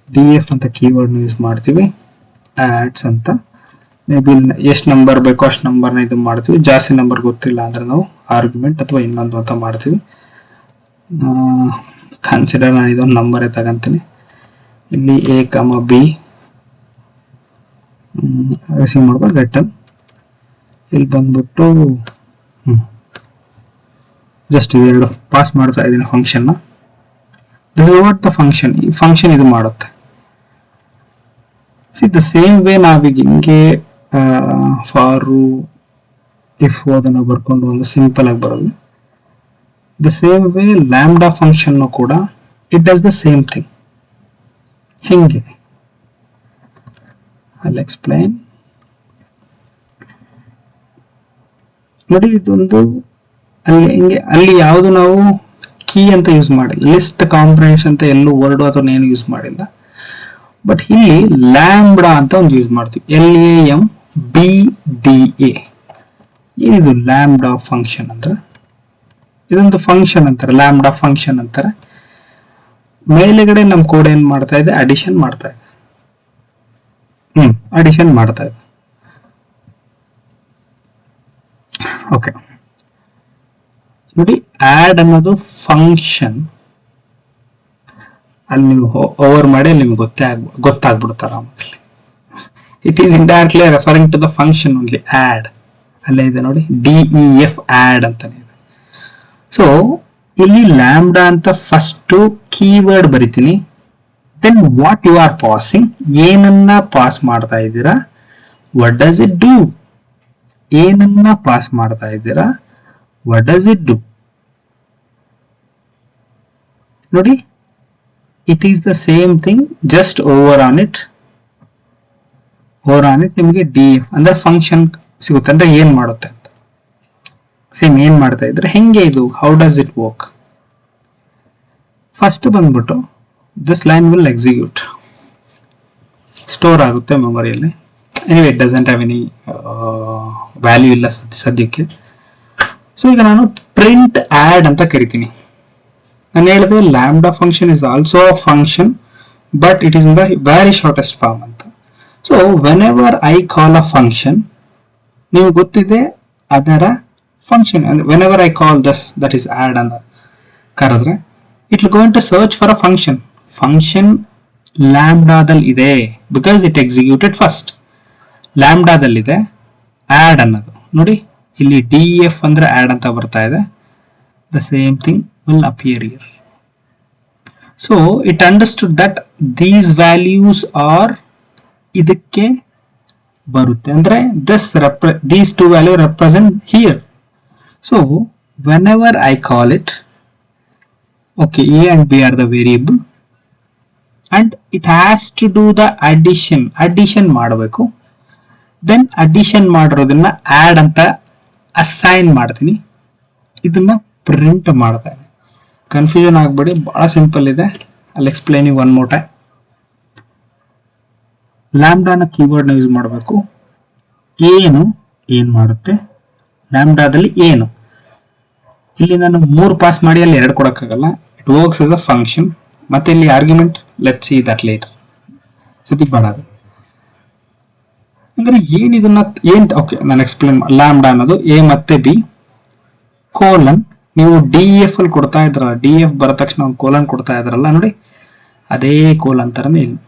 Speaker 1: df ಅಂತ ಕೀವರ್ಡ್ ನ ಯೂಸ್ ಮಾಡ್ತೀವಿ. ಆಡ್ಸ್ ಅಂತ ಮೇ ಬಿ ಎಷ್ಟು ನಂಬರ್ ಬೇಕೋ ಅಷ್ಟು ನಂಬರ್ನ ಇದು ಮಾಡ್ತೀವಿ. ಜಾಸ್ತಿ ನಂಬರ್ ಗೊತ್ತಿಲ್ಲ ಅಂದ್ರೆ ನಾವು ಆರ್ಗ್ಯುಮೆಂಟ್ ಅಥವಾ ಇನ್ನೊಂದು ಅಂತ ಮಾಡ್ತೀವಿ. ಕನ್ಸಿಡರ್ ನಾನು ಇದೊಂದು ನಂಬರೇ ತಗೊಂತೀನಿ. ಇಲ್ಲಿ ಎ ಕಮ ಬಿ ರಿಸೀವ್ ಮಾಡ್ಕೊಂಡು ರಿಟರ್ನ್. ಇಲ್ಲಿ ಬಂದ್ಬಿಟ್ಟು ಜಸ್ಟ್ ಇವೆರಡು ಪಾಸ್ ಮಾಡ್ತಾ ಇದ್ದೀನಿ function. This is what the function. ಈ ಫಂಕ್ಷನ್ ಇದು ಮಾಡುತ್ತೆ. ಸಿ ದ ಸೇಮ್ ವೇ ನಾವೀಗ ಹಿಂಗೆ ಫಾರು ಇಫ್ ಅದನ್ನ ಬರ್ಕೊಂಡು ಒಂದು ಸಿಂಪಲ್ ಆಗಿ ಬರೋದು. The same way lambda function ಕೂಡ it does the same thing. ಹಿಂಗೆ I'll explain. ನೋಡಿ ಇದೊಂದು ಅಲ್ಲಿ ಹಿಂಗೆ ಅಲ್ಲಿ ಯಾವುದು ನಾವು ಕೀ ಅಂತ ಯೂಸ್ ಮಾಡಿಲ್ಲ, ಲಿಸ್ಟ್ ಕಾಂಪ್ರಿಹೆನ್ಷನ್ ಅಂತ ಎಲ್ಲೂ ವರ್ಡ್ ಅಥವಾ ಏನು ಯೂಸ್ ಮಾಡಿಲ್ಲ. ಬಟ್ ಇಲ್ಲಿ ಲ್ಯಾಂಬ್ಡಾ ಅಂತ ಒಂದು ಯೂಸ್ ಮಾಡ್ತೀವಿ, LAMBDA. ಏನಿದು ಲ್ಯಾಂಬ್ಡಾ ಫಂಕ್ಷನ್ ಅಂದ್ರೆ ಇದೊಂದು ಫಂಕ್ಷನ್ ಅಂತಾರೆ, ಲ್ಯಾಂಬ್ಡಾ ಫಂಕ್ಷನ್ ಅಂತಾರೆ. ಮೇಲೆಗಡೆ ನಮ್ಮ ಕೋಡ್ ಏನ್ ಮಾಡ್ತಾ ಇದೆ, ಅಡಿಷನ್ ಮಾಡ್ತಾ ಇದೆ. ಅಡಿಷನ್ ಮಾಡ್ತಾ ಇದೆ. ಓಕೆ ನೋಡಿ, ಆಡ್ ಅನ್ನೋದು ಫಂಕ್ಷನ್. ಅಲ್ಲಿ ನೀವು ಓವರ್ ಮಾಡಿ ನಿಮ್ಗೆ ಗೊತ್ತಾಗ್ಬಿಡ್ತಾರ. It is indirectly referring to the function only. Add ಅಲ್ಲೇ ಇದೆ ನೋಡಿ, DEF ಆಡ್ ಅಂತಾನೆ ಇದೆ. ಸೊ ಇಲ್ಲಿ ಲ್ಯಾಂಬ್ಡಾ ಅಂತ ಫಸ್ಟ್ ಕೀವರ್ಡ್ ಬರಿತೀನಿ. Then what you are passing, ಏನನ್ನ ಪಾಸ್ ಮಾಡ್ತಾ ಇದ್ದೀರಾ, ವಾಟ್ ಡಸ್ ಇಟ್ ಡೂ, ಏನನ್ನ ಪಾಸ್ ಮಾಡ್ತಾ ಇದ್ದೀರಾ, ವಾಟ್ ಡಸ್ ಇಟ್ ಡೂ. ನೋಡಿ, it is the same thing, just over on it ನಿಮಗೆ DF ಅಂದ್ರೆ ಫಂಕ್ಷನ್ ಸಿಗುತ್ತೆ. ಅಂದ್ರೆ ಏನ್ ಮಾಡುತ್ತೆ ಅಂತ ಸೇಮ್ ಏನ್ ಮಾಡ್ತಾ ಇದ್ರೆ ಹೆಂಗೆ ಇದು, how does it work. First ಬಂದ್ಬಿಟ್ಟು this line will execute, store ಆಗುತ್ತೆ ಮೆಮೊರಿಯಲ್ಲಿ. Anyway it doesn't have any value ಇಲ್ಲ ಸದ್ಯಕ್ಕೆ. ಸೊ ಈಗ ನಾನು ಪ್ರಿಂಟ್ ಆಡ್ ಅಂತ ಕರಿತೀನಿ. ನಾನು ಹೇಳಿದೆ lambda function is also a function, but it is in the very shortest form ಅಂತ. So whenever I call a function, ನೀವು ಗೊತ್ತಿದೆ ಅದರ function. Whenever I call that is add ಅಂತ ಕರೆದ್ರೆ it will going to search for a function. Function ಲ್ಯಾಂಬ್ಡಾದಲ್ಲಿ ಇದೆ, ಬಿಕಾಸ್ ಇಟ್ ಎಕ್ಸಿಕ್ಯೂಟೆಡ್ ಫಸ್ಟ್. ಲ್ಯಾಂಬ್ಡಾದಲ್ಲಿದೆ ಆಡ್ ಅನ್ನೋದು. ನೋಡಿ ಇಲ್ಲಿ DEF ಅಂದ್ರೆ ಆಡ್ ಅಂತ ಬರ್ತಾ ಇದೆ. The same thing will appear here. So it understood that these values are ಇದಕ್ಕೆ ಬರುತ್ತೆ. ಅಂದ್ರೆ these two value represent here. So whenever I call it, okay, A and B are the variable and it has to do the addition ಮಾಡಬೇಕು. ದೆನ್ ಅಡಿಷನ್ ಮಾಡಿರೋದನ್ನ ಆಡ್ ಅಂತ ಅಸೈನ್ ಮಾಡ್ತೀನಿ, ಇದನ್ನ ಪ್ರಿಂಟ್ ಮಾಡ್ತಾ ಇದೆ. ಕನ್ಫ್ಯೂಷನ್ ಆಗ್ಬೇಡಿ, ಬಹಳ ಸಿಂಪಲ್ ಇದೆ. ಅಲ್ಲಿ ಎಕ್ಸ್ಪ್ಲೈನ್ ಒನ್ ಮೋರ್ ಟೈಮ್. ಲ್ಯಾಂಬ್ಡಾನ ಕೀವರ್ಡ್ ನ ಯೂಸ್ ಮಾಡಬೇಕು. ಏನ್ ಮಾಡುತ್ತೆ ಲ್ಯಾಂಬ್ಡಾದಲ್ಲಿ ಏನು, ಇಲ್ಲಿ ನಾನು 3 ಪಾಸ್ ಮಾಡಿ ಅಲ್ಲಿ 2 ಕೊಡಕ್ಕಾಗಲ್ಲ. It works as a function. ಮತ್ತೆ ಇಲ್ಲಿ argument, let's see that later. ಸದ್ಯಕ್ಕೆ ಬೇಡ ಅದು. ಅಂದ್ರೆ ಓಕೆ ನಾನು ಎಕ್ಸ್ಪ್ಲೇನ್. ಲ್ಯಾಂಬ್ಡಾ ಅನ್ನೋದು A ಮತ್ತೆ B ಕೋಲನ್. ನೀವು DEF ಅಲ್ಲಿ ಕೊಡ್ತಾ ಇದ್ರಲ್ಲ, DEF ಬರೋ ತಕ್ಷಣ ಒಂದು ಕೋಲನ್ ಕೊಡ್ತಾ ಇದ್ರಲ್ಲ, ನೋಡಿ ಅದೇ ಕೋಲನ್ ತರನೇ ಇಲ್ಲಿ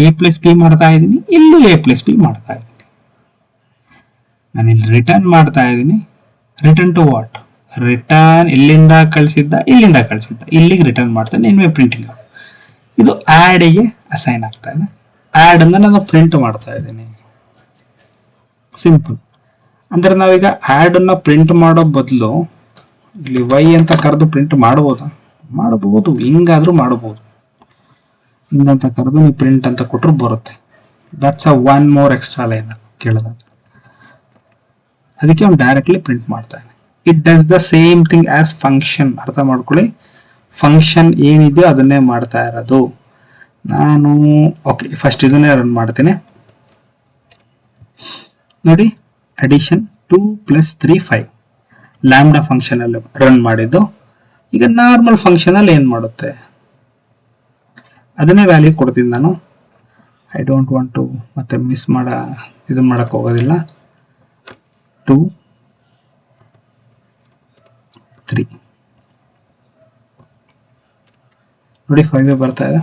Speaker 1: A+B ಮಾಡ್ತಾ ಇದ್ದೀನಿ, ಇಲ್ಲೂ A+B ಮಾಡ್ತಾ ಇದ್ದೀನಿ. ನಾನು ಇಲ್ಲಿ ರಿಟರ್ನ್ ಮಾಡ್ತಾ ಇದ್ದೀನಿ. ರಿಟರ್ನ್ ಟು ವಾಟ್, ರಿಟರ್ನ್ ಇಲ್ಲಿಂದ ಕಳಿಸಿದ್ದ, ಇಲ್ಲಿಗೆ ರಿಟರ್ನ್ ಮಾಡ್ತಾನೆ. ಇನ್ವೇ ಪ್ರಿಂಟಿಂಗ್ ಇದು ಆಡ್ಗೆ ಅಸೈನ್ ಆಗ್ತಾ ಇದೆ. ಆಡ್ ಅನ್ನ ನಾನು ಪ್ರಿಂಟ್ ಮಾಡ್ತಾ ಇದ್ದೀನಿ. ಸಿಂಪಲ್. ಅಂದ್ರೆ ನಾವೀಗ ಆಡ್ ಅನ್ನ ಪ್ರಿಂಟ್ ಮಾಡೋ ಬದಲು ಇಲ್ಲಿ Y ಅಂತ ಕರೆದು ಪ್ರಿಂಟ್ ಮಾಡಬಹುದು. ಹಿಂಗಾದ್ರೂ ಮಾಡಬಹುದು. ಹಿಂಗಂತ ಕರೆದು ನೀವು ಪ್ರಿಂಟ್ ಅಂತ ಕೊಟ್ಟರು ಬರುತ್ತೆ. That's a one more extra line ಕೇಳಿದಾಗ. ಅದಕ್ಕೆ ಅವ್ನು ಡೈರೆಕ್ಟ್ಲಿ ಪ್ರಿಂಟ್ ಮಾಡ್ತಾನೆ. It does the same thing as function. ಅರ್ಥ ಮಾಡ್ಕೊಳ್ಳಿ, ಫಂಕ್ಷನ್ ಏನಿದೆಯೋ ಅದನ್ನೇ ಮಾಡ್ತಾ ಇರೋದು. ನಾನು ಓಕೆ ಫಸ್ಟ್ ಇದನ್ನೇ ರನ್ ಮಾಡ್ತೀನಿ. ನೋಡಿ, ಅಡಿಷನ್ 2 + 3 5 ಲ್ಯಾಂಬ್ಡಾ ಫಂಕ್ಷನ್ ಅಲ್ಲಿ ರನ್ ಮಾಡಿದ್ದು. ಈಗ ನಾರ್ಮಲ್ ಫಂಕ್ಷನ್ ಅಲ್ಲಿ ಏನ್ ಮಾಡುತ್ತೆ ಅದನ್ನೇ ವ್ಯಾಲ್ಯೂ ಕೊಡ್ತೀನಿ ನಾನು. ಐ ಡೋಂಟ್ ವಾಂಟ್ ಟು ಮತ್ತೆ ಮಿಸ್ ಇದನ್ನ ಮಾಡಕ್ ಹೋಗೋದಿಲ್ಲ. 2 3 ನೋಡಿ 5 ಬರ್ತಾ ಇದೆ,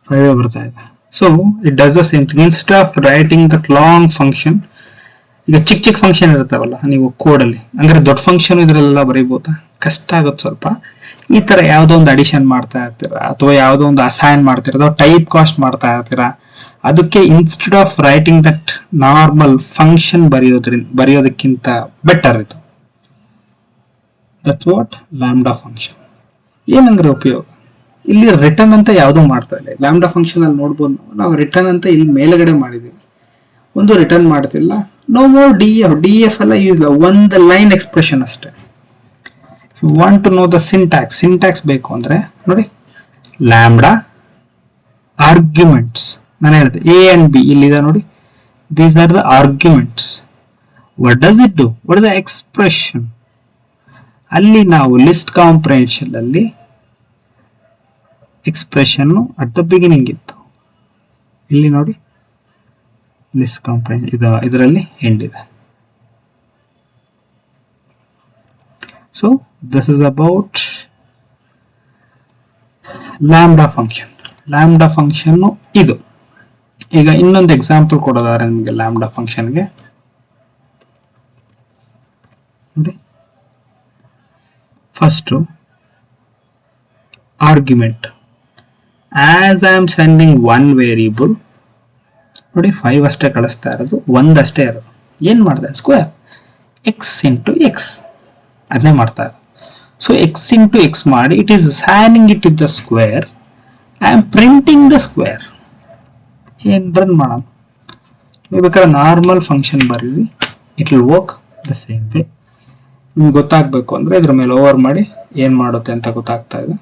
Speaker 1: 5 ಬರ್ತಾ ಇದೆ. So it does the same thing. Instead of writing that long function, ಈಗ ಚಿಕ್ಕ ಚಿಕ್ಕ ಫಂಕ್ಷನ್ ಇರ್ತಾವಲ್ಲ ನೀವು ಕೋಡಲ್ಲಿ, ಅಂದ್ರೆ ದೊಡ್ಡ ಫಂಕ್ಷನ್ ಇದ್ರೆಲ್ಲ ಬರೀಬಹುದಾ? ಕಷ್ಟ ಆಗುತ್ತೆ ಸ್ವಲ್ಪ. ಈ ತರ ಯಾವುದೋ ಒಂದು ಅಡಿಷನ್ ಮಾಡ್ತಾ ಇರ್ತೀರಾ, ಅಥವಾ ಯಾವುದೋ ಒಂದು ಅಸೈನ್ ಮಾಡ್ತೀರಾ, ಅಥವಾ ಟೈಪ್ ಕಾಸ್ಟ್ ಮಾಡ್ತಾ ಇರ್ತೀರಾ, ಅದಕ್ಕೆ instead of writing that normal function ಬರೆಯೋದಕ್ಕಿಂತ ಬೆಟರ್ ಇದು. That's what lambda function. ಏನಂದ್ರೆ ಉಪಯೋಗ, ಇಲ್ಲಿ ರಿಟರ್ನ್ ಅಂತ ಯಾವುದೂ ಮಾಡ್ತಾ ಇಲ್ಲ. ಲ್ಯಾಂಬ್ಡಾ ಫಂಕ್ಷನ್ ಅಲ್ಲಿ ನೋಡ್ಬೋದು ನಾವು ರಿಟರ್ನ್ ಅಂತ ಇಲ್ಲಿ ಮೇಲ್ಗಡೆ ಮಾಡಿದೀವಿ, ಒಂದು ರಿಟರ್ನ್ ಮಾಡ್ತಿಲ್ಲ. ನೋ ಮೋರ್ ಡಿ ಎಫ್ ಎಲ್ಲ ಯೂಸ್ ಇಲ್ಲ, ಒಂದು ಲೈನ್ ಎಕ್ಸ್ಪ್ರೆಷನ್ ಅಷ್ಟೇ. You want to know the syntax ಬೇಕು ಅಂದ್ರೆ ನೋಡಿ, ಲ್ಯಾಂಬ್ಡಾ ಆರ್ಗ್ಯುಮೆಂಟ್ಸ್, ನಾನು ಹೇಳಿದೆ ಎ ಅಂಡ್ ಬಿ ಇಲ್ಲಿದೆ ನೋಡಿ, these are the arguments. What does it do? What is the expression? ಅಲ್ಲಿ ನಾವು ಲಿಸ್ಟ್ ಕಾಂಪ್ರಿಹೆನ್ಷನ್ ಅಲ್ಲಿ ಎಕ್ಸ್ಪ್ರೆಷನ್ ಅಟ್ ದ ಬಿಗಿನಿಂಗ್ ಇತ್ತು, ಇಲ್ಲಿ ನೋಡಿ ಲಿಸ್ಟ್ ಕಾಂಪ್ರಿಹೆನ್ಷನ್ ಇದರಲ್ಲಿ ಎಂಡ್ ಇದೆ. So this is about lambda function. Lambda function ಇದು. ಈಗ ಇನ್ನೊಂದು ಎಕ್ಸಾಂಪಲ್ ಕೊಡೋದಾದ್ರೆ ನಿಮಗೆ ಲ್ಯಾಂಬ್ಡಾ ಫಂಕ್ಷನ್ಗೆ ನೋಡಿ, first argument as I am sending one variable ನೋಡಿ, 5 ಅಷ್ಟೇ ಕಳಿಸ್ತಾ ಇರೋದು, ಒಂದಷ್ಟೇ ಇರೋದು. ಏನ್ ಮಾಡಿದೆ? ಸ್ಕ್ವೇರ್ ಎಕ್ಸ್ ಇಂಟು ಎಕ್ಸ್ ಅದನ್ನೇ ಮಾಡ್ತಾ ಇರೋದು. ಸೊ ಎಕ್ಸ್ ಇಂಟು ಎಕ್ಸ್ ಮಾಡಿ it is scanning it in the square. I am printing the square. ಏನ್ ರನ್ ಮಾಡೋಣ? ನೀವು ಬೇಕಾದ್ರೆ ನಾರ್ಮಲ್ ಫಂಕ್ಷನ್ ಬರೀರಿ, it will work the same way. ನಿಮ್ಗೆ ಗೊತ್ತಾಗ್ಬೇಕು ಅಂದ್ರೆ ಇದ್ರ ಮೇಲೆ ಓವರ್ ಮಾಡಿ ಏನ್ ಮಾಡುತ್ತೆ ಅಂತ ಗೊತ್ತಾಗ್ತಾ ಇದೆ.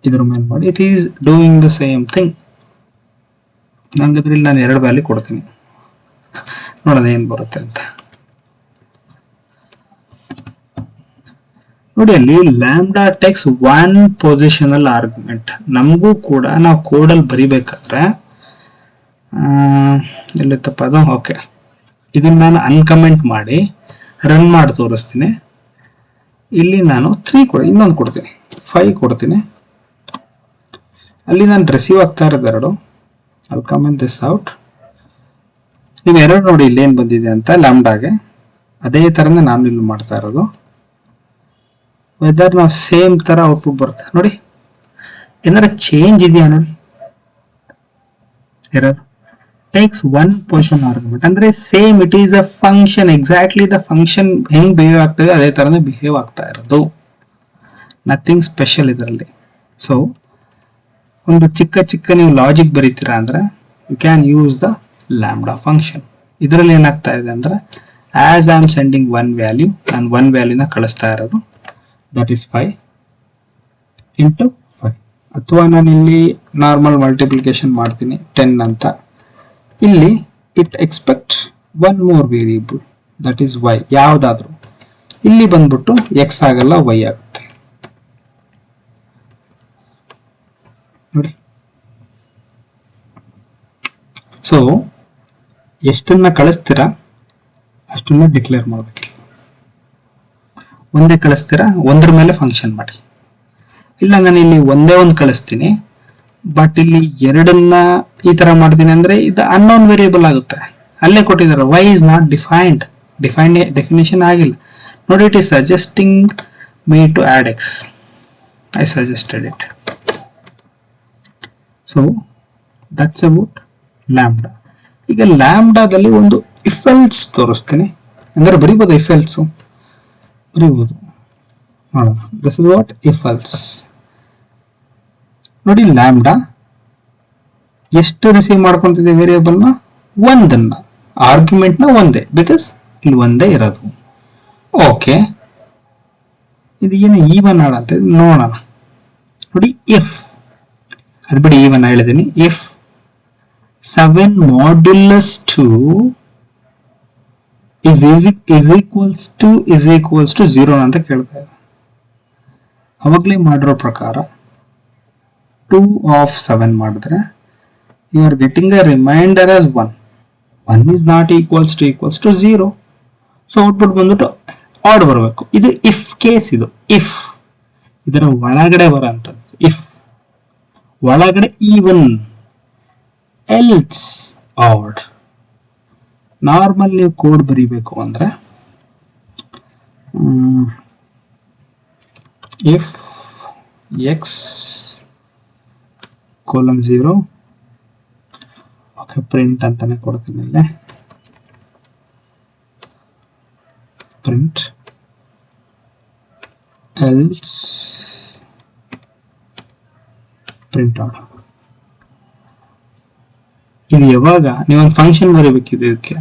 Speaker 1: ಇದ್ರ ಮೇಲೆ ಮಾಡಿ it is doing the same thing. ನಂಗದ್ರಲ್ಲಿ ನಾನು 2 ವ್ಯಾಲ್ಯೂ ಕೊಡ್ತೀನಿ, ನೋಡೋಣ ಏನ್ ಬರುತ್ತೆ ಅಂತ. ನೋಡಿ ಅಲ್ಲಿ lambda takes one positional argument. ನಮಗೂ ಕೂಡ ನಾವು ಕೋಡಲ್ಲಿ ಬರಿಬೇಕಾದ್ರೆ ಎಲ್ಲಿತ್ತಪ್ಪ ಅದು? ಓಕೆ, ಇದನ್ನ ನಾನು ಅನ್ಕಮೆಂಟ್ ಮಾಡಿ ರನ್ ಮಾಡಿ ತೋರಿಸ್ತೀನಿ. ಇಲ್ಲಿ ನಾನು 3 ಇನ್ನೊಂದು ಕೊಡ್ತೀನಿ, 5 ಕೊಡ್ತೀನಿ. ಅಲ್ಲಿ ನಾನು ರಿಸೀವ್ ಆಗ್ತಾ ಇರೋದು 2. I'll comment this out. ನೀವು 2 ನೋಡಿ ಇಲ್ಲಿ ಏನ್ ಬಂದಿದೆ ಅಂತ ಲ್ಯಾಂಬ್ಡಾಗೆ. ಅದೇ ತರನೇ ನಾನು ಇಲ್ಲಿ ಮಾಡ್ತಾ ಇರೋದು. ವೆದರ್ ನಾವು ಸೇಮ್ ತರ ಔಟ್ಪುಟ್ ಬರುತ್ತೆ ನೋಡಿ, ಏನಾರ ಚೇಂಜ್ ಇದೆಯಾ ನೋಡಿ. Error takes one position argument ಅಂದ್ರೆ same, it is a function. Exactly the function ಹೆಂಗ್ ಬಿಹೇವ್ ಆಗ್ತದೆ ಅದೇ ತರನೇ ಬಿಹೇವ್ ಆಗ್ತಾ ಇರೋದು, ನಥಿಂಗ್ ಸ್ಪೆಷಲ್ ಇದರಲ್ಲಿ. ಸೊ ಒಂದು ಚಿಕ್ಕ ನೀವು ಲಾಜಿಕ್ ಬರೀತೀರಾ ಅಂದ್ರೆ you can use the lambda function. ಇದರಲ್ಲಿ ಏನಾಗ್ತಾ ಇದೆ ಅಂದ್ರೆ as I am sending one value, ನಾನು 1 ವ್ಯಾಲ್ಯೂನ ಕಳಿಸ್ತಾ ಇರೋದು, ದಟ್ ಈಸ್ 5 ಇಂಟು 5. ಅಥವಾ ನಾನು ಇಲ್ಲಿ ನಾರ್ಮಲ್ ಮಲ್ಟಿಪ್ಲಿಕೇಶನ್ ಮಾಡ್ತೀನಿ 10 ಅಂತ. ಇಲ್ಲಿ it expect one more variable that is y, ಯಾವ್ದಾದ್ರು. ಇಲ್ಲಿ ಬಂದ್ಬಿಟ್ಟು x ಆಗಲ್ಲ, y ಆಗುತ್ತೆ ನೋಡಿ. ಸೊ ಎಷ್ಟನ್ನ ಕಳಿಸ್ತೀರಾ ಅಷ್ಟನ್ನ ಡಿಕ್ಲೇರ್ ಮಾಡ್ಬೇಕು. ಒಂದೇ ಕಳಿಸ್ತೀರಾ, ಒಂದ್ರ ಮೇಲೆ ಫಂಕ್ಷನ್ ಮಾಡಿ. ಇಲ್ಲ ನಾನು ಇಲ್ಲಿ ಒಂದೇ ಒಂದು ಕಳಿಸ್ತೀನಿ, ಬಟ್ ಇಲ್ಲಿ 2 ಈ ತರ ಮಾಡ್ತೀನಿ ಅಂದ್ರೆ ಇದು ಅನ್ನೋನ್ ವೇರಿಯಬಲ್ ಆಗುತ್ತೆ. ಅಲ್ಲೇ ಕೊಟ್ಟಿದ್ದಾರೆ y ಇಸ್ ನಾಟ್ ಡೆಫಿನೇಷನ್ ಆಗಿಲ್ಲ ನೋಡಿ. It is suggesting me to add x. I suggested it. So that's about lambda. ಈಗ ಲ್ಯಾಂಬ್ಡಾದಲ್ಲಿ ಒಂದು ಇಫ್ ಎಲ್ಸ್ ತೋರಿಸ್ತೀನಿ, ಅಂದ್ರೆ ಬರೀಬಹುದು ಇಫ್ ಎಲ್ಸ್ ಬರೀಬಹುದು ನೋಡೋಣ. This is what if else. ನೋಡಿ ಲ್ಯಾಂಬ್ಡಾ ಎಷ್ಟು ರಿಸೀವ್ ಮಾಡ್ಕೊಂತಿದೆ ವೇರಿಯಬಲ್ ನ? 1 ಆರ್ಗ್ಯುಮೆಂಟ್ ನ ಒಂದೇ, ಬಿಕಾಸ್ ಇಲ್ಲಿ ಒಂದೇ ಇರೋದು. ಓಕೆ, ಇದು ಏನು ಈವನ್ ಆಡ ಅಂತ ನೋಡೋಣ. ನೋಡಿ ಇಫ್, ಅದು ಬಿಡಿ ಈವನ್ ಹೇಳಿದೀನಿ. If 7 modulus 2 is equals to 0 ಅಂತ ಕೇಳ್ತಾ ಇದೆ. ಅವಾಗಲೇ ಮಾಡಿರೋ ಪ್ರಕಾರ 2 of 7 ಮಾಡಿದ್ರೆ you are getting a remainder as 1. 1 is not equals to 0. So output ಬಂದ್ಬಿಟ್ಟು ಆಡ್ ಬರಬೇಕು. ಇದು ಇಫ್ ಕೇಸ್. ಇದು ಇಫ್ ಇದರ ಒಳಗಡೆ ಬರೋಂಥದ್ದು ಇಫ್, ಒಳಗಡೆ ಈವನ್, ಎಲ್ಸ್ ಆಡ್. ನಾರ್ಮಲ್ ನೀವು ಕೋಡ್ ಬರೀಬೇಕು ಅಂದ್ರೆ if X colon 0, okay print ಅಂತಾನೆ ಕೊಡ್ತೀನಿ ಇಲ್ಲಿ, ಪ್ರಿಂಟ್ ಎಲ್ಸ್ ಪ್ರಿಂಟ್ ಔಟ್. ಇದು ಯಾವಾಗ ನೀವೊಂದು ಫಂಕ್ಷನ್ ಬರೀಬೇಕಿದೆ ಇದಕ್ಕೆ.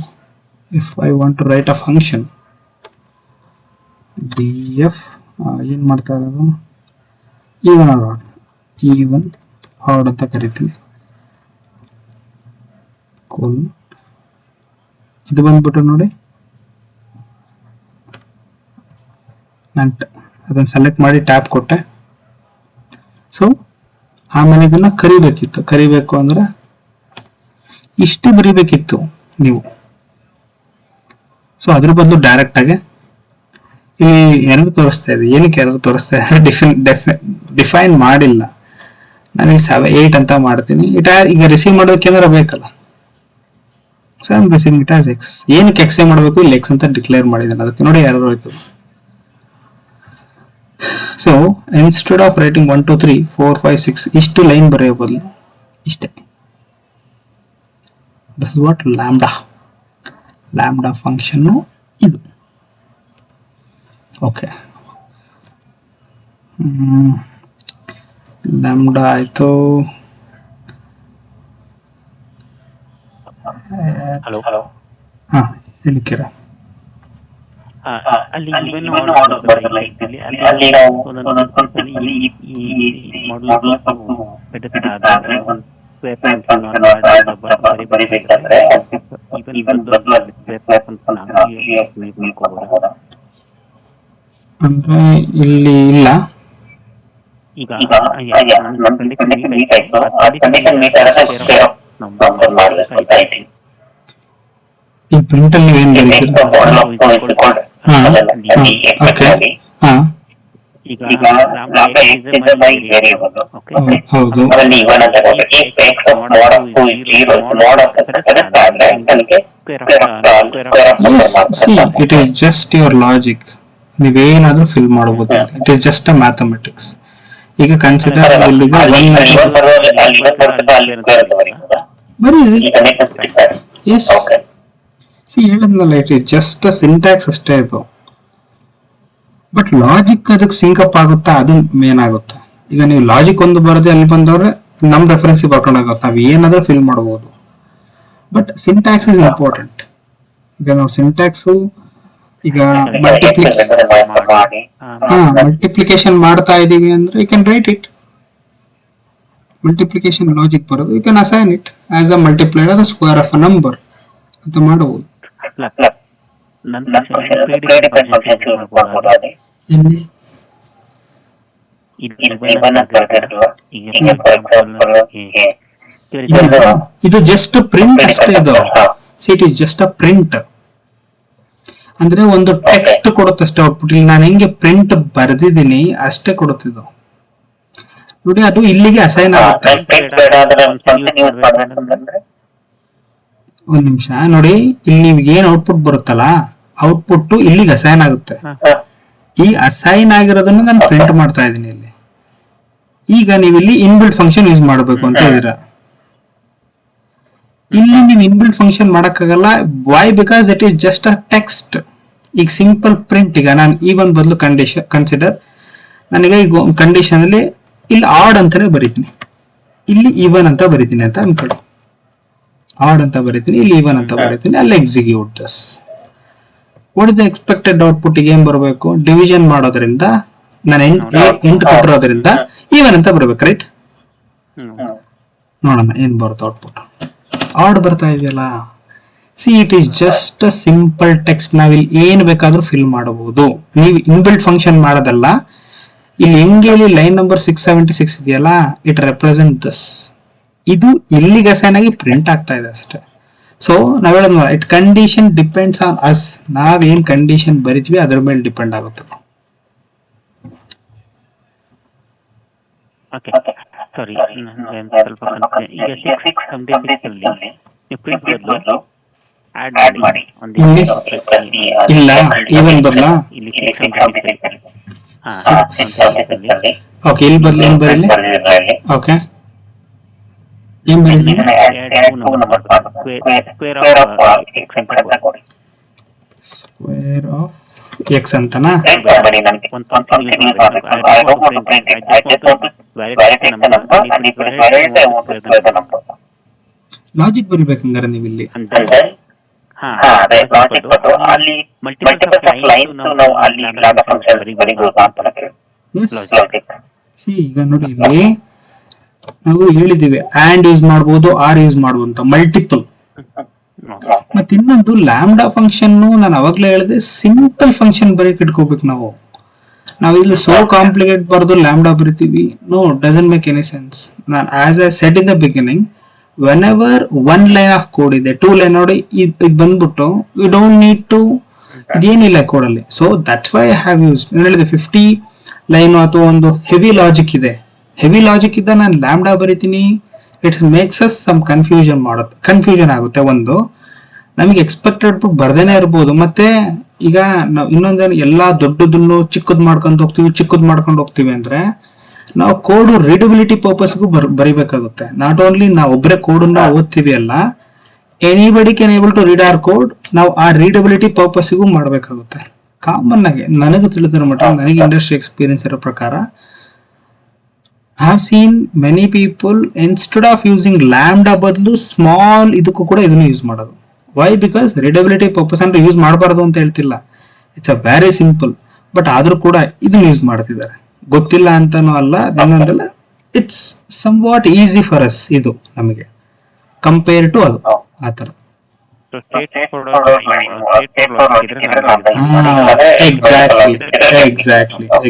Speaker 1: If I want to write a function df, ಏನ್ ಮಾಡ್ತಾ ಇರೋದು, even or odd, even odd ಅಂತ ಕರಿತೀನಿ. ಕೋಲ್ ಇದು ಬಂದ್ಬಿಟ್ಟು ನೋಡಿ, ನಾನು ಅದನ್ನು ಸೆಲೆಕ್ಟ್ ಮಾಡಿ ಟ್ಯಾಪ್ ಕೊಟ್ಟೆ. ಸೊ ಆಮೇಲೆ ಇದನ್ನ ಕರಿಬೇಕು ಅಂದ್ರೆ ಇಷ್ಟು ಬರಿಬೇಕಿತ್ತು ನೀವು. ಸೊ ಅದ್ರ ಬದಲು ಡೈರೆಕ್ಟ್ ಆಗಿ ಇಲ್ಲಿ ಎರಡು ತೋರಿಸ್ತಾ ಇದೆ. ಏನಕ್ಕೆ ಎರಡು ತೋರಿಸ್ತಾ ಇದೆ, ಡಿಫೈನ್ ಮಾಡಿಲ್ಲ. ನಾನು 8 ಅಂತ ಮಾಡ್ತೀನಿ. ಈಗ ರಿಸೀವ್ ಮಾಡೋದಕ್ಕೆ ಏನಾರ ಬೇಕಲ್ಲ, so I am receiving it as X. ಏನಕ್ಕೆ ಎಕ್ಸ್ ಮಾಡಬೇಕು, ಇಲ್ಲಿ ಎಕ್ಸ್ ಅಂತ ಡಿಕ್ಲೇರ್ ಮಾಡಿದ್ದಾನೆ, ಅದಕ್ಕೆ ನೋಡಿ ಎರಡು ಹೋಯ್ತು. ಸೊ ಇನ್ಸ್ಟೆಡ್ ಆಫ್ ರೈಟಿಂಗ್ 1 2 3 4 5 6 ಇಷ್ಟು ಲೈನ್ ಬರೆಯೋ ಬದಲು ಇಷ್ಟೇ. This is what lambda function ಇದು. ಓಕೆ, ಲ್ಯಾಂಬ್ಡಾ ಆಯ್ತು.
Speaker 3: ಹಲೋ,
Speaker 1: ಹಾ ಹೇಳಿಕ್ಕಿರ
Speaker 3: ಅಲ್ಲಿ ಇವನ್ ಬರ್ತಲ್ಲ ಇಲ್ಲಿ, ಅಲ್ಲಿ ನಾವು ಈ ಮಾಡ್ಯೂಲ್ ಬಿಡುತ್ತಾದ್ರೆ ಬರಿಬೇಕಾದ್ರೆ ಇವನ್
Speaker 1: ಅಂದ್ರೆ ಇಲ್ಲಿ ಇಲ್ಲ.
Speaker 3: ಈಗ ಕಂಡೀಷನ್ ಮೀಟ್ ಆಯ್ತು, ಕಂಡೀಷನ್ ಮೀಟ್ ಆದ್ರೆ
Speaker 1: ಈ ಪ್ರಿಂಟ್ ಅಲ್ಲಿ ಏನ್ ಹೌದು, it is just your logic. ನೀವೇನಾದ್ರೂ ಫಿಲ್ ಮಾಡಬಹುದು, it is just a mathematics. ಈಗ ಕನ್ಸಿಡರ್ ಇಲ್ಲಿಗೆ ಎಸ್ ಹೇಳಿದ್ನಲ್ಲ, ಇಟ್ ಈಸ್ ಜಸ್ಟ್ ಸಿಂಟ್ಯಾಕ್ಸ್ ಅಷ್ಟೇ ಇದು. ಬಟ್ ಲಾಜಿಕ್ ಅದಕ್ಕೆ ಸಿಂಕಪ್ ಆಗುತ್ತಾ, ಅದು ಮೇನ್ ಆಗುತ್ತೆ. ಈಗ ನೀವು ಲಾಜಿಕ್ ಒಂದು ಬರದೆ ಅಲ್ಲಿ ಬಂದವ್ರೆ ನಮ್ ರೆಫರೆನ್ಸ್ ಬರ್ಕೊಂಡಾಗುತ್ತೆ, ನಾವ್ ಏನಾದ್ರೂ ಫಿಲ್ ಮಾಡಬಹುದು. But syntax is important. ಈಗ ನಾವು ಸಿಂಟ್ಯಾಕ್ಸ್ ಈಗ ಮಲ್ಟಿಪ್ಲಿಕೇಶನ್ ಮಾಡ್ತಾ ಇದೀವಿ ಅಂದ್ರೆ you can write it. Multiplication logic ಬರೋದು, you can assign it as a multiplied of the square of a number ಅಂತ ಮಾಡಬಹುದು. ಇದು ಜಸ್ಟ್ ಪ್ರಿಂಟ್ ಅಷ್ಟೇ. ಇದು it is just a print ಅಂದ್ರೆ ಒಂದು ಟೆಕ್ಸ್ಟ್ ಕೊಡುತ್ತಷ್ಟೇ ಔಟ್ಪುಟ್. ಇಲ್ಲಿ ನಾನು ಹೆಂಗೆ ಪ್ರಿಂಟ್ ಬರೆದಿದ್ದೀನಿ ಅಷ್ಟೇ ಕೊಡುತ್ತಿದ್ದು ನೋಡಿ. ಅದು ಇಲ್ಲಿಗೆ ಅಸೈನ್ ಆಗುತ್ತೆ. ಒಂದ್ ನಿಮಿಷ ನೋಡಿ, ಇಲ್ಲಿ ನೀವು ಏನ್ ಔಟ್ಪುಟ್ ಬರುತ್ತಲ್ಲ, ಔಟ್ಪುಟ್ ಇಲ್ಲಿಗೆ ಅಸೈನ್ ಆಗುತ್ತೆ. ಈ ಅಸೈನ್ ಆಗಿರೋದನ್ನ ನಾನು ಪ್ರಿಂಟ್ ಮಾಡ್ತಾ ಇದ್ದೀನಿ ಇಲ್ಲಿ. ಈಗ ನೀವು ಇಲ್ಲಿ ಇನ್ಬಿಲ್ಟ್ ಫಂಕ್ಷನ್ ಯೂಸ್ ಮಾಡಬೇಕು ಅಂತ ಇದೀರಾ. ಇಲ್ಲಿ ನೀವು ಇನ್ಬಿಲ್ಟ್ ಫಂಕ್ಷನ್ ಮಾಡಕ್ಕಾಗಲ್ಲ. Why? Because it is just a text. ಈಗ ಸಿಂಪಲ್ ಪ್ರಿಂಟ್, ಈಗ ನಾನು ಈ ಒಂದು ಬದಲು ಕನ್ಸಿಡರ್, ನನಗೆ ಈಗ ಕಂಡೀಷನ್ ಅಲ್ಲಿ ಇಲ್ಲಿ ಆಡ್ ಅಂತಾನೆ ಬರೀತೀನಿ, ಇಲ್ಲಿ ಈವನ್ ಅಂತ ಬರೀತೀನಿ ಅಂತ ಅನ್ಕೊಳ್ಳಿ. ಆಡ್ ಅಂತ ಬರೀತೀನಿ, ಇಲ್ಲಿ ಈವನ್ ಅಂತ ಬರೀತೀನಿ, ಅಲ್ಲಿ execute this. What is the expected output? ಏನ್ ಬರಬೇಕು? ಡಿವಿಷನ್ ಮಾಡೋದ್ರಿಂದ ನಾನು ಇಂಟ್ ಕೊಟ್ಟಿರೋದ್ರಿಂದ ಈವನ್ ಅಂತ ಬರಬೇಕು, ರೈಟ್? ನೋಡೋಣ ಏನ್ ಬರುತ್ತೆ ಔಟ್ಪುಟ್. ಆಡ್ ಬರ್ತಾ ಇದೆಯಲ್ಲ. C, it is just a simple text. ನಾವಿಲ್ಲಿ ಏನ್ ಬೇಕಾದ್ರೂ ಫಿಲ್ ಮಾಡಬಹುದು. ನೀವು ಇನ್ಬಿಲ್ಟ್ ಫಂಕ್ಷನ್ ಮಾಡೋದಲ್ಲ. ಇಲ್ಲಿ ಹೆಂಗೆ ಇಲ್ಲಿ ಲೈನ್ ನಂಬರ್ 676 ಇದೆಯಲ್ಲ, ಇಟ್ ರೆಪ್ರೆಸೆಂಟ್ ದಿಸ್. ಇದು ಇಲ್ಲಿಗೆ ಅಸೈನ್ ಆಗಿ ಪ್ರಿಂಟ್ ಆಗ್ತಾ ಇದೆ ಅಷ್ಟೇ. ಸೊ ನಾವ್ ಹೇಳೋದು, it condition depends on us. ನಾವೇನ್ ಕಂಡೀಷನ್ ಬರಿತೀವಿ ಅದ್ರ ಮೇಲೆ ಡಿಪೆಂಡ್ ಆಗುತ್ತೆ.
Speaker 3: ಓಕೆ ಸಾರಿ ನನಗೆ ಸ್ವಲ್ಪ ಕನ್ಫ್ಯೂಷನ್. ಈಗ 676 ಅಲ್ಲಿ ನೀವು ಪ್ರಿಂಟ್ ಬದಲು ಆ್ಯಡ್ ಮಾಡಿ ಒಂದು
Speaker 1: ಇಲ್ಲಿ ಇಲ್ಲ ಈವನ್ ಬದಲಾ
Speaker 3: ಇಲ್ಲಿ 676 ಹಾಂ 676 ಅಲ್ಲಿ
Speaker 1: ಓಕೆ ಇಲ್ಲಿ ಬದಲು ಏನು ಬರಲಿ ಓಕೆ ಏನು ಬರಲಿ
Speaker 3: ಸ್ಕ್ವೇರ್ ಆಫ್ ಎಕ್ಸ್ ಅಂತ ಕೊಡಿ.
Speaker 1: ಸ್ಕ್ವೇರ್ ಆಫ್ ಎಕ್ಸ್ ಅಂತನಾ
Speaker 3: ಒಂದು ಫಂಕ್ಷನ್ ಯೂಸ್
Speaker 1: ಲಾಜಿಕ್ ಬರಿಬೇಕಂಗಾರೆ ನೀವು ಇಲ್ಲಿ ಈಗ ನೋಡಿ ಇಲ್ಲಿ ನಾವು ಹೇಳಿದೀವಿ ಆಂಡ್ ಯೂಸ್ ಮಾಡ್ಬೋದು ಆರ್ ಯೂಸ್ ಮಾಡ್ಬೋದು ಅಂತ ಮಲ್ಟಿಪಲ್. ಮತ್ತೆ ಇನ್ನೊಂದು ಲ್ಯಾಂಬ್ಡಾ ಫಂಕ್ಷನ್ ನಾನು ಅವಾಗ್ಲೇ ಹೇಳಿದೆ ಸಿಂಪಲ್ ಫಂಕ್ಷನ್ ಬರೀಕ್ ಇಟ್ಕೋಬೇಕು ನಾವು. ಇಲ್ಲಿ ಸೋ ಕಾಂಪ್ಲಿಕೇಟ್ ಬರೆದು ಲ್ಯಾಂಬ್ಡಾ ಬರಿತೀವಿ, no doesn't make any sense. ನಾನು as I said in the beginning, whenever 1 line of code ಇದೆ 2 ಲೈನ್ ನೋಡಿ ಇದು ಬಂದ್ಬಿಟ್ಟು ಯು ಡೋಂಟ್ ನೀಡ್ ಟು ಇದೇನಿಲ್ಲ ಕೋಡಲ್ಲಿ. So that's why I have use ಹೇಳಿದೆ 50 ಲೈನ್ ಅಥವಾ ಒಂದು ಹೆವಿ ಲಾಜಿಕ್ ಇದೆ, ಹೆವಿ ಲಾಜಿಕ್ ಇದ್ದ ನಾನು ಲ್ಯಾಂಬ್ಡಾ ಬರಿತೀನಿ. It makes us some confusion ಆಗುತ್ತೆ. ಒಂದು ನಮಗೆ ಎಕ್ಸ್ಪೆಕ್ಟೆಡ್ ಬರ್ದೇನೆ ಇರ್ಬೋದು. ಮತ್ತೆ ಈಗ ನಾವು ಇನ್ನೊಂದೇನು ಎಲ್ಲಾ ದೊಡ್ಡದನ್ನು ಚಿಕ್ಕದ್ ಮಾಡ್ಕೊಂಡು ಹೋಗ್ತೀವಿ ಅಂದ್ರೆ ನಾವು ಕೋಡ್ ರೀಡಬಿಲಿಟಿ ಪರ್ಪಸ್ಗೂ ಬರಿಬೇಕಾಗುತ್ತೆ. ನಾಟ್ ಓನ್ಲಿ ನಾವು ಒಬ್ಬರೇ ಕೋಡನ್ನ ಓದ್ತೀವಿ ಅಲ್ಲ, anybody can able to read our code. ನಾವು ಆ ರೀಡಬಿಲಿಟಿ ಪರ್ಪಸ್ಗೂ ಮಾಡಬೇಕಾಗುತ್ತೆ. ಕಾಮನ್ ಆಗಿ ನನಗೆ ತಿಳಿದಿರೋ ಮಟ್ಟ, ನನಗೆ ಇಂಡಸ್ಟ್ರಿ ಎಕ್ಸ್ಪೀರಿಯನ್ಸ್ ಇರೋ ಪ್ರಕಾರ, I have seen many people instead of using lambda ಬದಲು ಸ್ಮಾಲ್ ಇದಕ್ಕೂ ಕೂಡ ಇದನ್ನು ಯೂಸ್ ಮಾಡೋದು. ವೈ? ಬಿಕಾಸ್ ರೀಡಬಿಲಿಟಿ ಪರ್ಪಸ್ ಅಂದ್ರೆ ಯೂಸ್ ಮಾಡಬಾರ್ದು ಅಂತ ಹೇಳ್ತಿಲ್ಲ, it's a very simple. But ಆದ್ರೂ ಕೂಡ ಇದನ್ನು ಯೂಸ್ ಮಾಡ್ತಿದ್ದಾರೆ, ಗೊತ್ತಿಲ್ಲ ಅಂತಾನೂ ಅಲ್ಲ, ಇನ್ನೊಂದಲ್ಲ, it's somewhat easy for us ಇದು ನಮಗೆ ಕಂಪೇರ್ ಟು ಅದು ಆತರ.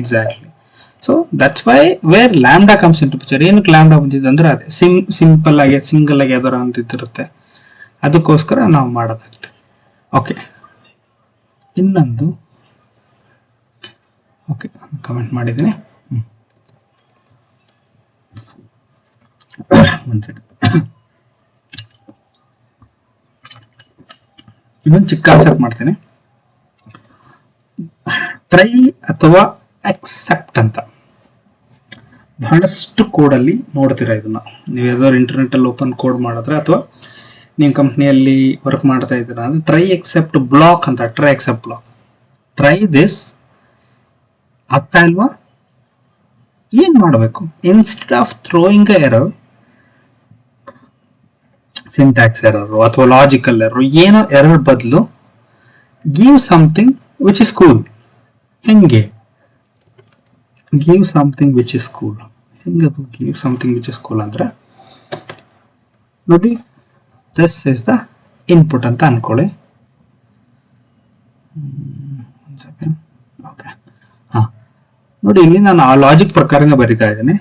Speaker 1: Exactly. So that's why where lambda comes into picture. ಏನಕ್ಕೆ ಲ್ಯಾಂಬ್ಡಾ ಬಂದಿದೆ ಅಂದ್ರೆ ಅದೇ ಸಿಂಪಲ್ ಆಗಿ ಸಿಂಗಲ್ ಆಗಿ ಯಾವ್ದಾರ ಅಂತಿರುತ್ತೆ, ಅದಕ್ಕೋಸ್ಕರ ನಾವು ಮಾಡೋದಾಗ್ತದೆ. ಓಕೆ, ಇನ್ನೊಂದು ಓಕೆ ಕಮೆಂಟ್ ಮಾಡಿದ್ದೀನಿ. ಇನ್ನೊಂದು ಚಿಕ್ಕ ಕಾನ್ಸೆಪ್ಟ್ ಮಾಡ್ತೀನಿ. ಟ್ರೈ ಅಥವಾ ಅಕ್ಸೆಪ್ಟ್ ಅಂತ ಬಹಳಷ್ಟು ಕೋಡಲ್ಲಿ ನೋಡ್ತೀರಾ. ಇದನ್ನ ನೀವು ಯಾವ್ದಾದ್ರು ಇಂಟರ್ನೆಟ್ ಅಲ್ಲಿ ಓಪನ್ ಕೋಡ್ ಮಾಡಿದ್ರೆ ಅಥವಾ ನೀವು ಕಂಪ್ನಿಯಲ್ಲಿ ವರ್ಕ್ ಮಾಡ್ತಾ ಇದ್ದೀರಾ ಅಂದ್ರೆ ಟ್ರೈ ಎಕ್ಸೆಪ್ಟ್ ಬ್ಲಾಕ್ ಅಂತ, try except block, try this ಆಗ್ತಾ ಇಲ್ವಾ, ಏನ್ ಮಾಡಬೇಕು? Instead of throwing a error, syntax error ಅಥವಾ ಲಾಜಿಕಲ್ ಎರರ್, ಏನೋ ಎರರ್ ಬದಲು give something which is cool. ಹೆಂಗೆ give something which is cool? ಹೆಂಗದು give something which is cool ಅಂದ್ರೆ ನೋಡಿ, ದಿಸ್ ಇಸ್ ದ ಇನ್ಪುಟ್ ಅಂತ ಅನ್ಕೊಳ್ಳಿ. ಓಕೆ, ನೋಡಿ ಇಲ್ಲಿ ನಾನು ಆ ಲಾಜಿಕ್ ಪ್ರಕಾರನೇ ಬರಿತಾ ಇದ್ದೇನೆ.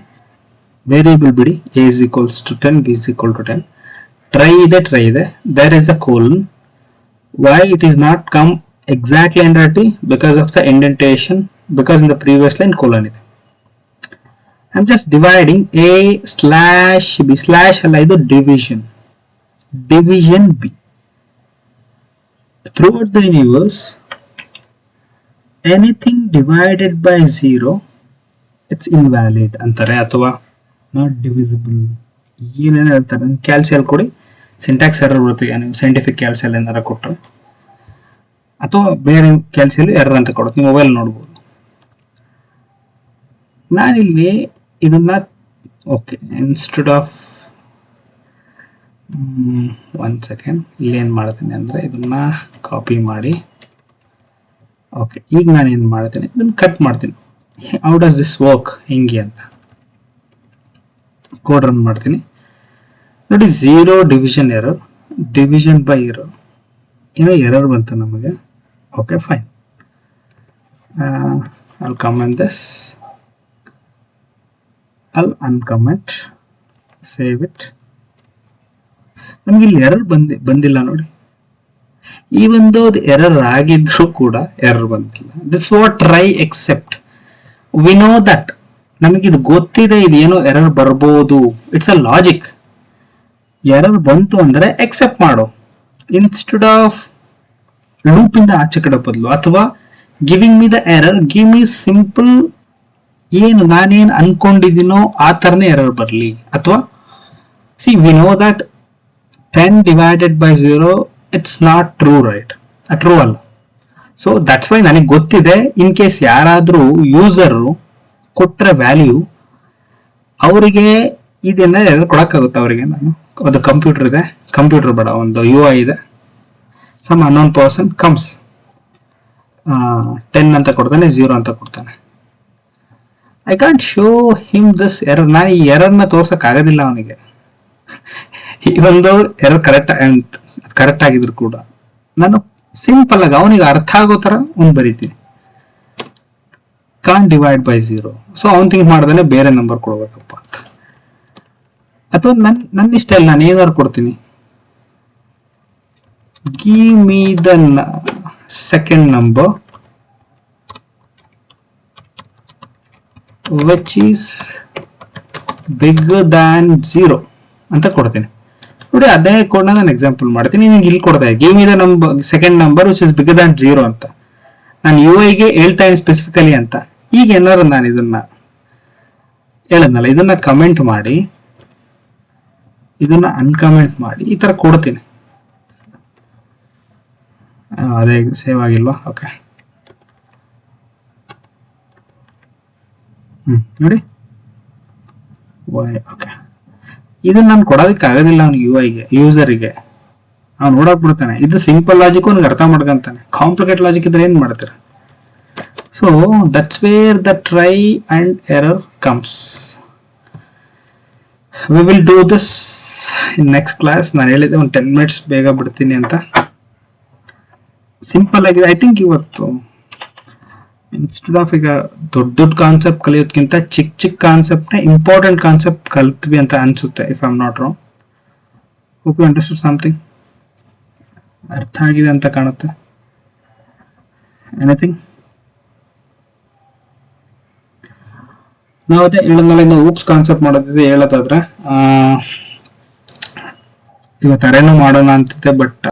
Speaker 1: ವೇರಿಯಬಲ್ ಬಿಡಿ, a is equals to 10, b is equal to 10. Try ಇದೆ, there is a colon. Why it is not come exactly under t? Because of the indentation, because in the previous line colon ಇದೆ. I'm just dividing a slash b slash ಅಲ್ಲ, ಇದು division b. Throughout the universe, anything divided by 0 it's invalid ಅಂತಾರೆ, ಅಥವಾ ನಾಟ್ ಡಿವಿಸಿಬಲ್, ಏನೇನು ಹೇಳ್ತಾರೆ. ಕ್ಯಾಲ್ಸಿಯಲ್ ಕೊಡಿ, ಸಿಂಟ್ಯಾಕ್ಸ್ ಎರರ್ ಬರುತ್ತೆ. ನೀವು ಸೈಂಟಿಫಿಕ್ ಕ್ಯಾಲ್ಸಿಯಲ್ ಏನಾರ ಕೊಟ್ಟರೆ ಅಥವಾ ಬೇರೆ ಕ್ಯಾಲ್ಸಿಯಲ್ ಎರರ್ ಅಂತ ಕೊಡುತ್ತೆ, ನೀವು ಮೊಬೈಲ್ ನೋಡ್ಬೋದು. ನಾನಿಲ್ಲಿ ಇದನ್ನ okay, instead of one second, ಇಲ್ಲಿ ಏನು ಮಾಡ್ತೀನಿ ಅಂದರೆ ಇದನ್ನ ಕಾಪಿ ಮಾಡಿ, ಓಕೆ, ಈಗ ನಾನು ಏನು ಮಾಡ್ತೀನಿ, ಇದನ್ನು ಕಟ್ ಮಾಡ್ತೀನಿ. ಹೌ ಡಸ್ ದಿಸ್ ವರ್ಕ್ ಹೆಂಗೆ ಅಂತ ಕೋಡ್ ರನ್ ಮಾಡ್ತೀನಿ. ನೋಡಿ, 0 division error, division by error, ಏನೋ ಎರರ್ ಬಂತು ನಮಗೆ. Okay, fine, I'll comment this, I'll uncomment, save it. ನಮಗೆ ಇಲ್ಲಿ ಎರರ್ ಬಂದಿಲ್ಲ ನೋಡಿ, ಈ ಒಂದು ಎರರ್ ಆಗಿದ್ರು ಕೂಡ ಎರರ್ ಬಂದಿಲ್ಲ. This what try except. We know that ನಮಗಿದು ಗೊತ್ತಿದೆ, ಇದೇನೋ ಎರರ್ ಬರ್ಬೋದು, ಇಟ್ಸ್ ಅ ಲಾಜಿಕ್. ಎರರ್ ಬಂತು ಅಂದ್ರೆ ಎಕ್ಸೆಪ್ಟ್ ಮಾಡು, ಇನ್ಸ್ಟೆಡ್ ಆಫ್ ಲೂಪ್ ಇಂದ ಆಚೆ ಕಡೆ ಬದಲು, ಅಥವಾ giving me the error, give me simple ಏನು ನಾನೇನ್ ಅನ್ಕೊಂಡಿದ್ದೀನೋ ಆ ತರನೇ ಎರರ್ ಬರಲಿ. ಅಥವಾ C V know that 10 divided by 0 it's not true, right? True ಅಲ್ಲ. ಸೊ ದಟ್ಸ್ ವೈ ನನಗೆ ಗೊತ್ತಿದೆ, ಇನ್ ಕೇಸ್ ಯಾರಾದ್ರೂ ಯೂಸರ್ ಕೊಟ್ರೆ ವ್ಯಾಲ್ಯೂ, ಅವರಿಗೆ ಇದನ್ನ ಎರರ್ ಕೊಡಕ್ಕಾಗುತ್ತೆ. ಅವರಿಗೆ ನಾನು ಅದು ಕಂಪ್ಯೂಟರ್ ಇದೆ, ಕಂಪ್ಯೂಟರ್ ಬೇಡ, ಒಂದು UI ಇದೆ, ಸಮ್ ಅನ್ನೋನ್ ಪರ್ಸನ್ ಕಮ್ಸ್ 10 ಅಂತ ಕೊಡ್ತಾನೆ, 0 ಅಂತ ಕೊಡ್ತಾನೆ. I can't show him this error. ನಾನು ಈ ಎರರ್ನ ತೋರ್ಸಕ್ ಆಗೋದಿಲ್ಲ ಅವನಿಗೆ. ಈ ಒಂದು ಎರರ್ ಕರೆಕ್ಟ್ ಆಗಿದ್ರು ಕೂಡ ನಾನು ಸಿಂಪಲ್ ಆಗಿ ಅವನಿಗೆ ಅರ್ಥ ಆಗೋ ತರ ಒಂದು ಬರೀತೀನಿ, ಕಾಂಟ್ ಡಿವೈಡ್ ಬೈ 0. ಸೊ ಅವನ್ ಥಿಂಕ್ ಮಾಡ್ದಾನೆ ಬೇರೆ ನಂಬರ್ ಕೊಡ್ಬೇಕಪ್ಪ ಅಂತ. ಅಥವಾ ನನ್ನ ಇಷ್ಟ ಇಲ್ಲ, ನಾನು ಏನಾದ್ರು ಕೊಡ್ತೀನಿ, give me the second number which is bigger than 0 ಅಂತ ಕೊಡ್ತೀನಿ. ನೋಡಿ, ಅದೇ ಕೋಡ್ ನಾನು ಎಕ್ಸಾಂಪಲ್ ಮಾಡ್ತೀನಿ. ನಿಮ್ಗೆ ಇಲ್ಲಿ ಕೊಡ್ತಾ ಇದೆ, give me the number second number which is bigger than 0 ಅಂತ. ನಾನು UI ಗೆ ಹೇಳ್ತಾ ಇದ್ದೀನಿ ಸ್ಪೆಸಿಫಿಕಲಿ ಅಂತ. ಈಗ ಏನಾದ್ರು ನಾನು ಇದನ್ನ ಹೇಳದ್ನಲ್ಲ, ಇದನ್ನ ಕಮೆಂಟ್ ಮಾಡಿ, ಇದನ್ನ ಅನ್ಕಮೆಂಟ್ ಮಾಡಿ, ಈ ತರ ಕೊಡ್ತೀನಿ. ಅದೇ ಸೇವ್ ಆಗಿಲ್ವಾ? ಓಕೆ, ನೋಡಿ ಓಕೆ. ಇದನ್ನ ನಾನು ಕೊಡೋದಕ್ಕೆ ಆಗೋದಿಲ್ಲ ಅವ್ನಿಗೆ, UI ಗೆ, ಯೂಸರಿಗೆ. ಅವ್ನು ನೋಡಕ್ ಬಿಡ್ತಾನೆ. ಇದು ಸಿಂಪಲ್ ಲಾಜಿಕ್ ಅವ್ನಿಗೆ ಅರ್ಥ ಮಾಡ್ಕೊಂತಾನೆ. ಕಾಂಪ್ಲಿಕೇಟ್ ಲಾಜಿಕ್ ಇದ್ರೆ ಏನ್ ಮಾಡ್ತೀರ? So that's where the try and error comes. We will do this in next class. ನಾನು ಹೇಳಿದ್ದೆ ಒಂದು 10 minutes ಬೇಗ ಬಿಡ್ತೀನಿ ಅಂತ. ಸಿಂಪಲ್ ಆಗಿದೆ. ಐ ಥಿಂಕ್ ಇವತ್ತು ಇನ್ಸ್ಟೆಡ್ ಆಫ್ ಈಗ ದೊಡ್ಡ ಕಾನ್ಸೆಪ್ಟ್ ಕಲಿಯೋದ್ಕಿಂತ ಚಿಕ್ಕ ಕಾನ್ಸೆಪ್ಟ್ ಇಂಪಾರ್ಟೆಂಟ್ ಕಾನ್ಸೆಪ್ಟ್ ಕಲ್ತ್ವಿ ಅಂತ ಅನ್ಸುತ್ತೆ, if I am not wrong. Hope you understood something. ಅರ್ಥ ಆಗಿದೆ ಅಂತ ಕಾಣುತ್ತೆ. ಎನಿಥಿಂಗ್? ನಾವು ಅದೇ ಹೇಳೋದ್ಮೇಲೆ ಊಪ್ಸ್ ಕಾನ್ಸೆಪ್ಟ್ ಮಾಡೋದಿದೆ. ಹೇಳೋದಾದ್ರೆ ಇವತ್ತು ಅರೇನು ಮಾಡೋಣ ಅಂತಿದ್ದೆ, ಬಟ್